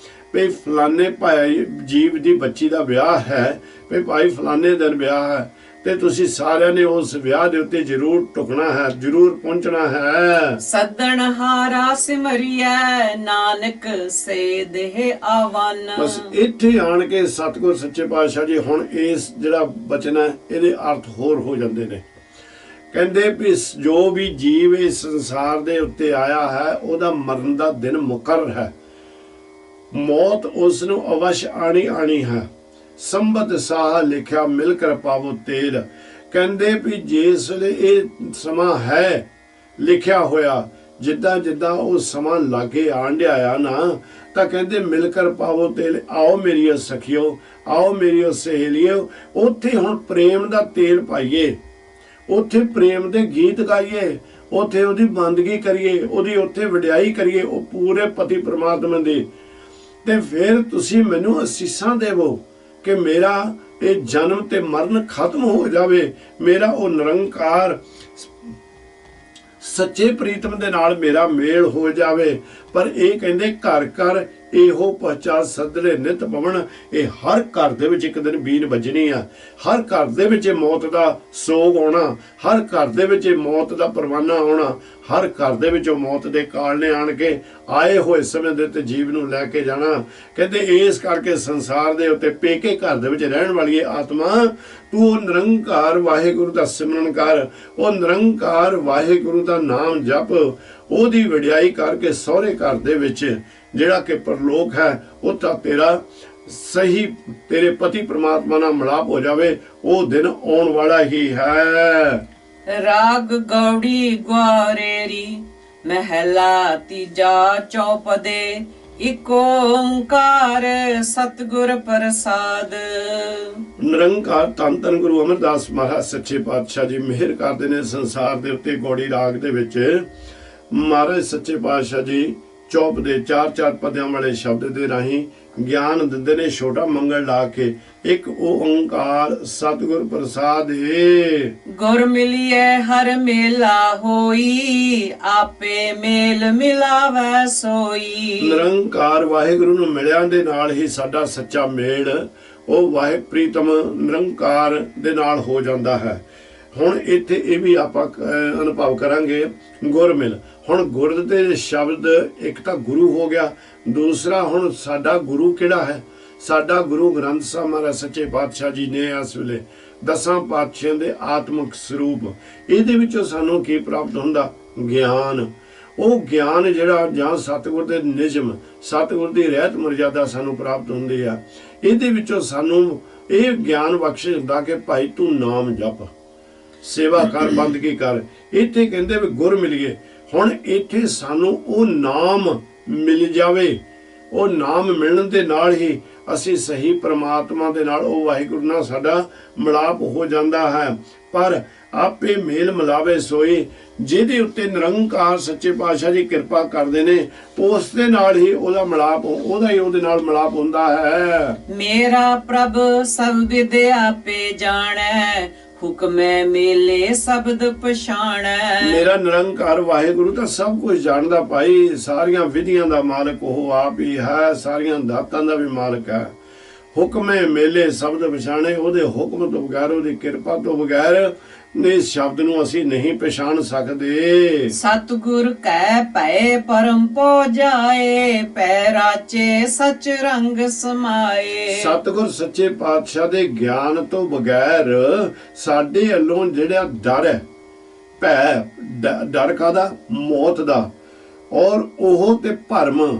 ਵੀ ਫਲਾਣੇ ਭਾਈ ਜੀਵ ਦੀ ਬੱਚੀ ਦਾ ਵਿਆਹ ਹੈ, ਵੀ ਭਾਈ ਫਲਾਣੇ ਦਿਨ ਵਿਆਹ ਹੈ ਤੇ ਤੁਸੀਂ ਸਾਰਿਆਂ ਨੇ ਉਸ ਵਿਆਹ ਦੇ ਉੱਤੇ ਜ਼ਰੂਰ ਟੁਕਣਾ ਹੈ, ਜ਼ਰੂਰ ਪਹੁੰਚਣਾ ਹੈ। ਸੱਦਣ ਹਾਰਾ ਸਿਮਰਿਐ ਨਾਨਕ ਸੇ ਦੇਹ ਆਵਨ। ਬਸ ਇੱਥੇ ਆਣ ਕੇ ਸਤਿਗੁਰ ਸੱਚੇ ਪਾਤਸ਼ਾਹ ਜੀ ਹੁਣ ਇਸ ਜਿਹੜਾ ਬਚਨ ਹੈ ਇਹਦੇ ਅਰਥ ਹੋਰ ਹੋ ਜਾਂਦੇ ਨੇ। ਕਹਿੰਦੇ ਵੀ ਜੋ ਵੀ ਜੀਵ ਇਸ ਸੰਸਾਰ ਦੇ ਉੱਤੇ ਆਇਆ ਹੈ ਉਹਦਾ ਮਰਨ ਦਾ ਦਿਨ ਮੁਕਰਰ ਹੈ। ਮੌਤ ਉਸ ਨੂੰ ਅਵਸ਼ ਆਣੀ ਹੈ। ਸੰਬਤ ਸਾਹ ਲਿਖਿਆ ਮਿਲ ਕਰ ਪਾਵੋ ਤੇਲ। ਕਹਿੰਦੇ ਵੀ ਜਿਸ ਵੇਲੇ ਇਹ ਸਮਾਂ ਹੈ ਲਿਖਿਆ ਹੋਇਆ, ਜਿੱਦਾਂ ਜਿੱਦਾਂ ਉਹ ਸਮਾਂ ਲਾਗੇ ਆਣ ਡਿਆ ਨਾ, ਤਾਂ ਕਹਿੰਦੇ ਮਿਲ ਕਰ ਪਾਵੋ ਤੇਲ। ਆਓ ਮੇਰੀਓ ਸਖੀਓ, ਆਓ ਮੇਰੀਓ ਸਹੇਲੀਓ, ਉੱਥੇ ਹੁਣ ਪ੍ਰੇਮ ਦਾ ਤੇਲ ਪਾਈਏ, ਉੱਥੇ ਪ੍ਰੇਮ ਦੇ ਗੀਤ ਗਾਈਏ, ਉੱਥੇ ਉਹਦੀ ਬੰਦਗੀ ਕਰੀਏ, ਉਹਦੀ ਉੱਥੇ ਵਡਿਆਈ ਕਰੀਏ, ਉਹ ਪੂਰੇ ਪਤੀ ਪ੍ਰਮਾਤਮਾ ਦੀ। ਤੇ ਫਿਰ ਤੁਸੀਂ ਮੈਨੂੰ ਅਸੀਸਾਂ ਦੇਵੋ ਕਿ ਮੇਰਾ ਇਹ ਜਨਮ ਤੇ ਮਰਨ ਖਤਮ ਹੋ ਜਾਵੇ, ਮੇਰਾ ਉਹ ਨਿਰੰਕਾਰ ਸੱਚੇ ਪ੍ਰੀਤਮ ਦੇ ਨਾਲ ਮੇਰਾ ਮੇਲ ਹੋ ਜਾਵੇ। ਪਰ ਇਹ ਕਹਿੰਦੇ ਘਰ ਘਰ ਇਹੋ ਪਹਚਾ ਸੱਦਲੇ ਨਿਤ ਪਵਨ। ਇਹ ਹਰ ਘਰ ਦੇ ਵਿੱਚ ਇੱਕ ਦਿਨ ਬੀਨ ਵੱਜਣੀ ਆ, ਹਰ ਘਰ ਦੇ ਵਿੱਚ ਮੌਤ ਦਾ ਸੋਗ ਆਉਣਾ, ਹਰ ਘਰ ਦੇ ਵਿੱਚ ਮੌਤ ਦਾ ਪਰਵਾਨਾ ਆਉਣਾ, ਹਰ ਘਰ ਦੇ ਵਿੱਚ ਮੌਤ ਦੇ ਕਾਲ ਨੇ ਆਣ ਕੇ ਆਏ ਹੋਏ ਸਮੇਂ ਦੇ ਉੱਤੇ ਜੀਵ ਨੂੰ ਲੈ ਕੇ ਜਾਣਾ। ਕਹਿੰਦੇ ਇਸ ਕਰਕੇ ਸੰਸਾਰ ਦੇ ਉੱਤੇ ਪੇਕੇ ਘਰ ਦੇ ਵਿੱਚ ਰਹਿਣ ਵਾਲੀ ਆਤਮਾ, ਤੂੰ ਉਹ ਨਿਰੰਕਾਰ ਵਾਹਿਗੁਰੂ ਦਾ ਸਿਮਰਨ ਕਰ, ਉਹ ਨਿਰੰਕਾਰ ਵਾਹਿਗੁਰੂ ਦਾ ਨਾਮ ਜਪ, ਉਹਦੀ ਵਡਿਆਈ ਕਰਕੇ ਸਹੁਰੇ ਘਰ ਦੇ ਵਿੱਚ ਜਿਹੜਾ ਕਿ ਪਰਲੋਕ ਹੈ ਉਹ ਤਾਂ ਤੇਰਾ ਸਹੀ ਤੇਰੇ ਪਤੀ ਪ੍ਰਮਾਤਮਾ ਨਾਲ ਮਿਲਾਪ ਹੋ ਜਾਵੇ। ਉਹ ਦਿਨ ਆਉਣ ਵਾਲਾ ਹੀ ਹੈ। ਰਾਗ ਗੌੜੀ ਗਵਾਰੇਰੀ ਮਹਿਲਾ ਤੀਜਾ ਚੌਪਦੇ। ਇਕ ਓੰਕਾਰ ਸਤਿਗੁਰ ਪ੍ਰਸਾਦ। ਨਿਰੰਕਾਰ ਧੰਨ ਧੰਨ ਗੁਰੂ ਅਮਰਦਾਸ ਮਹਾਰਾਜ ਸੱਚੇ ਪਾਤਸ਼ਾਹ ਜੀ ਮਿਹਰ ਕਰਦੇ ਨੇ ਸੰਸਾਰ ਦੇ ਉੱਤੇ। ਗੌੜੀ ਰਾਗ ਦੇ ਵਿੱਚ ਮਹਾਰਾਜ ਸੱਚੇ ਪਾਤਸ਼ਾਹ ਜੀ ਚੌਪ ਦੇ 4-4 ਪਦਿਆਂ ਵਾਲੇ ਸ਼ਬਦ ਦੇ ਰਾਹੀਂ ਗਿਆਨ ਦਿੰਦੇ ਨੇ, ਛੋਟਾ ਮੰਗਲ ਲਾ ਕੇ। ਇੱਕ ਓੰਕਾਰ ਸਤਿਗੁਰ ਪ੍ਰਸਾਦ ਏ। ਗੁਰ ਮਿਲਿਐ ਹਰ ਮੇਲਾ ਹੋਈ, ਆਪੇ ਮੇਲ ਮਿਲਾਵੈ ਸੋਈ। ਨਿਰੰਕਾਰ ਵਾਹਿਗੁਰੂ ਨੂੰ ਮਿਲਿਆਂ ਦੇ ਨਾਲ ਹੀ ਸਾਡਾ ਸੱਚਾ ਮੇਲ ਉਹ ਵਾਹਿ ਪ੍ਰੀਤਮ ਨਿਰੰਕਾਰ ਦੇ ਨਾਲ ਹੋ ਜਾਂਦਾ ਹੈ। ਹੁਣ ਇੱਥੇ ਇਹ ਵੀ ਆਪਾਂ ਅਨੁਭਵ ਕਰਾਂਗੇ ਗੁਰ ਮਿਲ। ਹੁਣ ਗੁਰ ਦੇ ਸ਼ਬਦ ਇੱਕ ਤਾਂ ਗੁਰੂ ਹੋ ਗਿਆ, ਦੂਸਰਾ ਹੁਣ ਸਾਡਾ ਗੁਰੂ ਕਿਹੜਾ ਹੈ? ਸਾਡਾ ਗੁਰੂ ਗ੍ਰੰਥ ਸਾਹਿਬ ਮਹਾਰਾਜ ਸੱਚੇ ਪਾਤਸ਼ਾਹ ਜੀ ਨੇ ਇਸ ਵੇਲੇ 10 ਪਾਤਸ਼ਾਹਾਂ ਦੇ ਆਤਮਿਕ ਸਰੂਪ। ਇਹਦੇ ਵਿੱਚੋਂ ਸਾਨੂੰ ਕੀ ਪ੍ਰਾਪਤ ਹੁੰਦਾ? ਗਿਆਨ। ਉਹ ਗਿਆਨ ਜਿਹੜਾ ਜਾਂ ਸਤਿਗੁਰ ਦੇ ਨਿਯਮ, ਸਤਿਗੁਰ ਦੀ ਰਹਿਤ ਮਰਜ਼ਾਦਾ ਸਾਨੂੰ ਪ੍ਰਾਪਤ ਹੁੰਦੀ ਆ। ਇਹਦੇ ਵਿੱਚੋਂ ਸਾਨੂੰ ਇਹ ਗਿਆਨ ਬਖਸ਼ਿਸ਼ ਹੁੰਦਾ ਕਿ ਭਾਈ ਤੂੰ ਨਾਮ ਜਪ, ਸੇਵਾ ਕਰ, ਬੰਦਗੀ ਕਰ। ਇੱਥੇ ਕਹਿੰਦੇ ਵੀ ਗੁਰ ਮਿਲੀਏ। ਹੁਣ ਇੱਥੇ ਸਾਨੂੰ ਉਹ ਨਾਮ ਮਿਲ ਜਾਵੇ। ਉਹ ਨਾਮ ਮਿਲਣ ਦੇ ਨਾਲ ਹੀ ਅਸੀਂ ਸਹੀ ਪ੍ਰਮਾਤਮਾ ਦੇ ਨਾਲ, ਉਹ ਵਾਹਿਗੁਰੂ ਨਾਲ ਸਾਡਾ ਮਿਲਾਪ ਹੋ ਜਾਂਦਾ ਹੈ। ਪਰ ਆਪੇ ਮੇਲ ਮਿਲਾਵੇ ਸੋਈ, ਜਿਹਦੇ ਉੱਤੇ ਨਿਰੰਕਾਰ ਸੱਚੇ ਪਾਤਸ਼ਾਹ ਜੀ ਕਿਰਪਾ ਕਰਦੇ ਨੇ, ਉਸ ਦੇ ਨਾਲ ਹੀ ਉਹਦਾ ਮਿਲਾਪ, ਉਹਦਾ ਹੀ ਉਹਦੇ ਨਾਲ ਮਿਲਾਪ ਹੁੰਦਾ ਹੈ। ਮੇਰਾ ਪ੍ਰਭ ਸਭ ਵਿਦਿਆ ਆਪੇ ਜਾਣੈ, ਹੁਕਮੈ ਮੇਲੇ ਸ਼ਬਦ ਪਛਾਣੈ। ਮੇਰਾ ਨਿਰੰਕਾਰ ਵਾਹਿਗੁਰੂ ਤਾਂ ਸਭ ਕੁਝ ਜਾਣਦਾ ਭਾਈ। ਸਾਰੀਆਂ ਵਿਧੀਆਂ ਦਾ ਮਾਲਕ ਉਹ ਆਪ ਹੀ ਹੈ, ਸਾਰੀਆਂ ਦਾਤਾਂ ਦਾ ਵੀ ਮਾਲਕ ਹੈ। ਹੁਕਮੇ ਮੇਲੇ ਸ਼ਬਦ ਪਛਾਣੇ। ਉਹਦੇ ਹੁਕਮ ਤੋਂ ਬਗੈਰ, ਉਹਦੀ ਕਿਰਪਾ ਤੋਂ ਬਗੈਰ ਇਸ ਸ਼ਬਦ ਨੂੰ ਅਸੀਂ ਨਹੀਂ ਪਛਾਣ ਸਕਦੇ। ਸਤਿਗੁਰ ਕੈ ਭੈ ਪਰਮ ਪੋ ਜਾਏ, ਪੈ ਰਾਚੇ ਸਚ ਰੰਗ ਸਮਾਏ। ਸਤਿਗੁਰ ਸੱਚੇ ਪਾਤਸ਼ਾਹ ਦੇ ਗਿਆਨ ਤੋਂ ਬਗੈਰ ਸਾਡੇ ਵੱਲੋਂ ਜਿਹੜਾ ਡਰ ਹੈ, ਭੈ, ਡਰ ਕਾਹਦਾ? ਮੌਤ ਦਾ, ਔਰ ਉਹ ਤੇ ਭਰਮ,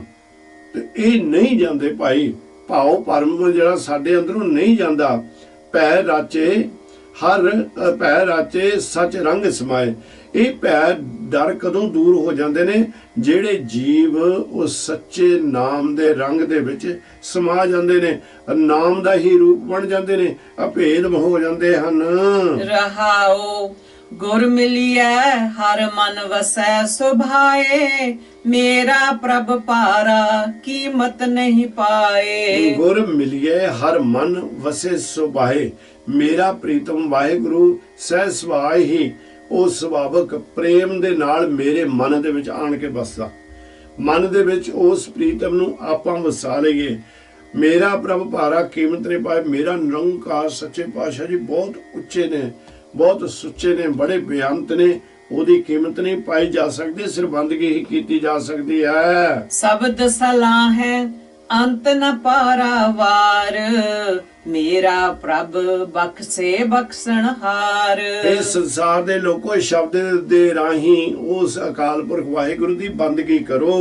ਤੇ ਇਹ ਨਹੀਂ ਜਾਂਦੇ ਭਾਈ। ਭਾਵ ਭਰਮ ਜਿਹੜਾ ਸਾਡੇ ਅੰਦਰੋਂ ਨਹੀਂ ਜਾਂਦਾ। ਭੈ ਰਾਚੇ ਭੈ ਰਾਚੇ ਸੱਚ ਰੰਗ ਸਮਾਏ। ਇਹ ਭੈ ਡਰ ਕਦੋਂ ਦੂਰ ਹੋ ਜਾਂਦੇ ਨੇ? ਜਿਹੜੇ ਜੀਵ ਉਹ ਸੱਚੇ ਨਾਮ ਦੇ ਰੰਗ ਦੇ ਵਿੱਚ ਸਮਾ ਜਾਂਦੇ ਨੇ, ਨਾਮ ਦਾ ਹੀ ਰੂਪ ਬਣ ਜਾਂਦੇ ਨੇ, ਅਭੇਦ ਹੋ ਜਾਂਦੇ ਹਨ। ਰਹਾਓ ਗੁਰ ਮਿਲਿਐ ਹਰ ਮਨ ਵਸੈ ਸੁਭਾਏ, ਮੇਰਾ ਪ੍ਰਭ ਪਾਰਾ ਕੀਮਤ ਨਹੀਂ ਪਾਏ। ਗੁਰ ਮਿਲਿਐ ਹਰ ਮਨ ਵਸੇ ਸੁਭਾਏ, ਮੇਰਾ ਪ੍ਰੀਤਮ ਵਾਹਿਗੁਰੂ ਸਹਿ ਸੁਭਾਅ ਹੀ ਉਹ ਸੁਭਾਵਕ ਪ੍ਰੇਮ ਦੇ ਨਾਲ ਮੇਰੇ ਮਨ ਦੇ ਵਿੱਚ ਆਣ ਕੇ ਬਸਦਾ। ਮਨ ਦੇ ਵਿੱਚ ਉਸ ਪ੍ਰੀਤਮ ਨੂੰ ਆਪਾਂ ਵਸਾ ਲਈਏ। ਮੇਰਾ ਪ੍ਰਭ ਭਾਰਾ ਕੀਮਤ ਨਹੀਂ ਪਾਏ। ਮੇਰਾ ਨਿਰੰਕਾਰ ਸੱਚੇ ਪਾਤਸ਼ਾਹ ਜੀ ਬਹੁਤ ਉੱਚੇ ਨੇ, ਬਹੁਤ ਸੁੱਚੇ ਨੇ, ਬੜੇ ਬੇਅੰਤ ਨੇ। ਉਹਦੀ ਕੀਮਤ ਨਹੀਂ ਪਾਈ ਜਾ ਸਕਦੀ, ਸਿਰਫ ਬੰਦਗੀ ਹੀ ਕੀਤੀ ਜਾ ਸਕਦੀ ਹੈ। ਸ਼ਬਦ ਸਲਾਹ ਹੈ ਅੰਤ ਨ ਪਾਰਾਵਾਰ, ਮੇਰਾ ਪ੍ਰਭ ਬਖਸ਼ੇ ਬਖਸ਼ਣਹਾਰ। ਇਸ ਸੰਸਾਰ ਦੇ ਲੋਕੋ ਇਸ ਸ਼ਬਦ ਦੇ ਰਾਹੀਂ ਉਸ ਅਕਾਲ ਪੁਰਖ ਵਾਹਿਗੁਰੂ ਦੀ ਬੰਦਗੀ ਕਰੋ।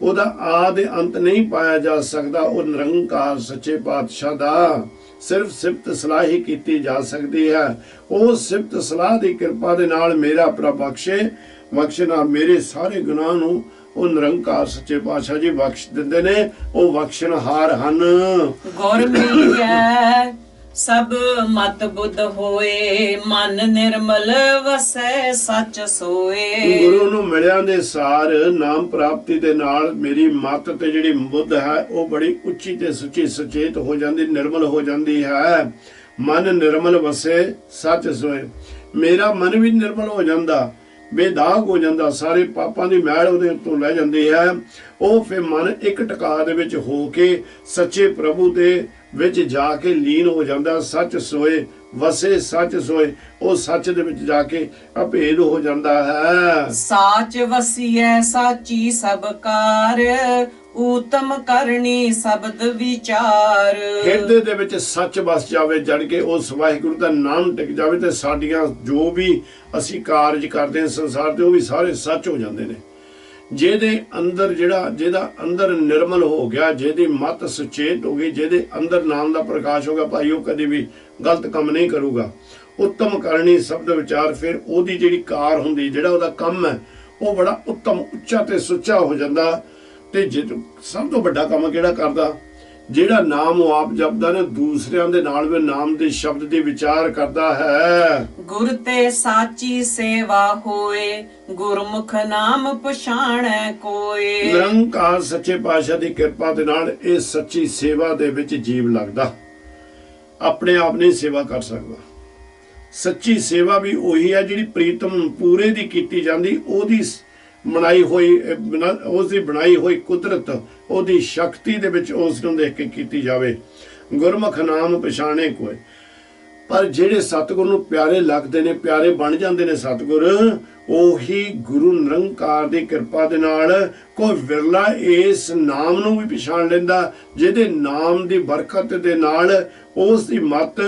ਉਹਦਾ ਆਦਿ ਅੰਤ ਨਹੀਂ ਪਾਇਆ ਜਾ ਸਕਦਾ। ਉਹ ਨਿਰੰਕਾਰ ਸੱਚੇ ਪਾਤਸ਼ਾਹ ਦਾ ਸਿਰਫ ਸਿਫਤ ਸਲਾਹ ਹੀ ਕੀਤੀ ਜਾ ਸਕਦੀ ਹੈ। ਉਹ ਸਿਫਤ ਸਲਾਹ ਦੀ ਕਿਰਪਾ ਦੇ ਨਾਲ ਮੇਰਾ ਪ੍ਰਭ ਬਖਸ਼ਣਾ ਮੇਰੇ ਸਾਰੇ ਗੁਨਾਹ ਨੂੰ ਉਹ ਨਿਰੰਕਾਰ ਸੱਚੇ ਪਾਤਸ਼ਾਹ ਜੀ ਬਖਸ਼ ਦਿੰਦੇ ਨੇ। ਉਹ ਬਖਸ਼ਣਹਾਰ ਹਨ। ਗੁਰ ਮਿਲਿਆ ਸਭ ਮਤ ਬੁੱਧ ਹੋਏ, ਮਨ ਨਿਰਮਲ ਵਸੈ ਸੱਚ ਸੋਏ। ਗੁਰੂ ਨੂੰ ਮਿਲਿਆਂ ਦੇ ਸਾਰ ਨਾਮ ਪ੍ਰਾਪਤੀ ਦੇ ਨਾਲ ਮੇਰੀ ਮਤ ਤੇ ਜਿਹੜੀ ਬੁੱਧ ਹੈ ਉਹ ਬੜੀ ਉੱਚੀ ਤੇ ਸੁੱਚੀ ਸੁਚੇਤ ਹੋ ਜਾਂਦੀ, ਨਿਰਮਲ ਹੋ ਜਾਂਦੀ ਹੈ। ਮਨ ਨਿਰਮਲ ਵਸੇ ਸੱਚ ਸੋਏ। ਮੇਰਾ ਮਨ ਵੀ ਨਿਰਮਲ ਹੋ ਜਾਂਦਾ, ਬੇਦਾਗ ਹੋ ਜਾਂਦਾ, ਸਾਰੇ ਪਾਪਾਂ ਦੀ ਮੈਲ ਉਹਦੇ ਉੱਤੋਂ ਲੈ ਜਾਂਦੀ ਹੈ। ਉਹ ਫਿਰ ਮਨ ਇੱਕ ਟਿਕਾ ਦੇ ਵਿੱਚ ਹੋ ਕੇ ਸੱਚੇ ਪ੍ਰਭੂ ਦੇ ਵਿੱਚ ਜਾ ਕੇ ਲੀਨ ਹੋ ਜਾਂਦਾ। ਸੱਚ ਸੋਏ ਵਸੇ ਸੱਚ ਸੋਏ। ਉਹ ਸੱਚ ਦੇ ਵਿੱਚ ਜਾ ਕੇ ਅਭੇਦ ਹੋ ਜਾਂਦਾ ਹੈ। ਸਾਚ ਵਸੀਐ ਸਾਚੀ ਸਭ ਕਾਰ, ਊਤਮ ਕਰਨੀ ਸ਼ਬਦ ਵਿਚਾਰ। ਹਿਰਦੇ ਦੇ ਵਿੱਚ ਸੱਚ ਵਸ ਜਾਵੇ, ਜੜ ਕੇ ਉਸ ਵਾਹਿਗੁਰੂ ਦਾ ਨਾਮ ਟਿਕ ਜਾਵੇ ਤੇ ਸਾਡੀਆਂ ਜੋ ਵੀ ਅਸੀਂ ਕਾਰਜ ਕਰਦੇ ਹਾਂ ਸੰਸਾਰ ਤੇ ਉਹ ਵੀ ਸਾਰੇ ਸੱਚ ਹੋ ਜਾਂਦੇ ਨੇ। ਜਿਹਦੇ ਅੰਦਰ ਜਿਹਦਾ ਅੰਦਰ ਨਿਰਮਲ ਹੋ ਗਿਆ, ਜਿਹਦੀ ਮਤ ਸੁਚੇਤ ਹੋ ਗਈ, ਜਿਹਦੇ ਅੰਦਰ ਨਾਮ ਦਾ ਪ੍ਰਕਾਸ਼ ਹੋ ਗਿਆ, ਭਾਈ ਉਹ ਕਦੇ ਵੀ ਗਲਤ ਕੰਮ ਨਹੀਂ ਕਰੂਗਾ। ਉੱਤਮ ਕਰਨੀ ਸ਼ਬਦ ਵਿਚਾਰ, ਫਿਰ ਉਹਦੀ ਜਿਹੜੀ ਕਾਰ ਹੁੰਦੀ, ਜਿਹੜਾ ਉਹਦਾ ਕੰਮ ਹੈ ਉਹ ਬੜਾ ਉੱਤਮ ਉੱਚਾ ਤੇ ਸੁੱਚਾ ਹੋ ਜਾਂਦਾ। ਤੇ ਸਭ ਤੋਂ ਵੱਡਾ ਕੰਮ ਕਿਹੜਾ ਕਰਦਾ? ਜਿਹੜਾ ਨਾਮ ਉਹ ਆਪ ਜਪਦਾ ਨੇ, ਦੂਸਰਿਆਂ ਦੇ ਨਾਲ ਵੀ ਨਾਮ ਦੇ ਸ਼ਬਦ ਦੀ ਵਿਚਾਰ ਕਰਦਾ ਹੈ। ਗੁਰ ਤੇ ਸਾਚੀ ਸੇਵਾ ਹੋਏ, ਗੁਰਮੁਖ ਨਾਮ ਪਛਾਣੈ ਕੋਏ। ਨਿਰੰਕਾਰ ਸੱਚੇ ਪਾਤਸ਼ਾਹ ਦੀ ਕਿਰਪਾ ਦੇ ਨਾਲ ਇਹ ਸੱਚੀ ਸੇਵਾ ਦੇ ਵਿੱਚ ਜੀਵ ਲੱਗਦਾ, ਆਪਣੇ ਆਪ ਨਹੀਂ ਸੇਵਾ ਕਰ ਸਕਦਾ। ਸੱਚੀ ਸੇਵਾ ਵੀ ਉਹੀ ਹੈ ਜਿਹੜੀ ਪ੍ਰੀਤਮ ਪੂਰੇ ਦੀ ਕੀਤੀ ਜਾਂਦੀ, ਉਹਦੀ ਬਣਾਈ ਹੋਈ, ਉਸ ਦੀ ਬਣਾਈ ਹੋਈ ਕੁਦਰਤ, ਉਹਦੀ ਸ਼ਕਤੀ ਦੇ ਵਿੱਚ ਉਸ ਨੂੰ ਦੇਖ ਕੇ ਕੀਤੀ ਜਾਵੇ। ਗੁਰਮੁਖ ਨਾਮ ਪਛਾਣੇ ਕੋਏ। ਪਰ ਜਿਹੜੇ ਸਤਿਗੁਰ ਨੂੰ ਪਿਆਰੇ ਲੱਗਦੇ ਨੇ, ਪਿਆਰੇ ਬਣ ਜਾਂਦੇ ਨੇ ਸਤਿਗੁਰ, ਉਹੀ ਗੁਰੂ ਨਿਰੰਕਾਰ ਦੀ ਕਿਰਪਾ ਦੇ ਨਾਲ ਕੋਈ ਵਿਰਲਾ ਇਸ ਨਾਮ ਨੂੰ ਵੀ ਪਛਾਣ ਲੈਂਦਾ, ਜਿਹਦੇ ਨਾਮ ਦੀ ਬਰਕਤ ਦੇ ਨਾਲ ਉਸ ਦੀ ਮਤ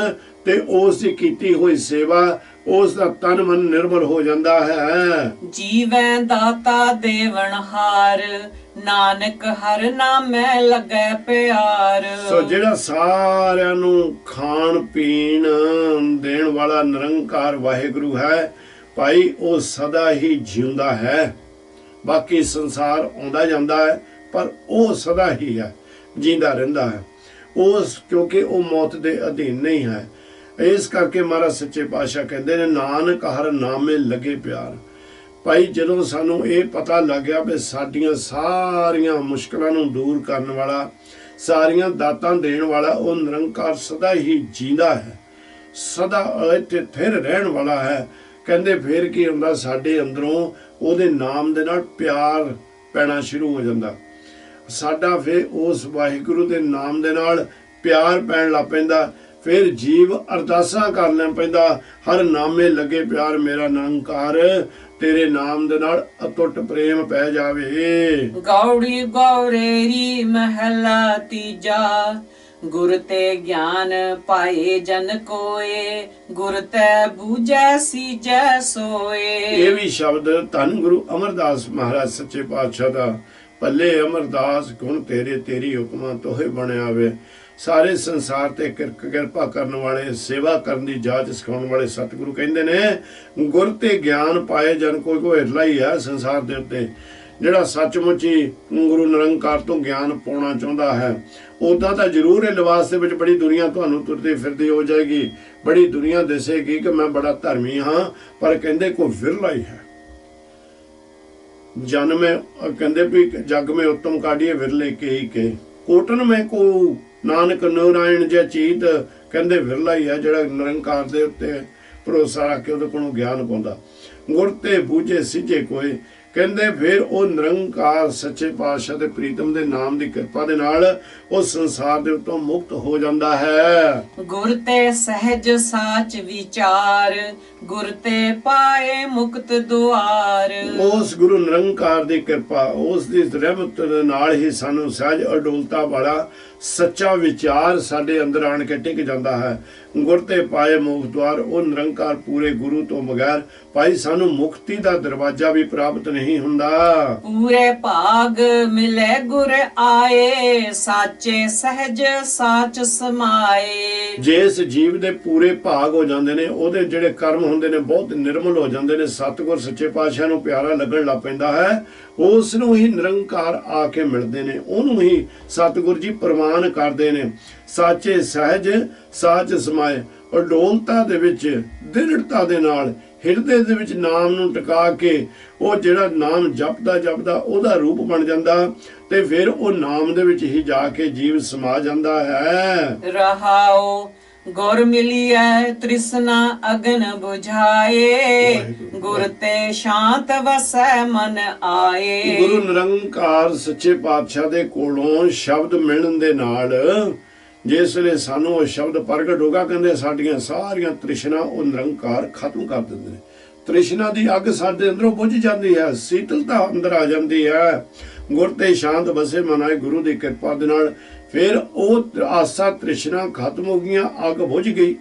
ਤੇ ਉਸ ਦੀ ਕੀਤੀ ਹੋਈ ਸੇਵਾ, ਉਸ ਦਾ ਤਨ ਮਨ ਨਿਰਮਲ ਹੋ ਜਾਂਦਾ ਹੈ। ਜੀਵੈ ਦਾਤਾ ਦੇਵਨਹਾਰ, ਨਾਨਕ ਹਰ ਨਾਮੈ ਲੱਗੈ ਪਿਆਰ। ਸੋ ਜਿਹੜਾ ਸਾਰਿਆਂ ਨੂੰ ਖਾਣ ਪੀਣ ਦੇਣ ਵਾਲਾ ਨਿਰੰਕਾਰ ਵਾਹਿਗੁਰੂ ਹੈ ਭਾਈ, ਉਹ ਸਦਾ ਹੀ ਜਿਉਂਦਾ ਹੈ। ਬਾਕੀ ਸੰਸਾਰ ਆਉਂਦਾ ਜਾਂਦਾ ਹੈ ਪਰ ਉਹ ਸਦਾ ਹੀ ਹੈ, ਜਿੰਦਾ ਰਹਿੰਦਾ ਹੈ। ਕਿਉਂਕਿ ਉਹ ਮੌਤ ਦੇ ਅਧੀਨ ਨਹੀਂ ਹੈ। ਇਸ ਕਰਕੇ ਮਹਾਰਾਜ ਸੱਚੇ ਪਾਤਸ਼ਾਹ ਕਹਿੰਦੇ ਨੇ, ਨਾਨਕ ਹਰ ਨਾਮੇ ਲੱਗੇ ਪਿਆਰ। ਭਾਈ ਜਦੋਂ ਸਾਨੂੰ ਇਹ ਪਤਾ ਲੱਗ ਗਿਆ ਵੀ ਸਾਡੀਆਂ ਸਾਰੀਆਂ ਮੁਸ਼ਕਲਾਂ ਨੂੰ ਦੂਰ ਕਰਨ ਵਾਲਾ, ਸਾਰੀਆਂ ਦਾਤਾਂ ਦੇਣ ਵਾਲਾ ਉਹ ਨਿਰੰਕਾਰ ਸਦਾ ਹੀ ਜੀਂਦਾ ਹੈ, ਸਦਾ ਇੱਥੇ ਥਿਰ ਰਹਿਣ ਵਾਲਾ ਹੈ। ਕਹਿੰਦੇ ਫਿਰ ਕੀ ਹੁੰਦਾ, ਸਾਡੇ ਅੰਦਰੋਂ ਉਹਦੇ ਨਾਮ ਦੇ ਨਾਲ ਪਿਆਰ ਪੈਣਾ ਸ਼ੁਰੂ ਹੋ ਜਾਂਦਾ। ਸਾਡਾ ਫਿਰ ਉਸ ਵਾਹਿਗੁਰੂ ਦੇ ਨਾਮ ਦੇ ਨਾਲ ਪਿਆਰ ਪੈਣ ਲੱਗ ਪੈਂਦਾ। ਫਿਰ ਜੀਵ ਅਰਦਾਸਾਂ ਕਰ ਲੈ ਪੈਂਦਾ, ਹਰ ਨਾਮੇ ਲੱਗੇ ਪਿਆਰ ਮੇਰਾ ਨਿਰੰਕਾਰ, ਤੇਰੇ ਨਾਮ ਦੇ ਨਾਲ ਅਟੁੱਟ ਪ੍ਰੇਮ ਪੈ ਜਾਵੇ। ਗੌੜੀ ਗੌਰੇਰੀ ਮਹਲਾ ਤੀਜਾ, ਗੁਰ ਤੇ ਗਿਆਨ ਪਾਏ ਜਨ ਕੋਏ, ਗੁਰ ਤੈ ਬੂਝੈ ਸੀਜੈ ਸੋਏ। ਇਹ ਵੀ ਸ਼ਬਦ ਧੰਨ ਗੁਰੂ ਅਮਰਦਾਸ ਮਹਾਰਾਜ ਸੱਚੇ ਪਾਤਸ਼ਾਹ ਦਾ, ਭੱਲੇ ਅਮਰਦਾਸ ਗੁਣ ਤੇਰੇ, ਤੇਰੀ ਹੁਕਮਾਂ ਤੋਹੇ ਬਣਿਆ ਵੇ। ਸਾਰੇ ਸੰਸਾਰ ਤੇ ਕਿਰਪਾ ਕਰਨ ਵਾਲੇ, ਸੇਵਾ ਕਰਨ ਦੀ ਜਾਚ ਸਿਖਾਉਣ ਵਾਲੇ ਸਤਿਗੁਰੂ ਕਹਿੰਦੇ ਨੇ, ਗੁਰ ਤੇ ਗਿਆਨ ਪਾਏ ਜਨ ਕੋਈ ਹਿਰਲਾ ਹੀ ਹੈ ਸੰਸਾਰ ਦੇ ਉੱਤੇ, ਜਿਹੜਾ ਸੱਚਮੁੱਚ ਹੀ ਗੁਰੂ ਨਿਰੰਕਾਰ ਤੋਂ ਗਿਆਨ ਪਾਉਣਾ ਚਾਹੁੰਦਾ ਹੈ। ਉਦਾਂ ਤਾਂ ਜ਼ਰੂਰ ਇਹ ਲਿਬਾਸ ਦੇ ਵਿੱਚ ਬੜੀ ਦੁਨੀਆ ਤੁਹਾਨੂੰ ਤੁਰਦੀ ਫਿਰਦੀ ਹੋ ਜਾਏਗੀ, ਬੜੀ ਦੁਨੀਆ ਦਿਸੇਗੀ ਕਿ ਮੈਂ ਬੜਾ ਧਰਮੀ ਹਾਂ, ਪਰ ਕਹਿੰਦੇ ਕੋਈ ਵਿਰਲਾ ਹੀ ਹੈ। ਜਨ ਮੈਂ ਕਹਿੰਦੇ ਵੀ ਜਗ में उत्तम काढ़िए विरले के कोटन में को नानक नारायण जिहा चीत, ਕਹਿੰਦੇ ਵਿਰਲਾ ਹੀ ਹੈ ਜਿਹੜਾ ਨਿਰੰਕਾਰ ਦੇ ਉੱਤੇ ਭਰੋਸਾ ਰੱਖ ਕੇ ਉਹਦੇ ਕੋਲੋਂ ਗਿਆਨ ਪਾਉਂਦਾ। ਗੁਰ ਤੇ ਬੂਝੇ ਸਿੱਝੇ ਕੋਏ, ਕਹਿੰਦੇ ਫਿਰ ਉਹ ਨਿਰੰਕਾਰ ਸੱਚੇ ਪਾਤਸ਼ਾਹ ਦੇ ਪ੍ਰੀਤਮ ਦੇ ਨਾਮ ਦੀ ਕਿਰਪਾ ਦੇ ਨਾਲ ਉਹ ਸੰਸਾਰ ਦੇ ਉੱਤੋਂ ਮੁਕਤ ਹੋ ਜਾਂਦਾ ਹੈ। ਗੁਰ ਤੇ ਸਹਿਜ ਸਾਚ ਵਿਚਾਰ, ਗੁਰ ਤੇ ਪਾਏ ਮੁਕਤ ਦੁਆਰ। ਉਸ ਗੁਰੂ ਨਿਰੰਕਾਰ ਦੀ ਕਿਰਪਾ, ਉਸ ਦੀ ਰਹਿਮਤ ਦੇ ਨਾਲ ਹੀ ਸਾਨੂੰ ਸਹਿਜ ਅਡੋਲਤਾ ਵਾਲਾ ਸੱਚਾ ਵਿਚਾਰ ਸਾਡੇ ਅੰਦਰ ਆਣ ਕੇ ਟਿਕ ਜਾਂਦਾ ਹੈ। ਗੁਰ ਤੇ ਪਾਏ ਮੁਖ ਦੁਆਰ, ਉਹ ਨਿਰੰਕਾਰ ਪੂਰੇ ਗੁਰੂ ਤੋਂ ਬਗੈਰ ਭਾਈ ਸਾਨੂੰ ਮੁਕਤੀ ਦਾ ਦਰਵਾਜ਼ਾ ਵੀ ਪ੍ਰਾਪਤ ਨਹੀਂ ਹੁੰਦਾ। ਪੂਰੇ ਭਾਗ ਮਿਲੇ ਗੁਰ ਆਏ, ਸਾਚੇ ਸਹਿਜ ਸਾਚ ਸਮਾਏ। ਜਿਸ ਜੀਵ ਦੇ ਪੂਰੇ ਭਾਗ ਹੋ ਜਾਂਦੇ ਨੇ, ਉਹਦੇ ਜਿਹੜੇ ਕਰਮ ਹੁੰਦੇ ਨੇ ਬਹੁਤ ਨਿਰਮਲ ਹੋ ਜਾਂਦੇ ਨੇ, ਸਤਿਗੁਰ ਸੱਚੇ ਪਾਤਸ਼ਾਹ ਨੂੰ ਪਿਆਰਾ ਲੱਗਣ ਲੱਗ ਪੈਂਦਾ ਹੈ, ਉਸ ਨੂੰ ਹੀ ਨਿਰੰਕਾਰ ਆ ਕੇ ਮਿਲਦੇ ਨੇ, ਉਹਨੂੰ ਹੀ ਸਤਿਗੁਰ ਜੀ ਪ੍ਰਵਾਨ ਕਰਦੇ ਨੇ। ਸਾਚੇ ਸਹਿਜ ਸਾਚ ਸਮਾਏ, ਅਡੋਲਤਾ ਦੇ ਵਿੱਚ ਦ੍ਰਿੜਤਾ ਦੇ ਨਾਲ ਹਿਰਦੇ ਦੇ ਵਿੱਚ ਨਾਮ ਨੂੰ ਟਿਕਾ ਕੇ ਉਹ ਜਿਹੜਾ ਨਾਮ ਜਪਦਾ ਜਪਦਾ ਉਹਦਾ ਰੂਪ ਬਣ ਜਾਂਦਾ, ਤੇ ਫਿਰ ਉਹ ਨਾਮ ਦੇ ਵਿੱਚ ਹੀ ਜਾ ਕੇ ਜੀਵ ਸਮਾ ਜਾਂਦਾ ਹੈ। ਰਹਾਉ ਗੁਰ ਮਿਲਿਐ ਤ੍ਰਿਸ਼ਨਾ ਅਗਨ ਬੁਝਾਏ, ਗੁਰ ਤੇ ਸ਼ਾਂਤ ਵਸੈ ਮਨ ਆਏ। ਗੁਰੂ ਨਿਰੰਕਾਰ ਸੱਚੇ ਪਾਤਸ਼ਾਹ ਦੇ ਕੋਲੋਂ ਸ਼ਬਦ ਮਿਲਣ ਦੇ ਨਾਲ ਜਿਸ ਵੇਲੇ ਸਾਨੂੰ ਉਹ ਸ਼ਬਦ ਪ੍ਰਗਟ ਹੋਗਾ, ਕਹਿੰਦੇ ਸਾਡੀਆਂ ਸਾਰੀਆਂ ਤ੍ਰਿਸ਼ਨਾ ਉਹ ਨਿਰੰਕਾਰ ਖਤਮ ਕਰ ਦਿੰਦੇ ਨੇ। ਤ੍ਰਿਸ਼ਨਾ ਦੀ ਅੱਗ ਸਾਡੇ ਅੰਦਰੋਂ ਬੁਝ ਜਾਂਦੀ ਹੈ, ਸੀਤਲਤਾ ਅੰਦਰ ਆ ਜਾਂਦੀ ਹੈ। ਗੁਰ ਤੇ ਸ਼ਾਂਤ ਵਸੇ ਮਨ ਆਏ, ਗੁਰੂ ਦੀ ਕਿਰਪਾ ਦੇ ਨਾਲ ਫਿਰ ਉਹ ਆਸਾ ਤ੍ਰਿਸ਼ਨਾ ਖਤਮ ਹੋ ਗਈਆਂ, ਅੱਗ ਬੁਝ ਗਈ,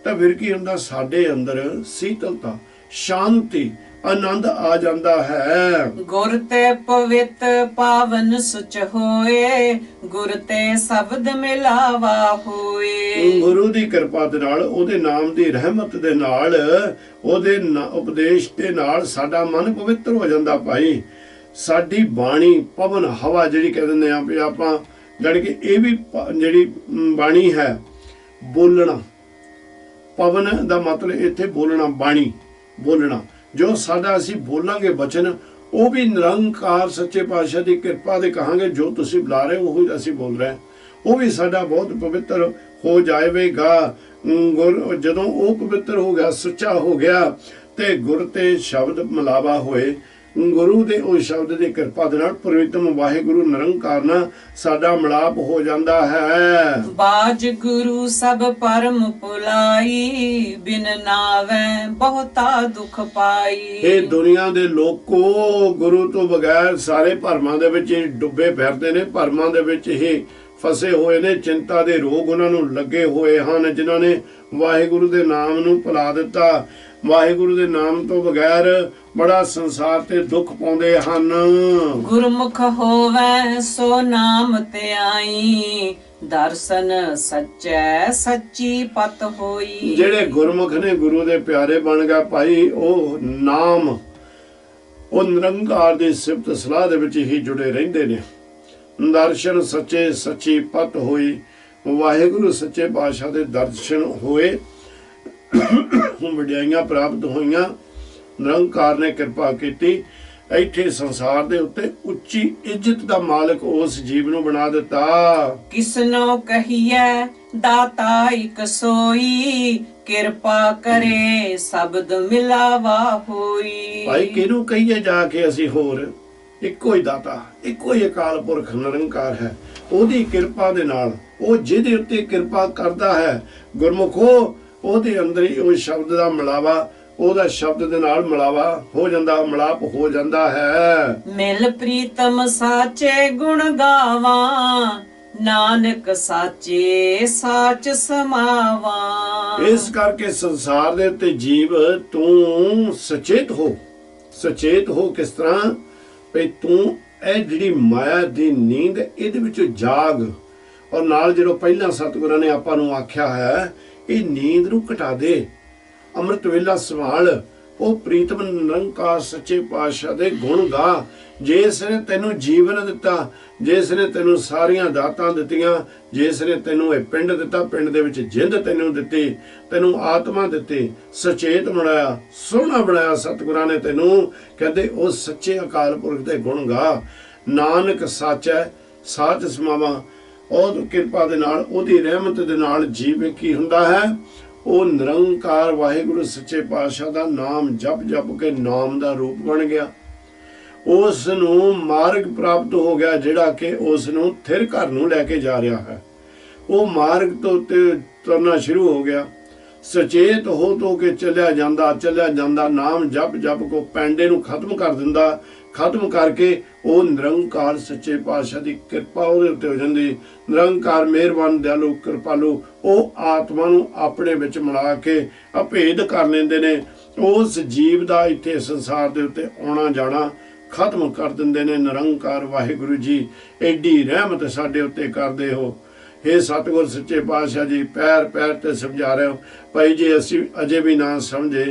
ਤਾਂ ਫਿਰ ਕੀ ਹੁੰਦਾ, ਸਾਡੇ ਅੰਦਰ ਸੀਤਲਤਾ, ਸ਼ਾਂਤੀ, ਆਨੰਦ ਆ ਜਾਂਦਾ ਹੈ। ਗੁਰ ਤੇ ਪਵਿੱਤ ਪਾਵਨ ਸੁਚ ਹੋਏ, ਗੁਰ ਤੇ ਸ਼ਬਦ ਮਿਲਾਵਾ ਹੋਏ। ਗੁਰੂ ਦੀ ਕਿਰਪਾ ਦੇ ਨਾਲ, ਉਹਦੇ ਨਾਮ ਦੀ ਰਹਿਮਤ ਦੇ ਨਾਲ, ਉਹਦੇ ਉਪਦੇਸ਼ ਦੇ ਨਾਲ ਸਾਡਾ ਮਨ ਪਵਿੱਤਰ ਹੋ ਜਾਂਦਾ ਭਾਈ। ਸਾਡੀ ਬਾਣੀ ਪਵਨ ਹਵਾ ਜਿਹੜੀ ਕਹਿ ਦਿੰਦੇ ਆ ਵੀ ਆਪਾਂ, ਜਾਣੀ ਕਿ ਇਹ ਵੀ ਜਿਹੜੀ ਬਾਣੀ ਹੈ ਬੋਲਣਾ, ਪਵਨ ਦਾ ਮਤਲਬ ਇੱਥੇ ਬੋਲਣਾ, ਬਾਣੀ ਬੋਲਣਾ, ਜੋ ਸਾਡਾ ਅਸੀਂ ਬੋਲਾਂਗੇ ਬਚਨ ਉਹ ਵੀ ਨਿਰੰਕਾਰ ਸੱਚੇ ਪਾਤਸ਼ਾਹ ਦੀ ਕਿਰਪਾ ਦੇ ਕਹਾਂਗੇ, ਜੋ ਤੁਸੀਂ ਬੁਲਾ ਰਹੇ ਹੋ ਉਹੀ ਅਸੀਂ ਬੋਲ ਰਹੇ, ਉਹ ਵੀ ਸਾਡਾ ਬਹੁਤ ਪਵਿੱਤਰ ਹੋ ਜਾਵੇਗਾ। ਗੁਰ ਜਦੋਂ ਉਹ ਪਵਿੱਤਰ ਹੋ ਗਿਆ, ਸੁੱਚਾ ਹੋ ਗਿਆ, ਤੇ ਗੁਰ ਤੇ ਸ਼ਬਦ ਮਿਲਾਵਾ ਹੋਏ, ਗੁਰੂ ਦੇ ਉਹ ਸ਼ਬਦ ਦੀ ਕਿਰਪਾ ਦੇ ਨਾਲ ਪ੍ਰਵਿੱਤਮ ਵਾਹਿਗੁਰੂ ਨਿਰੰਕਾਰ ਨਾਲ ਸਾਡਾ ਮਿਲਾਪ ਹੋ ਜਾਂਦਾ ਹੈ। ਬਾਜ ਗੁਰੂ ਸਭ ਪਰਮ ਭੁਲਾਈ, ਬਿਨ ਨਾਵੇਂ ਬਹੁਤਾ ਦੁਖ ਪਾਈ। ਇਹ ਦੁਨੀਆ ਦੇ ਲੋਕੋ ਗੁਰੂ ਤੋਂ ਬਗੈਰ ਸਾਰੇ ਭਰਮਾਂ ਦੇ ਵਿੱਚ ਡੁੱਬੇ ਫਿਰਦੇ ਨੇ, ਭਰਮਾਂ ਦੇ ਵਿੱਚ ਹੀ ਫਸੇ ਹੋਏ ਨੇ, ਚਿੰਤਾ ਦੇ ਰੋਗ ਉਹਨਾਂ ਨੂੰ ਲੱਗੇ ਹੋਏ ਹਨ, ਜਿਨ੍ਹਾਂ ਨੇ ਵਾਹਿਗੁਰੂ ਦੇ ਨਾਮ ਨੂੰ ਭੁਲਾ ਦਿੱਤਾ। ਵਾਹਿਗੁਰੂ ਦੇ ਨਾਮ ਤੋਂ ਬਗੈਰ ਬੜਾ ਸੰਸਾਰ ਤੇ ਦੁੱਖ ਪਾਉਂਦੇ ਹਨ। ਗੁਰਮੁਖ ਹੋਵੇ ਸੋ ਨਾਮ ਤੇ ਆਈ, ਦਰਸ਼ਨ ਸੱਚੈ ਸੱਚੀ ਪਤ ਹੋਈ। ਜਿਹੜੇ ਗੁਰਮੁਖ ਨੇ, ਗੁਰੂ ਦੇ ਪਿਆਰੇ ਬਣ ਗਏ ਭਾਈ, ਉਹ ਨਾਮ, ਉਹ ਨਿਰੰਕਾਰ ਦੀ ਸਿਫਤ ਸਲਾਹ ਦੇ ਵਿੱਚ ਹੀ ਜੁੜੇ ਰਹਿੰਦੇ ਨੇ। ਦਰਸ਼ਨ ਸੱਚੇ ਸੱਚੀ ਪਤ ਹੋਈ, ਵਾਹਿਗੁਰੂ ਸੱਚੇ ਪਾਤਸ਼ਾਹ ਦੇ ਦਰਸ਼ਨ ਹੋਏ, ਵਡਿਆਈਆਂ ਪ੍ਰਾਪਤ ਹੋਈਆਂ, ਨਿਰੰਕਾਰ ਨੇ ਕਿਰਪਾ ਕੀਤੀ, ਇੱਥੇ ਸੰਸਾਰ ਦੇ ਉੱਤੇ ਉੱਚੀ ਇੱਜ਼ਤ ਦਾ ਮਾਲਕ ਉਸ ਜੀਵ ਨੂੰ ਬਣਾ ਦਿੱਤਾ। ਕਿਸਨੋ ਕਹੀਐ ਦਾਤਾ ਇਕ ਸੋਈ, ਕਿਰਪਾ ਕਰੇ ਸ਼ਬਦ ਮਿਲਾਵਾ ਹੋਈ। ਭਾਈ ਕਿਹਨੂੰ ਕਹੀਏ ਜਾ ਕੇ ਅਸੀਂ, ਹੋਰ ਇੱਕੋ ਹੀ ਦਾਤਾ, ਇੱਕੋ ਹੀ ਅਕਾਲ ਪੁਰਖ ਨਿਰੰਕਾਰ ਹੈ। ਉਹਦੀ ਕਿਰਪਾ ਦੇ ਨਾਲ, ਉਹ ਜਿਹਦੇ ਉੱਤੇ ਕਿਰਪਾ ਕਰਦਾ ਹੈ ਗੁਰਮੁਖੋ, ਉਹਦੇ ਅੰਦਰ ਹੀ ਉਹ ਸ਼ਬਦ ਦਾ ਮਿਲਾਵਾ, ਉਹਦਾ ਸ਼ਬਦ ਦੇ ਨਾਲ ਮਿਲਾਵਾ ਹੋ ਜਾਂਦਾ, ਮਿਲਾਪ ਹੋ ਜਾਂਦਾ ਹੈ। ਮਿਲ ਪ੍ਰੀਤਮ ਸਾਚੇ ਗੁਣ ਗਾਵਾਂ, ਨਾਨਕ ਸਾਚੇ ਸਾਚ ਸਮਾਵਾ। ਇਸ ਕਰਕੇ ਸੰਸਾਰ ਦੇ ਉੱਤੇ ਜੀਵ ਤੂੰ ਸੁਚੇਤ ਹੋ। ਸੁਚੇਤ ਹੋ ਕਿਸ ਤਰ੍ਹਾਂ ਵੀ ਤੂੰ ਇਹ ਜਿਹੜੀ ਮਾਇਆ ਦੀ ਨੀਂਦ ਇਹਦੇ ਵਿੱਚੋਂ ਜਾਗ, ਔਰ ਨਾਲ ਜਦੋਂ ਪਹਿਲਾਂ ਸਤਿਗੁਰਾਂ ਨੇ ਆਪਾਂ ਨੂੰ ਆਖਿਆ ਹੈ ਇਹ ਨੀਂਦ ਨੂੰ ਘਟਾ ਦੇ, ਅੰਮ੍ਰਿਤ ਵੇਲਾ ਸੰਭਾਲ, ਉਹ ਪ੍ਰੀਤਮ ਨਿਰੰਕਾਰ ਸੱਚੇ ਪਾਤਸ਼ਾਹ ਦੇ ਗੁਣ ਗਾ, ਜਿਸ ਨੇ ਤੈਨੂੰ ਜੀਵਨ ਦਿੱਤਾ, ਜਿਸ ਨੇ ਤੈਨੂੰ ਸਾਰੀਆਂ ਦਾਤਾਂ ਦਿੱਤੀਆਂ, ਜਿਸ ਨੇ ਤੈਨੂੰ ਇਹ ਪਿੰਡ ਦਿੱਤਾ, ਪਿੰਡ ਦੇ ਵਿੱਚ ਜਿੰਦ ਤੈਨੂੰ ਦਿੱਤੀ, ਤੈਨੂੰ ਆਤਮਾ ਦਿੱਤੀ, ਸੁਚੇਤ ਬਣਾਇਆ, ਸੋਹਣਾ ਬਣਾਇਆ ਸਤਿਗੁਰਾਂ ਨੇ ਤੈਨੂੰ। ਕਹਿੰਦੇ ਉਹ ਸੱਚੇ ਅਕਾਲ ਪੁਰਖ ਦੇ ਗੁਣ ਗਾ, ਨਾਨਕ ਸਾਚੈ ਸਾਚ ਸਮਾਵਾ। ਉਹ ਕਿਰਪਾ ਦੇ ਨਾਲ, ਉਹਦੀ ਰਹਿਮਤ ਦੇ ਨਾਲ ਜੀਵ ਕੀ ਹੁੰਦਾ ਹੈ, ਉਹ ਨਿਰੰਕਾਰ ਵਾਹਿਗੁਰੂ ਸੱਚੇ ਪਾਤਸ਼ਾਹ ਦਾ ਨਾਮ ਜਪ ਜਪ ਕੇ ਨਾਮ ਦਾ ਰੂਪ ਬਣ ਗਿਆ। ਉਸ ਨੂੰ ਮਾਰਗ ਪ੍ਰਾਪਤ ਹੋ ਗਿਆ, ਜਿਹੜਾ ਕਿ ਉਸ ਨੂੰ ਥਿਰ ਘਰ ਨੂੰ ਲੈ ਕੇ ਜਾ ਰਿਹਾ ਹੈ। ਉਹ ਮਾਰਗ ਤੋਂ ਤੇ ਤੁਰਨਾ ਸ਼ੁਰੂ ਹੋ ਗਿਆ। ਸੁਚੇਤ ਹੋ ਕੇ ਚੱਲਿਆ ਜਾਂਦਾ ਨਾਮ ਜਪ ਕੋ ਪੈਂਡੇ ਨੂੰ ਖਤਮ ਕਰ ਦਿੰਦਾ, ਖਤਮ ਕਰਕੇ ਉਹ ਨਿਰੰਕਾਰ ਸੱਚੇ ਪਾਤਸ਼ਾਹ ਦੀ ਕਿਰਪਾ ਉਹਦੇ ਉੱਤੇ ਹੋ ਜਾਂਦੀ। ਨਿਰੰਕਾਰ ਮਿਹਰਬਾਨ ਦਿਆਲੂ ਕਿਰਪਾਲੂ ਉਹ ਆਤਮਾ ਨੂੰ ਆਪਣੇ ਵਿੱਚ ਮਿਲਾ ਕੇ ਅਭੇਦ ਕਰ ਲੈਂਦੇ ਨੇ। ਉਸ ਜੀਵ ਦਾ ਇੱਥੇ ਸੰਸਾਰ ਦੇ ਉੱਤੇ ਆਉਣਾ ਜਾਣਾ ਖਤਮ ਕਰ ਦਿੰਦੇ ਨੇ। ਨਿਰੰਕਾਰ ਵਾਹਿਗੁਰੂ ਜੀ ਐਡੀ ਰਹਿਮਤ ਸਾਡੇ ਉੱਤੇ ਕਰਦੇ ਹੋ। हे सतगुर सच्चे पातशाह जी पैर पैर ते समझा रहे हो भाई जी। असी अजे भी ना समझे,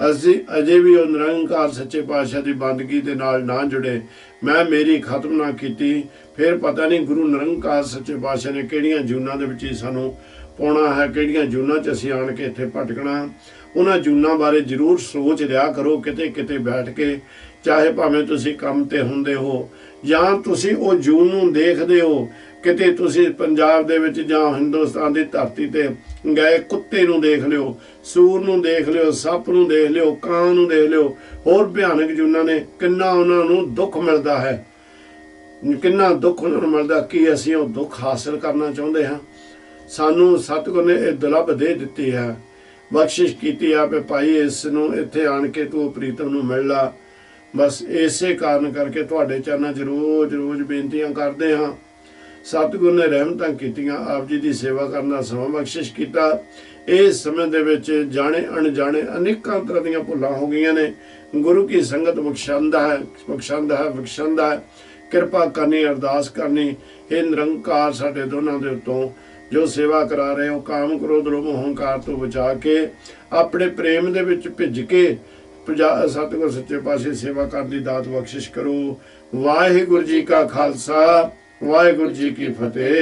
असी अजे भी वो निरंकार सच्चे पातशाह की बंदगी दे नाल ना जुड़े, मैं मेरी खत्म ना की, फिर पता नहीं गुरु निरंकार सच्चे पातशाह ने किहड़ियां जूनां दे विच सानू पाउणा है, किहड़ियां जूनां च असीं आण के इत्थे भटकणा। उन्हां जूनां बारे जरूर सोच लिया करो किते किते बैठ के, चाहे भावें तुसीं काम ते हुंदे हो जां तुसीं वो जून नूं देखदे हो, किते तुसीं पंजाब दे विच जां हिंदुस्तान की धरती ते गए कुत्ते नूं देख लिओ, सूर नूं देख लिओ, सप नूं देख लिओ, ਕਾਂ नूं देख लिओ, होर भयानक जूनां ने किन्ना उन्हां नूं दुख मिलदा है, किन्ना दुख उन्हां नूं मिलदा। कि असीं वो दुख हासिल करना चाहुंदे हां? सानू सतगुर ने इह दुलभ दे दित्ती है, बख्शिश कीती आ कि भाई इस नूं इत्थे आण के तू प्रीतम नूं मिल ला। बस इसे कारण करके तुहाडे चरनां 'च रोज़ रोज़ बेनतियां करदे हां। सतगुर ने रहमतां कीतियां, आप जी की सेवा करने का समां बख्शिश किया। इस समय दे विच जाने अणजाने अनेकां तरह दीयां भुलां हो गईयां ने। गुरु की संगत बख्शांदा है। किरपा करनी, अरदास करनी। हे निरंकार साडे दोनां दे उत्तों जो सेवा करा रहे हो, काम क्रोध लोभ अहंकार तो बचा के अपने प्रेम दे विच भिज के सतगुर सच्चे पातशाह सेवा करने की दात बख्शिश करो। वाहिगुरू जी का खालसा, वाहिगुरू जी की फतेह।